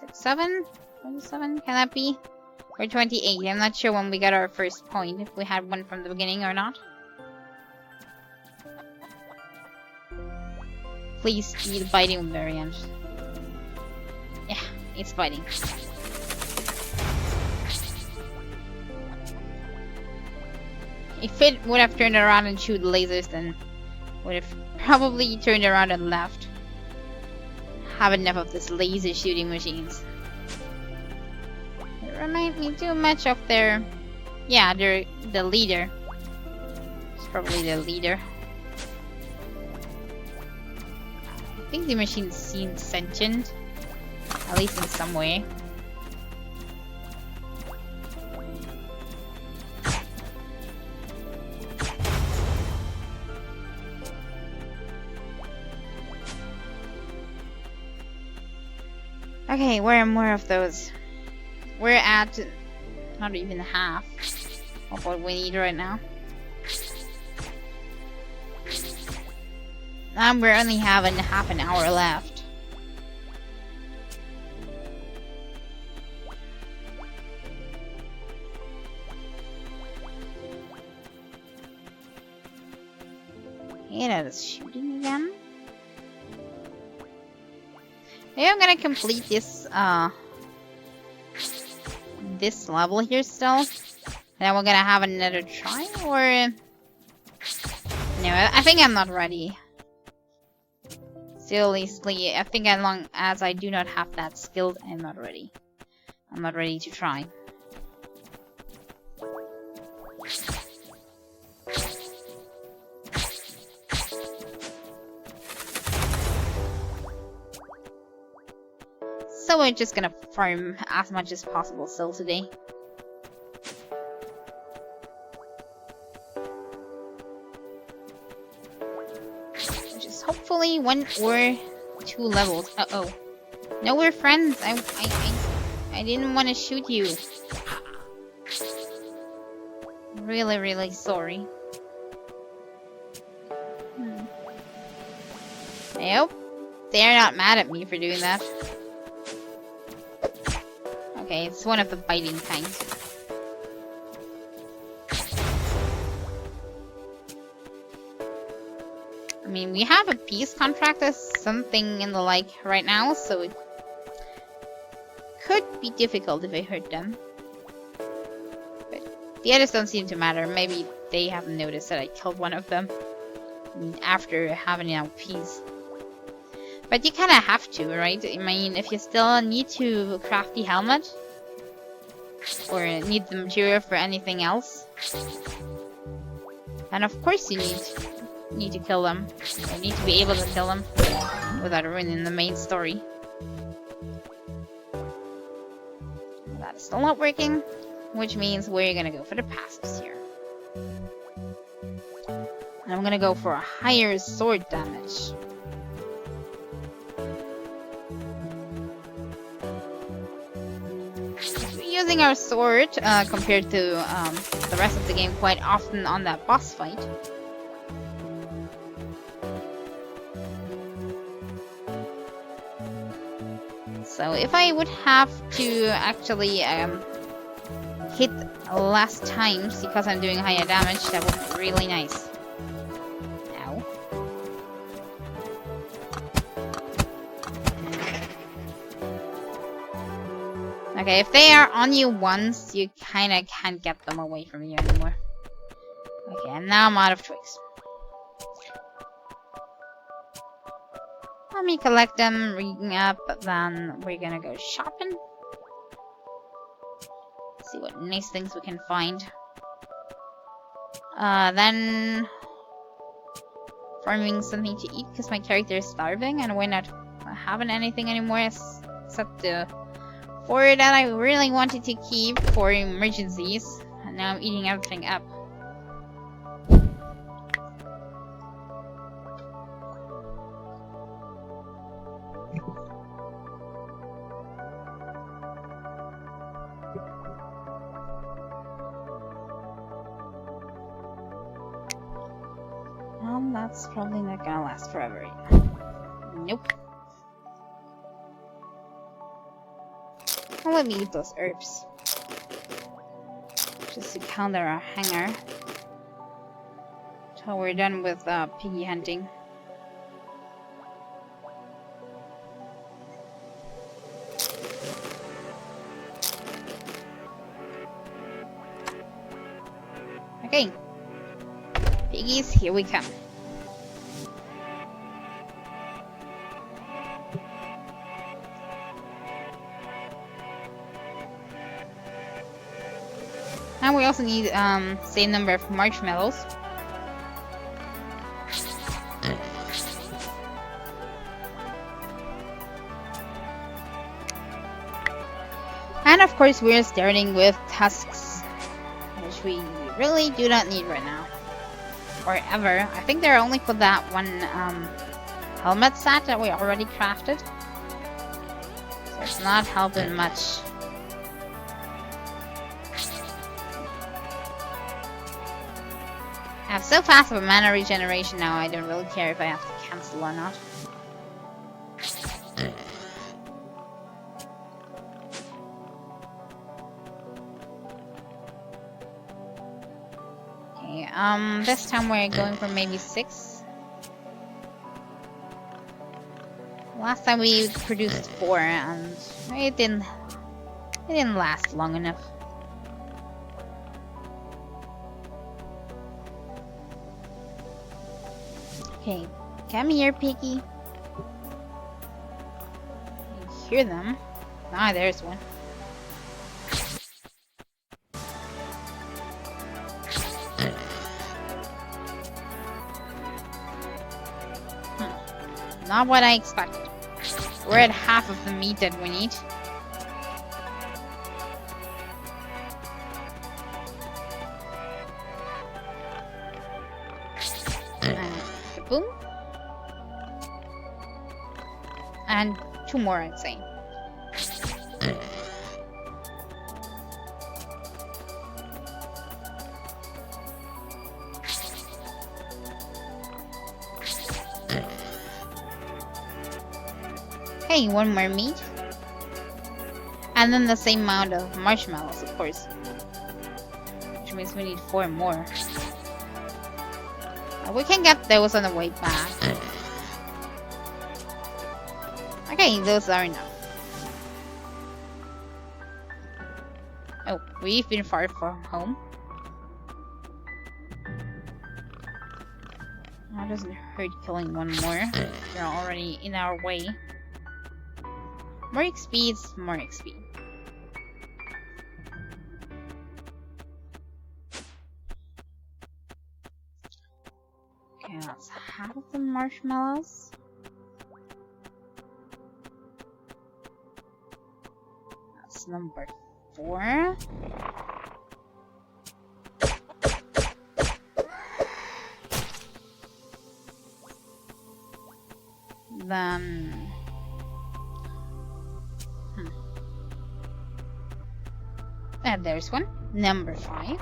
6, 27, can that be? Or 28, I'm not sure when we got our first point, if we had one from the beginning or not. Please be the biting variant. Yeah, it's biting. If it would have turned around and shoot lasers, then would have probably turned around and left. Have enough of this laser shooting machines. It reminds me too much of their... Yeah, they're the leader. It's probably the leader. I think the machine seems sentient, at least in some way. Okay, where are more of those? We're at not even half of what we need right now. We're only having half an hour left. Okay, that is shooting again. Maybe I'm gonna complete this this level here still. And then we're gonna have another try, or... No, I think I'm not ready. Seriously, I think as long as I do not have that skill, I'm not ready. I'm not ready to try. So we're just gonna farm as much as possible still today. Which is hopefully 1 or 2 levels. Uh-oh. No, we're friends. I didn't want to shoot you. Really, really sorry. I hope they're not mad at me for doing that. Okay, it's one of the biting kinds. I mean, we have a peace contract or something in the like right now, so it could be difficult if I hurt them. But the others don't seem to matter. Maybe they haven't noticed that I killed one of them after having now peace. But you kind of have to, right? I mean, if you still need to craft the helmet, or need the material for anything else, then of course you need to kill them. You need to be able to kill them without ruining the main story. That is still not working, which means we're gonna go for the passives here. And I'm gonna go for a higher sword damage. Using our sword compared to the rest of the game quite often on that boss fight. So if I would have to actually hit less times because I'm doing higher damage, that would be really nice. Ow. Okay, if they are on you once, you kinda can't get them away from you anymore. Okay, and now I'm out of twigs. Let me collect them, ring up, then we're gonna go shopping. See what nice things we can find. Then farming something to eat because my character is starving and we're not having anything anymore except the 4 that I really wanted to keep for emergencies, and now I'm eating everything up. That's probably not gonna last forever. Nope. I'll let me eat those herbs. Just to counter our hanger. Till we're done with piggy hunting. Okay. Piggies, here we come. And we also need same number of marshmallows. And of course we're starting with tusks, which we really do not need right now. Or ever. I think they're only for that one helmet set that we already crafted. So it's not helping much. I have so fast of a mana regeneration now, I don't really care if I have to cancel or not. Okay, this time we're going for maybe 6. Last time we produced 4 and it didn't last long enough. Okay, come here, piggy. You hear them? Ah, there's one. Not what I expected. We're at half of the meat that we need. Boom. And 2 more, I'd say. Okay, 1 more meat. And then the same amount of marshmallows, of course. Which means we need 4 more. We can get those on the way back. Okay, those are enough. Oh, we've been far from home. That doesn't hurt killing 1 more. They're already in our way. More XP is more XP. Okay, that's half of the marshmallows. That's number 4. Then... And there's one. Number 5.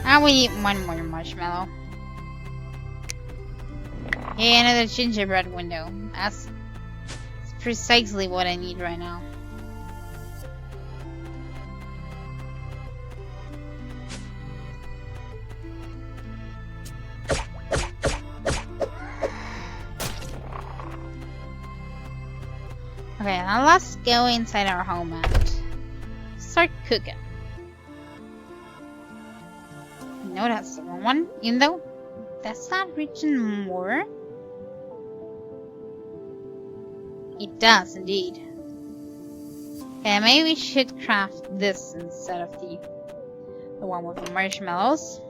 And we need 1 more marshmallow. Yeah, another gingerbread window. That's precisely what I need right now. Okay, now let's go inside our home and start cooking. No, that's the wrong one. Even though that's not reaching more. It does indeed. Okay, maybe we should craft this instead of the one with the marshmallows.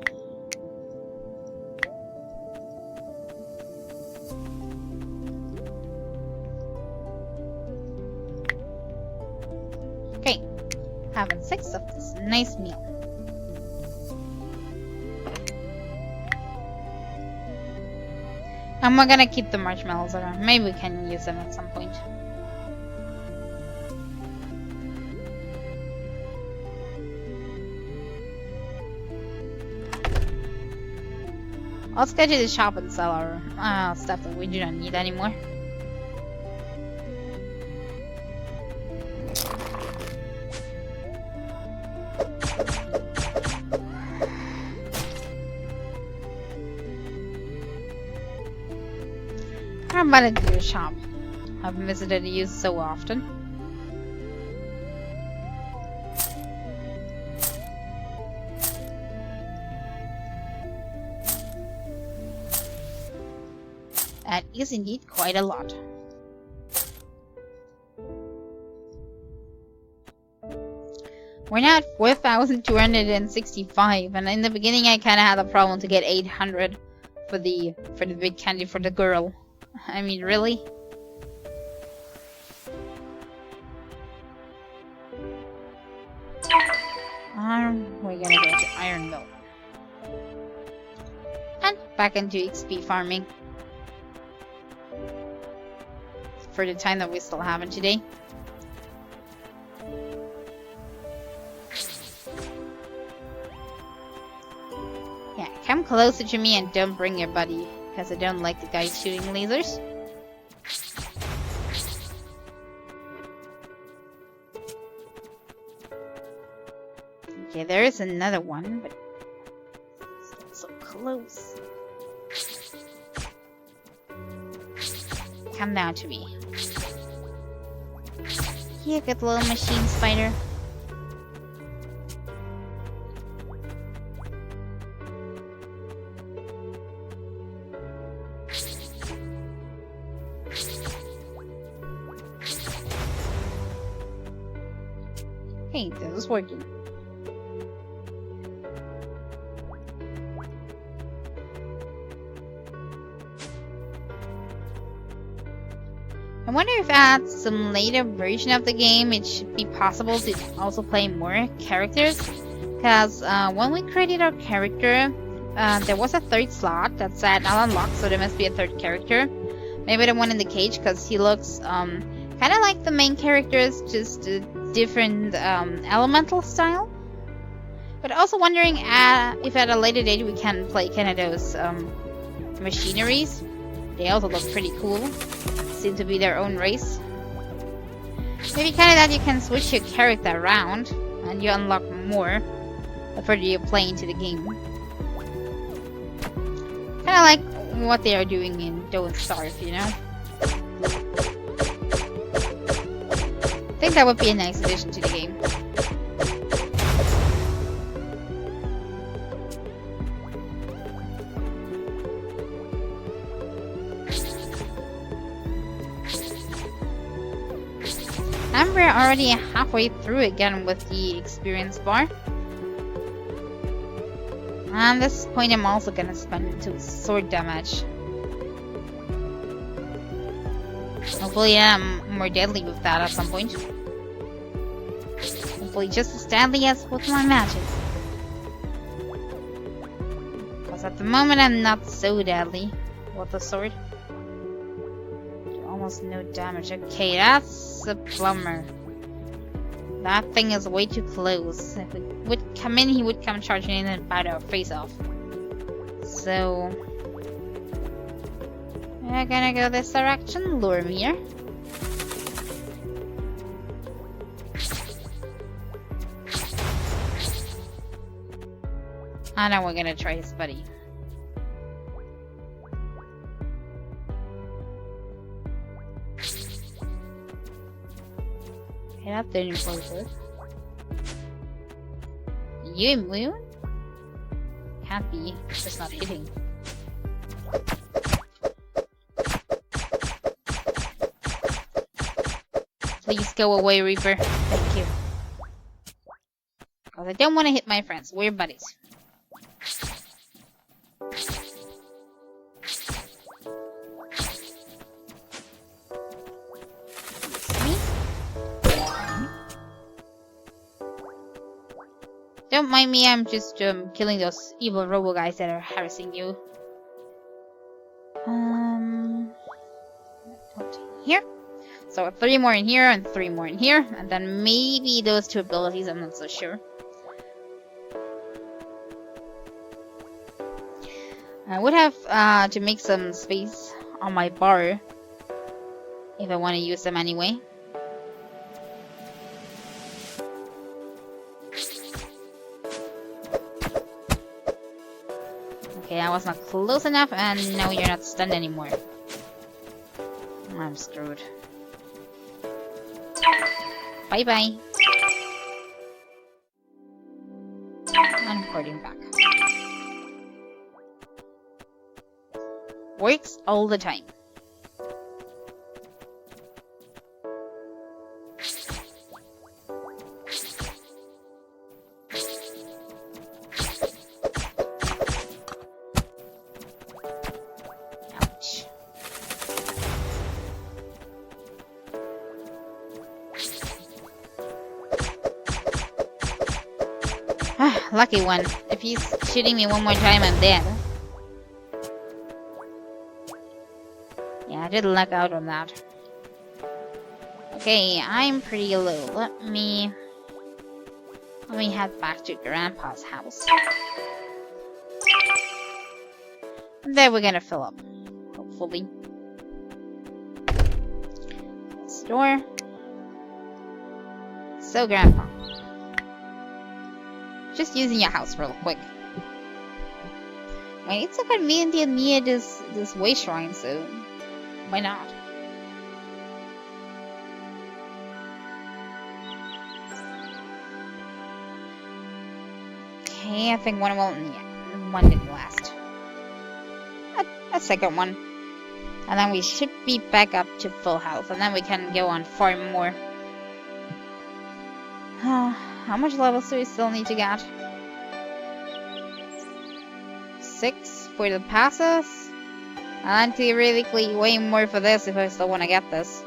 Okay, having 6 of this nice meal. And we're gonna keep the marshmallows around. Maybe we can use them at some point. Let's go to the shop and sell our stuff that we do not need anymore. How about a deer shop? I've visited you so often. That is indeed quite a lot. We're now at 4,265, and in the beginning I kinda had a problem to get 800 for the big candy for the girl. I mean, really? We're gonna go to Ironville. And back into XP farming. For the time that we still have it today. Yeah, come closer to me and don't bring your buddy. Because I don't like the guys shooting lasers. Okay, there is another one, but it's so close. Come down to me. You good little machine spider. Hey, this is working. I wonder if at some later version of the game it should be possible to also play more characters. Because when we created our character, there was a third slot that said not unlocked, so there must be a third character. Maybe the one in the cage, because he looks kind of like the main characters, just a different elemental style. But also wondering if at a later date we can play kind of those machineries. They also look pretty cool. Seem to be their own race. Maybe kind of that you can switch your character around and you unlock more the further you play into the game. Kind of like what they are doing in Don't Starve, you know? I think that would be a nice addition to the game. And we're already halfway through again with the experience bar. And at this point I'm also gonna spend into sword damage. Hopefully I'm more deadly with that at some point. Hopefully just as deadly as with my magic. Because at the moment I'm not so deadly with the sword. Almost no damage. Okay, that's a bummer. That thing is way too close. If it would come in, he would come charging in and bite our face off. So we're gonna go this direction. Lure me here. And now we're gonna try his buddy. Okay, that didn't work good. You immune? Can't be. It's just not hitting. Please go away, Reaper. Thank you. Because I don't want to hit my friends. We're buddies. Don't mind me, I'm just killing those evil robo guys that are harassing you. Here. So 3 more in here and 3 more in here, and then maybe those 2 abilities, I'm not so sure. I would have to make some space on my bar if I want to use them anyway. Okay, I was not close enough, and now you're not stunned anymore. I'm screwed. Bye-bye. I'm porting back. Works all the time. Lucky one. If he's shooting me one more time, I'm dead. Yeah, I did luck out on that. Okay, I'm pretty low. Let me head back to Grandpa's house. And then we're gonna fill up. Hopefully. Store. So, Grandpa. Just using your house real quick. I mean, it's so convenient near this way shrine, so why not? Okay, I think one will. Yeah, one didn't last. A second one. And then we should be back up to full health, and then we can go on farm more. How much levels do we still need to get? 6 for the passes. And theoretically way more for this if I still want to get this.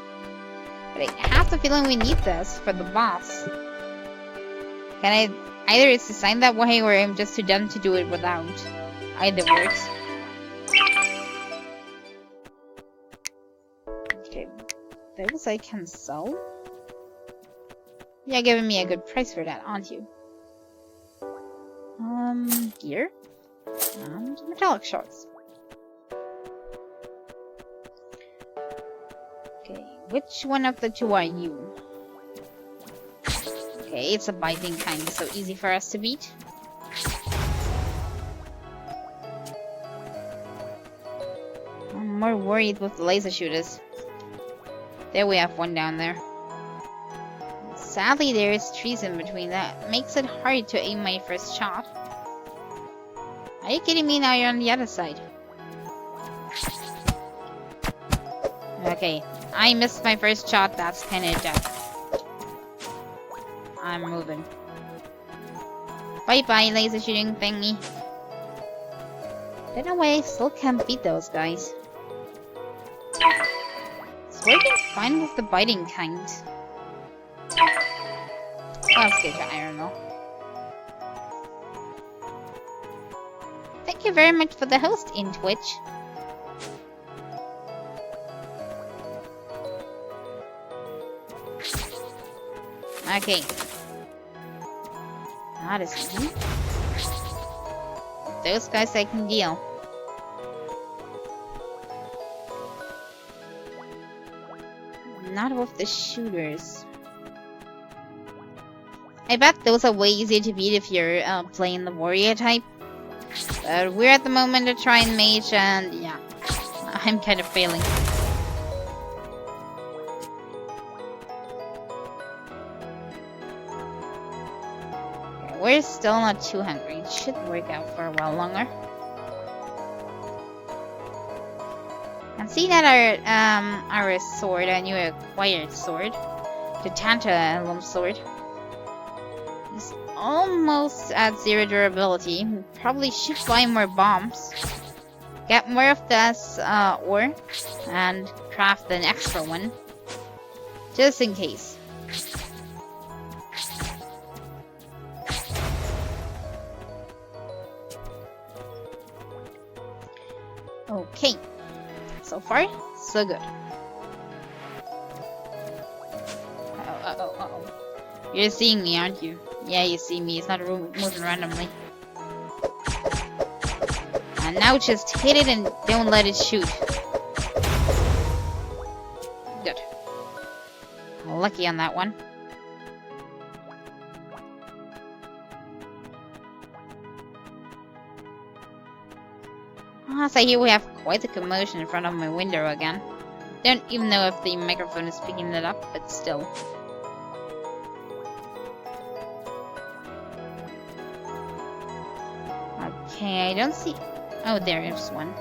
But I have the feeling we need this for the boss. Can I... Either it's designed that way or I'm just too dumb to do it without. Either works. Okay. Those I can sell. You're giving me a good price for that, aren't you? Gear. And metallic shards. Okay, which one of the two are you? Okay, it's a biting kind, so easy for us to beat. I'm more worried with the laser shooters. There we have one down there. Sadly, there is trees in between. That makes it hard to aim my first shot. Are you kidding me? Now you're on the other side. Okay, I missed my first shot. That's kinda dumb. I'm moving. Bye bye, laser shooting thingy. In a way, I still can't beat those guys. It's working fine with the biting kind. Let's get to Iron Mill. Thank you very much for the host in Twitch. Okay. Not as easy. Those guys I can deal. Not with the shooters. I bet those are way easier to beat if you're playing the warrior type. But we're at the moment to try and mage, and yeah, I'm kind of failing. Okay, we're still not too hungry. It should work out for a while longer. And see that our sword, our new acquired sword, the Tantalum sword, is almost at 0 durability. We probably should buy more bombs, get more of this ore, and craft an extra one, just in case. Okay, so far, so good. Uh-oh. You're seeing me, aren't you? Yeah, you see me. It's not moving randomly. And now just hit it and don't let it shoot. Good. Lucky on that one. So here we have quite a commotion in front of my window again. Don't even know if the microphone is picking it up, but still. Okay, I don't see... Oh, there is one.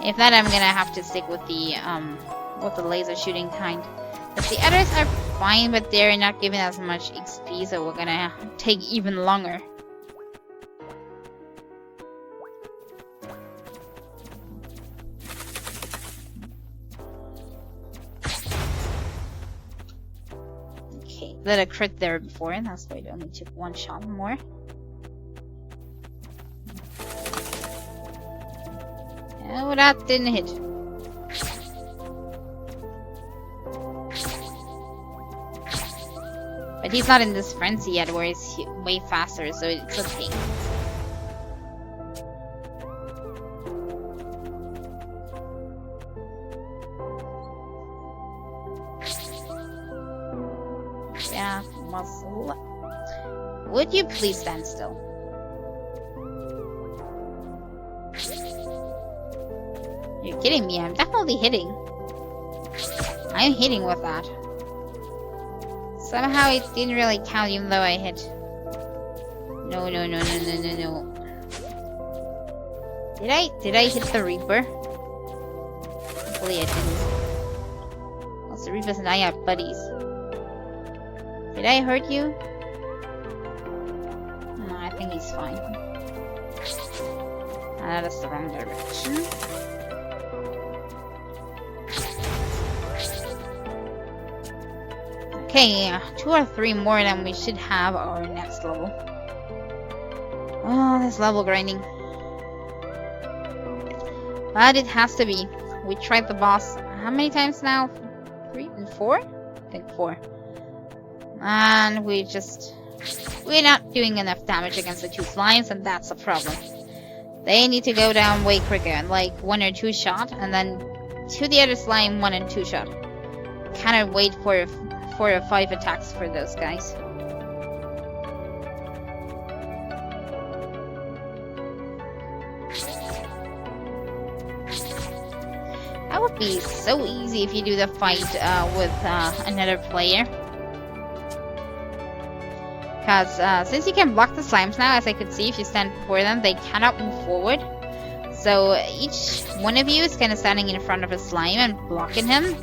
If not, I'm gonna have to stick with the laser shooting kind. But the others are fine, but they're not giving us much XP, so we're gonna take even longer. Okay, let a crit there before, and that's why it only took one shot more. Oh, that didn't hit. But he's not in this frenzy yet, where he's way faster, so it's okay. Yeah, muscle. Would you please stand still? You're kidding me, I'm definitely hitting. I'm hitting with that. Somehow it didn't really count even though I hit. No. Did I hit the Reaper? Hopefully I didn't. Also, Reapers and I are buddies. Did I hurt you? No, I think he's fine. That's the wrong direction. Okay, 2 or 3 more and we should have our next level. Oh, this level grinding. But it has to be. We tried the boss how many times now? 3 and 4? I think 4. And we're not doing enough damage against the 2 slimes, and that's a problem. They need to go down way quicker, like 1 or 2 shot, and then to the other slime 1 and 2 shot. Cannot wait for 4 or 5 attacks for those guys. That would be so easy if you do the fight with another player. Because since you can block the slimes now, as I could see, if you stand before them, they cannot move forward. So each one of you is kind of standing in front of a slime and blocking him.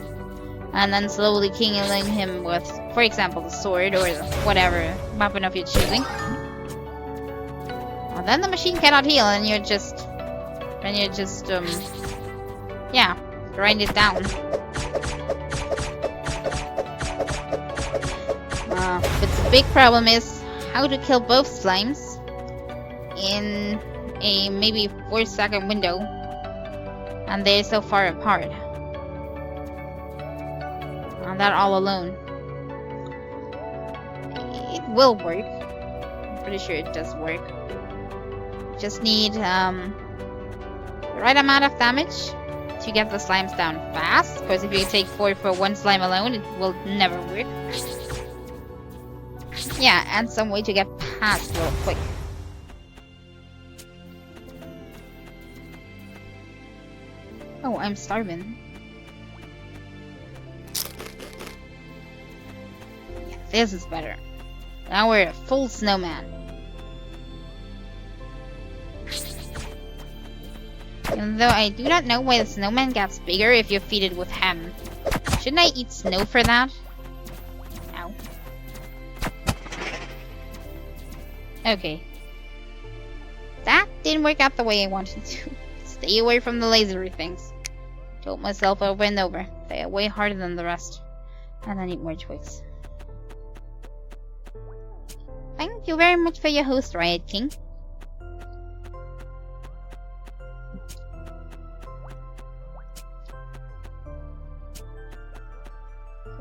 And then slowly killing him with, for example, the sword or whatever weapon of your choosing. Well, then the machine cannot heal and you're just yeah, grind it down. But the big problem is how to kill both slimes in a maybe 4-second window, and they're so far apart. And that all alone. It will work. I'm pretty sure it does work. Just need the right amount of damage to get the slimes down fast. Because if you take 4 for 1 slime alone, it will never work. Yeah, and some way to get past real quick. Oh, I'm starving. Yeah, this is better. Now we're a full snowman. Even though I do not know why the snowman gets bigger if you feed it with ham. Shouldn't I eat snow for that? Ow. Okay. That didn't work out the way I wanted to. Stay away from the lasery things. Told myself over and over. They are way harder than the rest. And I need more twigs. Thank you very much for your host, Riot King.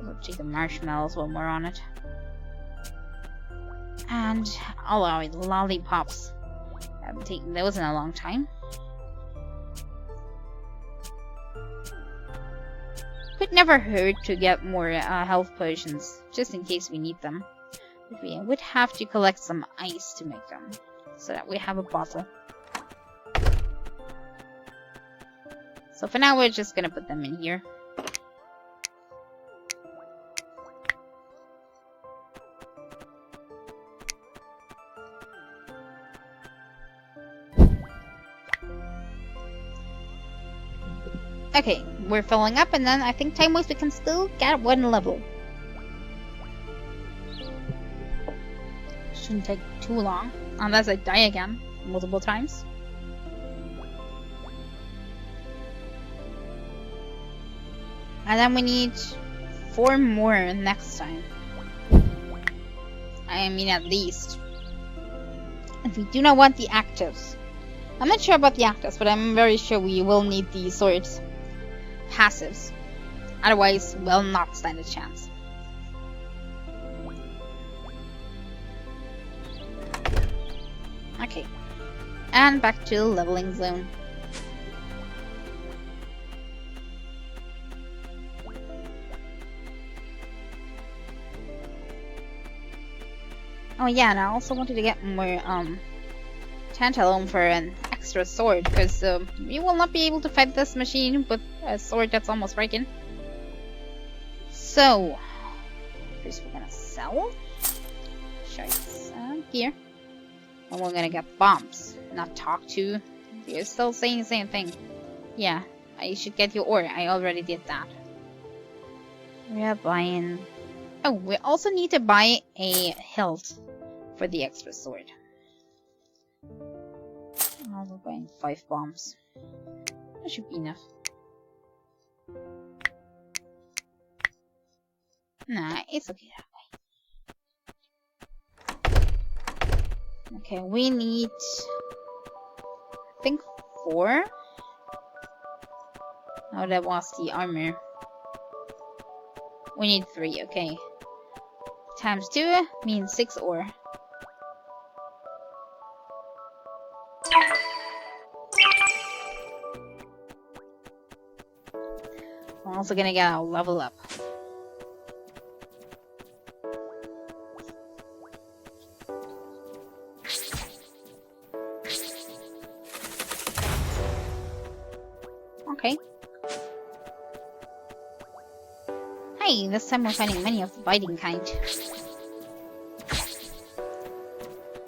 Let's take the marshmallows while we're on it. And all our lollipops. I haven't taken those in a long time. Could never hurt to get more health potions, just in case we need them. But we would have to collect some ice to make them, so that we have a bottle. So for now we're just gonna put them in here. Okay, we're filling up, and then I think time-wise we can still get 1 level. Shouldn't take too long, unless I die again multiple times. And then we need 4 more next time. I mean, at least. And we do not want the actives. I'm not sure about the actives, but I'm very sure we will need the swords. Passives. Otherwise, we'll not stand a chance. Okay. And back to the leveling zone. Oh yeah, and I also wanted to get more tantalum for an extra sword, because you will not be able to fight this machine with a sword that's almost breaking. So, First, we're gonna sell shards here. And we're gonna get bombs. Not talk to. You're still saying the same thing. Yeah, I should get your ore. I already did that. We are buying... Oh, we also need to buy a hilt for the extra sword. Oh, we're buying 5 bombs. That should be enough. Nah, it's okay that way. Okay, we need... I think 4? Oh, that was the armor. We need 3, okay. Times 2 means 6 ore. We're also gonna get a level up. Okay. Hey, this time we're finding many of the biting kind.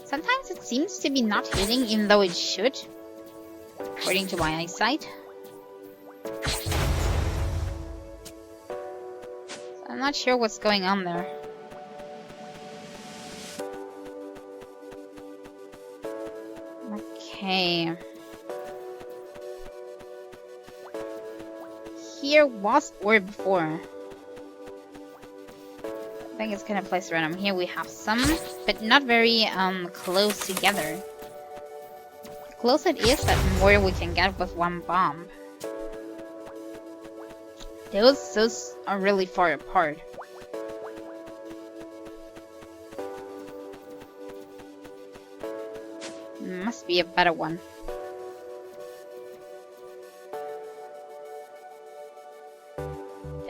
Sometimes it seems to be not hitting even though it should, according to my eyesight. So I'm not sure what's going on there. Okay. Here was ore before. I think it's kind of placed random. Here we have some, but not very close together. The closer it is, the more we can get with one bomb. Those are really far apart. Must be a better one.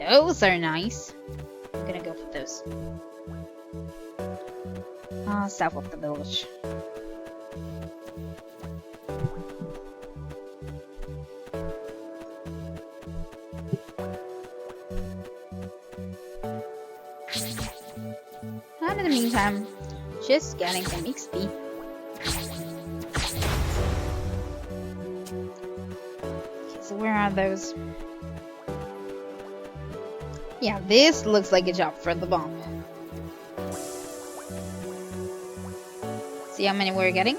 Those are nice. I'm gonna go for those. South of the village. And in the meantime, just getting some XP. Okay, so where are those? Yeah, this looks like a job for the bomb. See how many we're getting?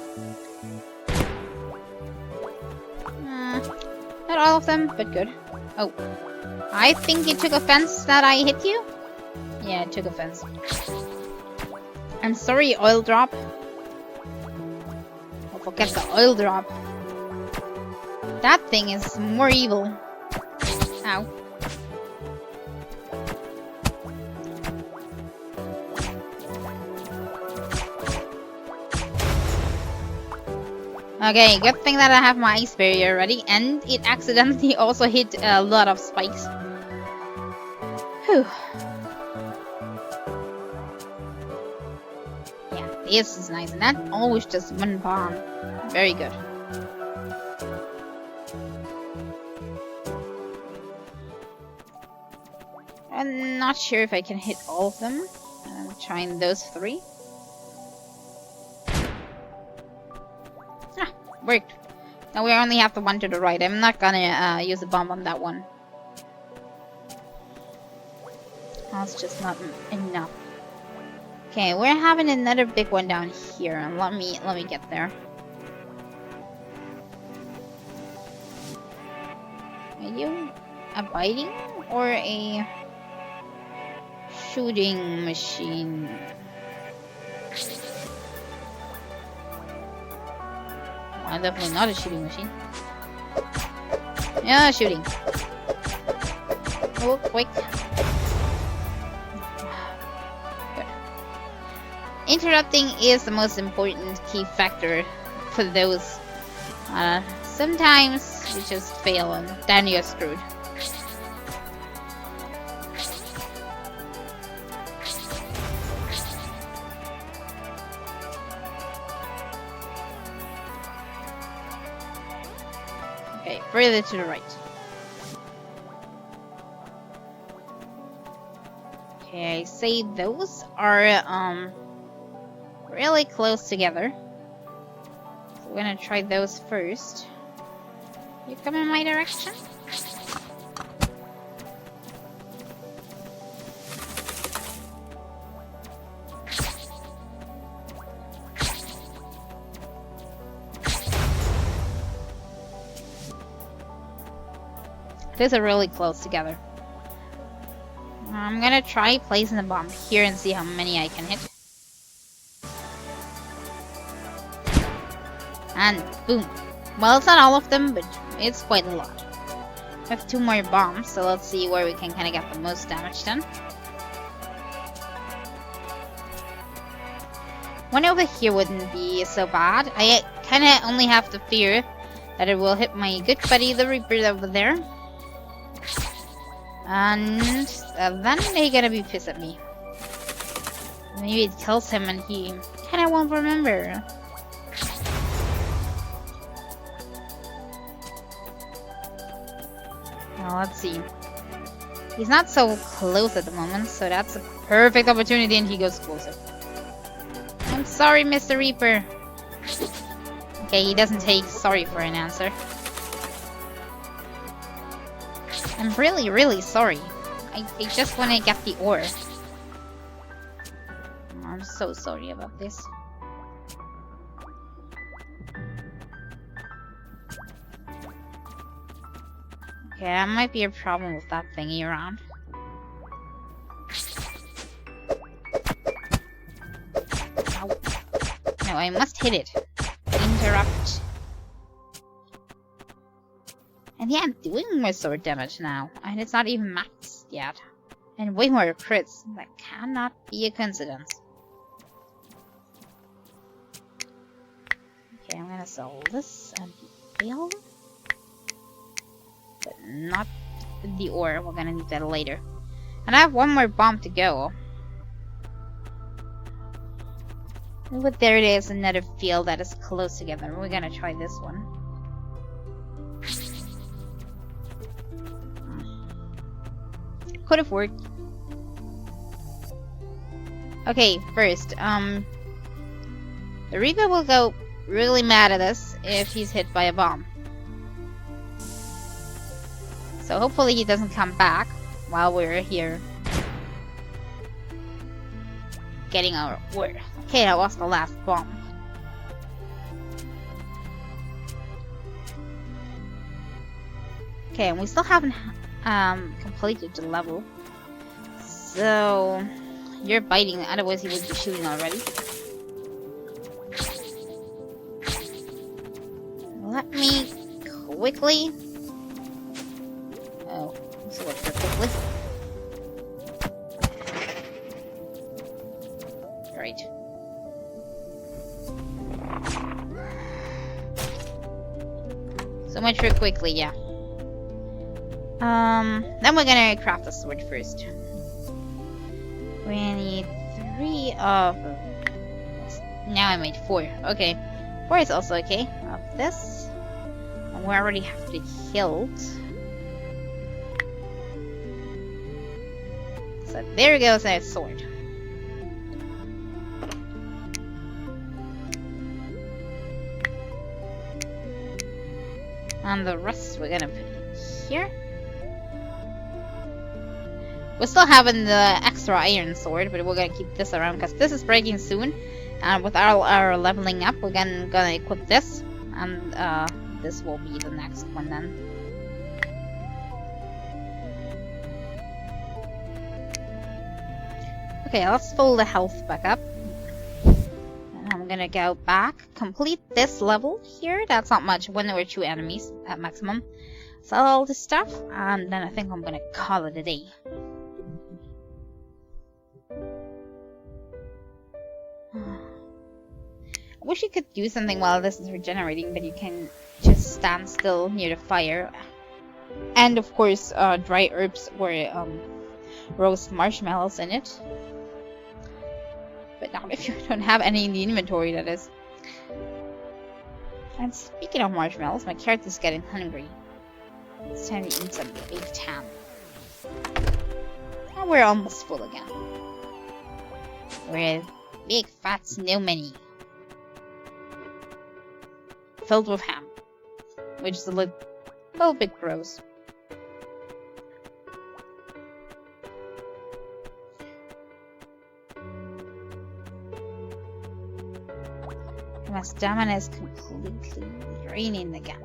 Not all of them, but good. Oh, I think you took offense that I hit you? Yeah, it took offense. I'm sorry, oil drop. Oh, forget the oil drop. That thing is more evil. Ow. Okay, good thing that I have my ice barrier ready, and it accidentally also hit a lot of spikes. Whew. Yeah, this is nice, and that always just one bomb. Very good. I'm not sure if I can hit all of them. I'm trying those 3. Worked. Now we only have the one to the right. I'm not gonna use a bomb on that one. That's just not enough. Okay, we're having another big one down here. Let me get there. Are you a biting or a shooting machine? Definitely not a shooting machine. Yeah, shooting. Oh, quick. Good. Interrupting is the most important key factor for those. Sometimes you just fail and then you're screwed. Further to the right. Okay, I say those are really close together. So we're gonna try those first. You come in my direction? These are really close together. I'm gonna try placing the bomb here and see how many I can hit. And boom. Well, it's not all of them, but it's quite a lot. We have 2 more bombs, so let's see where we can kind of get the most damage done. One over here wouldn't be so bad. I kind of only have to fear that it will hit my good buddy, the Reaper, over there. And then they're gonna be pissed at me. Maybe it kills him and he kind of won't remember. Well, let's see. He's not so close at the moment, so that's a perfect opportunity, and he goes closer. I'm sorry, Mr. Reaper. Okay, he doesn't take sorry for an answer. I'm really, really sorry. I just want to get the ore. I'm so sorry about this. Okay, that might be a problem with that thingy around. Ow. No, I must hit it. Interrupt. And yeah, I'm doing more sword damage now, and it's not even maxed yet. And way more crits. That cannot be a coincidence. Okay, I'm gonna sell this and fail. But not the ore. We're gonna need that later. And I have 1 more bomb to go. But there it is, another field that is close together. We're gonna try this one. Could have worked. Okay, first, the Reaper will go really mad at us if he's hit by a bomb. So hopefully he doesn't come back while we're here getting our ore. Okay, that was the last bomb. Okay, and we still haven't completed the level. So you're biting, otherwise he would be shooting already. Let me quickly. Oh, so what's that quickly? Right. So much for quickly, yeah. Then we're gonna craft a sword first. We need 3 of... Now I made 4. Okay. 4 is also okay. Of this. And we already have the hilt. So there goes our sword. And the rest we're gonna put here. We're still having the extra iron sword, but we're gonna keep this around because this is breaking soon. And with our leveling up, we're gonna equip this, and this will be the next one then. Okay, let's fill the health back up. And I'm gonna go back, complete this level here. That's not much, 1 or 2 enemies at maximum. Sell all this stuff, and then I think I'm gonna call it a day. I wish you could do something while this is regenerating, but you can just stand still near the fire. And of course, dry herbs or roast marshmallows in it. But not if you don't have any in the inventory, that is. And speaking of marshmallows, my character's getting hungry. It's time to eat some beef tam. And we're almost full again. We're a big fat snowman filled with ham, which is a little bit gross. My stamina is completely draining again.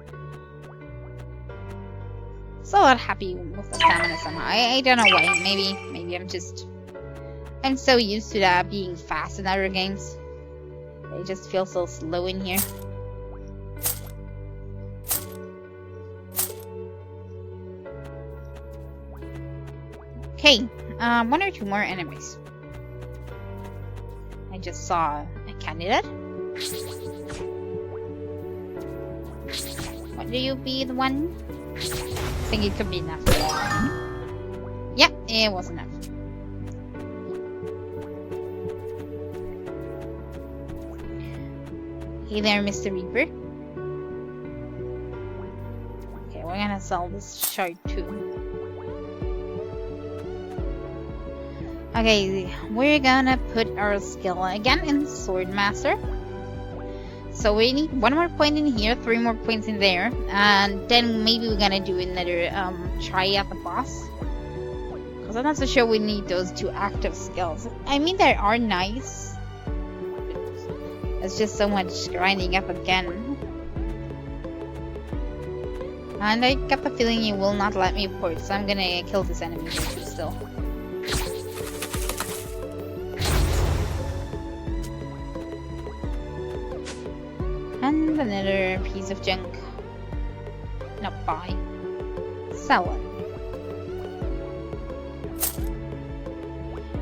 So not happy with the stamina somehow. I don't know why. Maybe I'm so used to that being fast in other games. I just feel so slow in here. Okay, one or two more enemies. I just saw a candidate. What do you be the one? I think it could be enough. Yep, it was enough. Hey there, Mr. Reaper. Okay, we're gonna sell this shard too. Okay, we're gonna put our skill again in Swordmaster. So we need 1 more point in here, 3 more points in there, and then maybe we're gonna do another try at the boss. Because I'm not so sure we need those 2 active skills. I mean, they are nice. It's just so much grinding up again. And I got the feeling you will not let me port, so I'm gonna kill this enemy too still. And another piece of junk. Not buy. Sell it.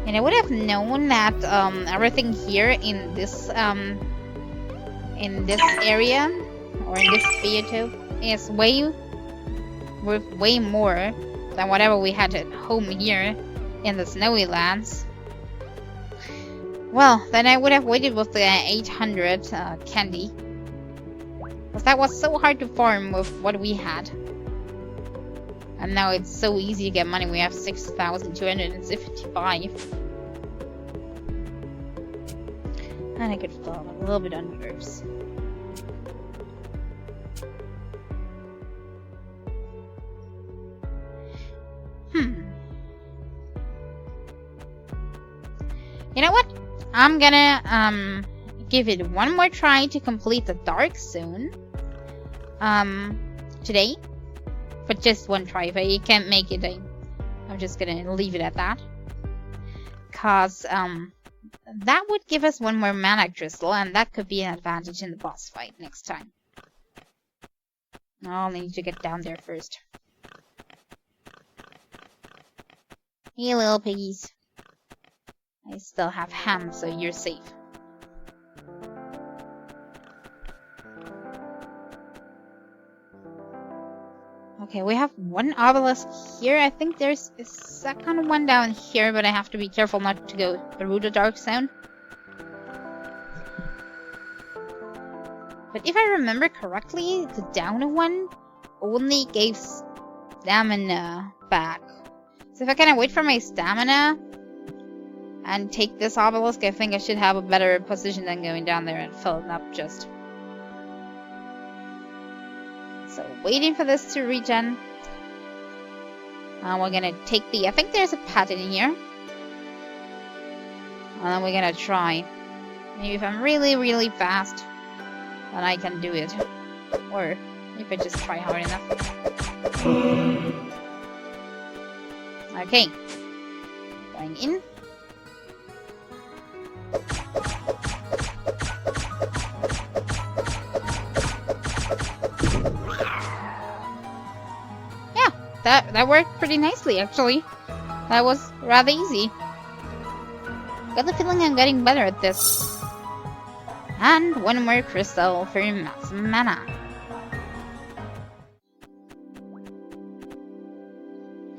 And I would have known that everything here in this area or in this biotope is worth way more than whatever we had at home here in the snowy lands. Well, then I would have waited with the 800 candy. Because that was so hard to farm with what we had. And now it's so easy to get money. We have 6,255. And I could fall a little bit on nerves. You know what? I'm gonna give it 1 more try to complete the Dark Zone. Today. But just 1 try. If I can't make it, I'm just gonna leave it at that. Cause that would give us 1 more mana crystal, and that could be an advantage in the boss fight next time. I'll need to get down there first. Hey, little piggies. I still have ham, so you're safe. Okay, we have 1 obelisk here. I think there's a second one down here, but I have to be careful not to go through the Dark Zone. But if I remember correctly, the down one only gave stamina back. So if I kind of wait for my stamina and take this obelisk, I think I should have a better position than going down there and filling up just. So waiting for this to regen. We're gonna take the... I think there's a pet in here. And then we're gonna try. Maybe if I'm really, really fast, then I can do it. Or if I just try hard enough. Okay. Going in. That worked pretty nicely, actually. That was rather easy. Got the feeling I'm getting better at this. And 1 more crystal for maximum mana.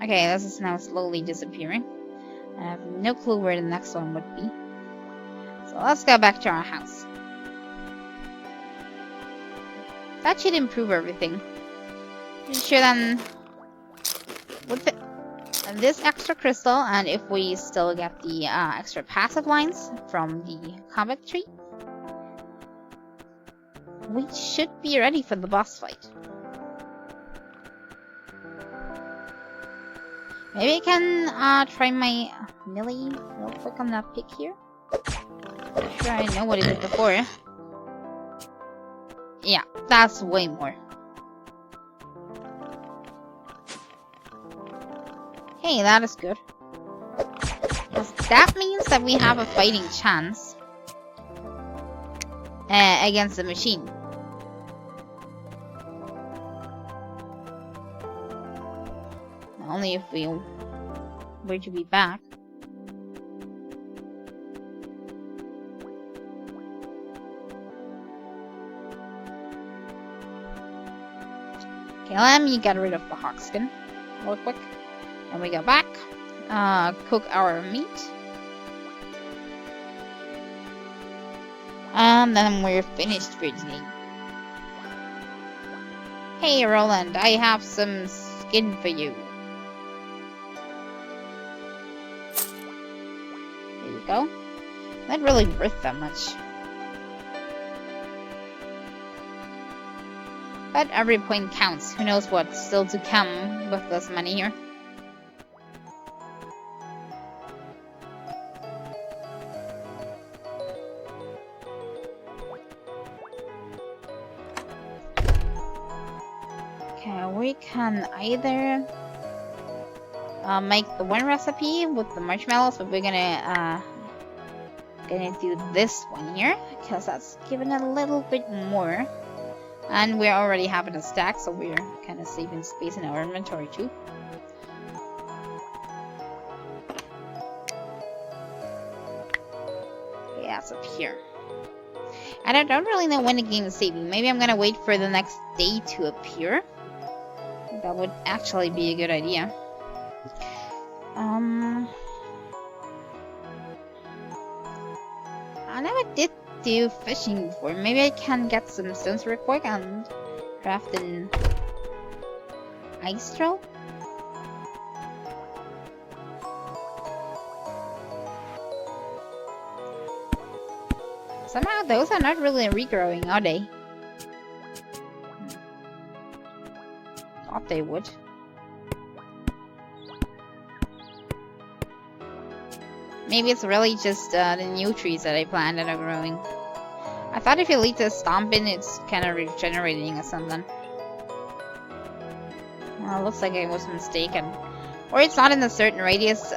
Okay, this is now slowly disappearing. I have no clue where the next one would be. So let's go back to our house. That should improve everything. Pretty sure then... this extra crystal, and if we still get the extra passive lines from the combat tree, we should be ready for the boss fight. Maybe I can try my melee real quick on that pick here. I'm sure I know what it did before. Yeah, that's way more. Hey, that is good. Because that means that we have a fighting chance against the machine. Only if we were to be back. Okay, let me get rid of the hawk skin real quick. And we go back, cook our meat. And then we're finished for today. Hey Roland, I have some skin for you. There you go. Not really worth that much. But every point counts. Who knows what's still to come with this money here. Okay, we can either make the one recipe with the marshmallows, but we're gonna do this one here because that's giving a little bit more. And we're already having a stack, so we're kind of saving space in our inventory too. Yeah, it's up here. And I don't really know when the game is saving. Maybe I'm gonna wait for the next day to appear. That would actually be a good idea. I never did do fishing before. Maybe I can get some stones real quick and craft an ice drill. Somehow those are not really regrowing, are they? Thought they would. Maybe it's really just the new trees that I planted that are growing. I thought if you leave the stomp in, it's kind of regenerating or something. Well, it looks like I was mistaken. Or it's not in a certain radius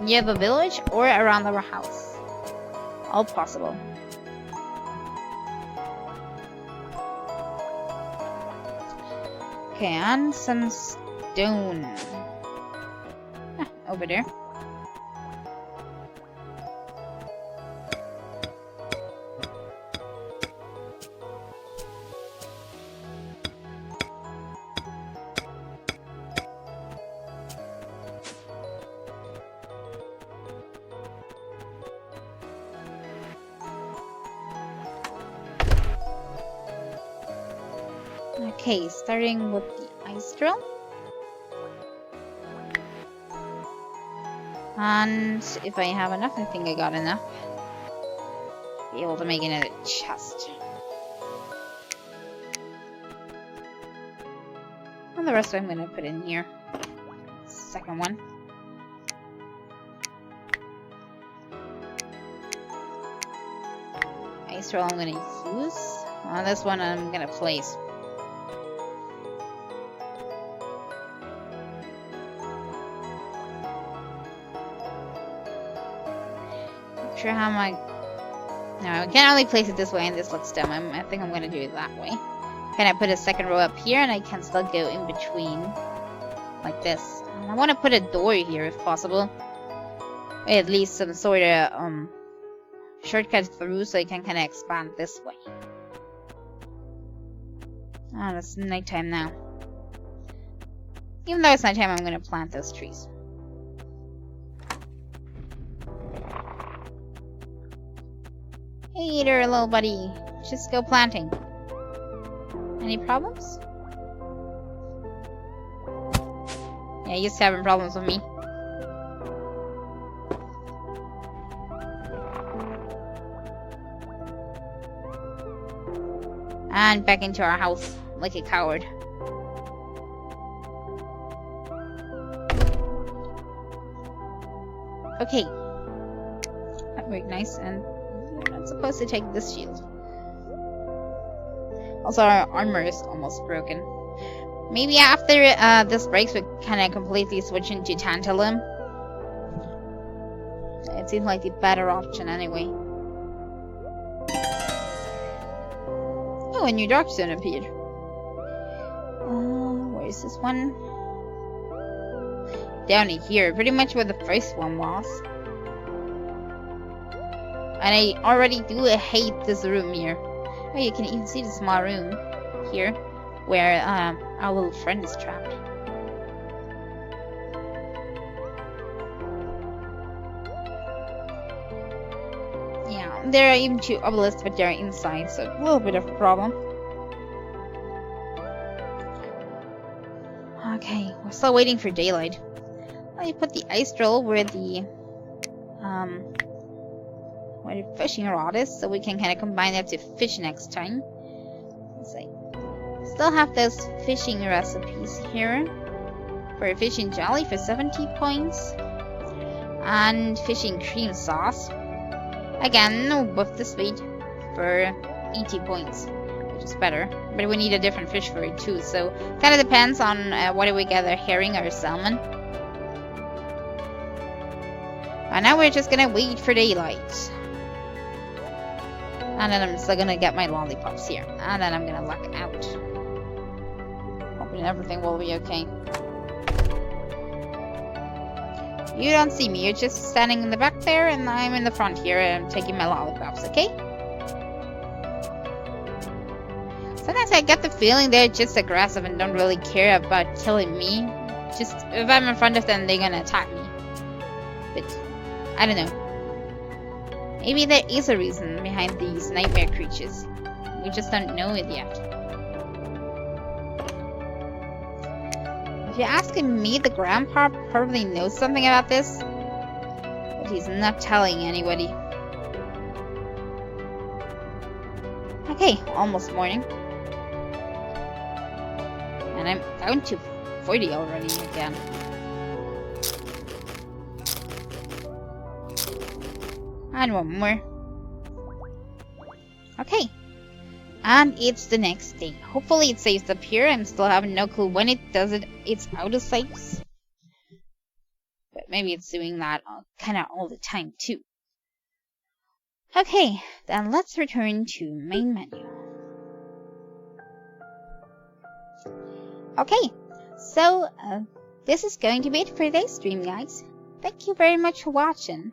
near the village or around our house. All possible. Okay, and some stone. Over there. Okay, starting with the ice drill. And if I have enough, I think I got enough. Be able to make another chest. And the rest I'm gonna put in here. Second one. Ice drill I'm gonna use. This one I'm gonna place. Sure how my... No, I can only place it this way and this looks dumb. I think I'm going to do it that way. Can I put a second row up here and I can still go in between like this. I want to put a door here if possible. At least some sort of shortcut through so I can kind of expand this way. Oh, it's nighttime now. Even though it's nighttime, I'm going to plant those trees. Hey there, little buddy. Just go planting. Any problems? Yeah, he's having problems with me. And back into our house like a coward. Okay. That worked nice, and we're not supposed to take this shield. Also, our armor is almost broken. Maybe after this breaks, we kind of completely switch into Tantalum. It seems like the better option anyway. Oh, a new dark zone appeared. Where is this one? Down here, pretty much where the first one was. And I already do hate this room here. Oh, you can even see the small room here, where our little friend is trapped. Yeah, there are even 2 obelisks, but they're inside, so a little bit of a problem. Okay, we're still waiting for daylight. I put the ice drill where the fishing rod is, so we can kind of combine that to fish next time. Let's see. Still have those fishing recipes here for fishing jelly for 70 points and fishing cream sauce. Again, with the sweet for 80 points, which is better. But we need a different fish for it too, so kind of depends on whether we gather herring or salmon. And now we're just gonna wait for daylight. And then I'm still gonna get my lollipops here. And then I'm gonna lock out. Hoping everything will be okay. You don't see me, you're just standing in the back there, and I'm in the front here and I'm taking my lollipops, okay? Sometimes I get the feeling they're just aggressive and don't really care about killing me. Just, if I'm in front of them, they're gonna attack me. But, I don't know. Maybe there is a reason behind these nightmare creatures. We just don't know it yet. If you're asking me, the grandpa probably knows something about this, but he's not telling anybody. Okay, almost morning. And I'm down to 40 already again. And one more. Okay. And it's the next day. Hopefully it saves up here. I'm still having no clue when it does it. It's out of saves. But maybe it's doing that kind of all the time too. Okay, then let's return to main menu. Okay, so this is going to be it for today's stream, guys. Thank you very much for watching.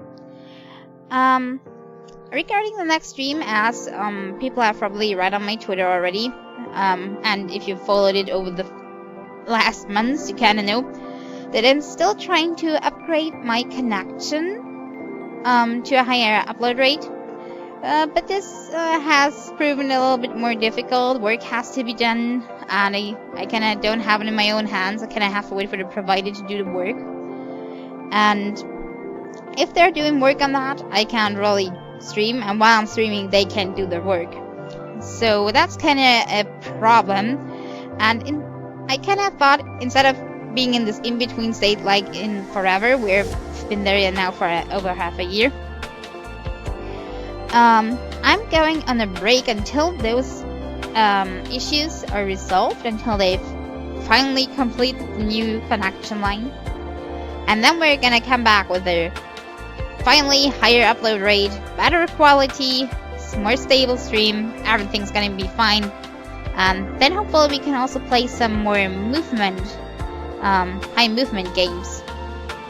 Regarding the next stream, as people have probably read on my Twitter already, and if you followed it over the last months, you kind of know that I'm still trying to upgrade my connection to a higher upload rate. But this has proven a little bit more difficult. Work has to be done, and I kind of don't have it in my own hands. I kind of have to wait for the provider to do the work. And if they're doing work on that, I can't really stream, and while I'm streaming, they can't do their work. So that's kind of a problem. And I kind of thought, instead of being in this in-between state like in Forever, we've been there now for over half a year, I'm going on a break until those issues are resolved, until they finally complete the new connection line. And then we're gonna come back with a finally higher upload rate, better quality, more stable stream, everything's gonna be fine. And then hopefully we can also play some more movement, high movement games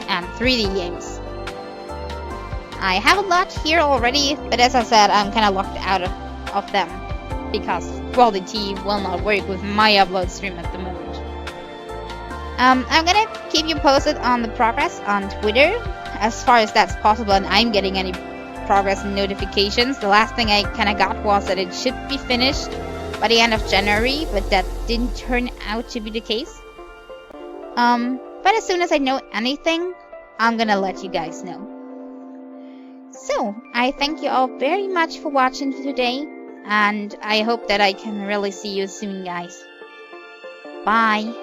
and 3D games. I have a lot here already, but as I said, I'm kind of locked out of them because quality will not work with my upload stream at the moment. I'm gonna keep you posted on the progress on Twitter, as far as that's possible, and I'm getting any progress notifications. The last thing I kind of got was that it should be finished by the end of January, but that didn't turn out to be the case. But as soon as I know anything, I'm gonna let you guys know. So, I thank you all very much for watching today, and I hope that I can really see you soon, guys. Bye.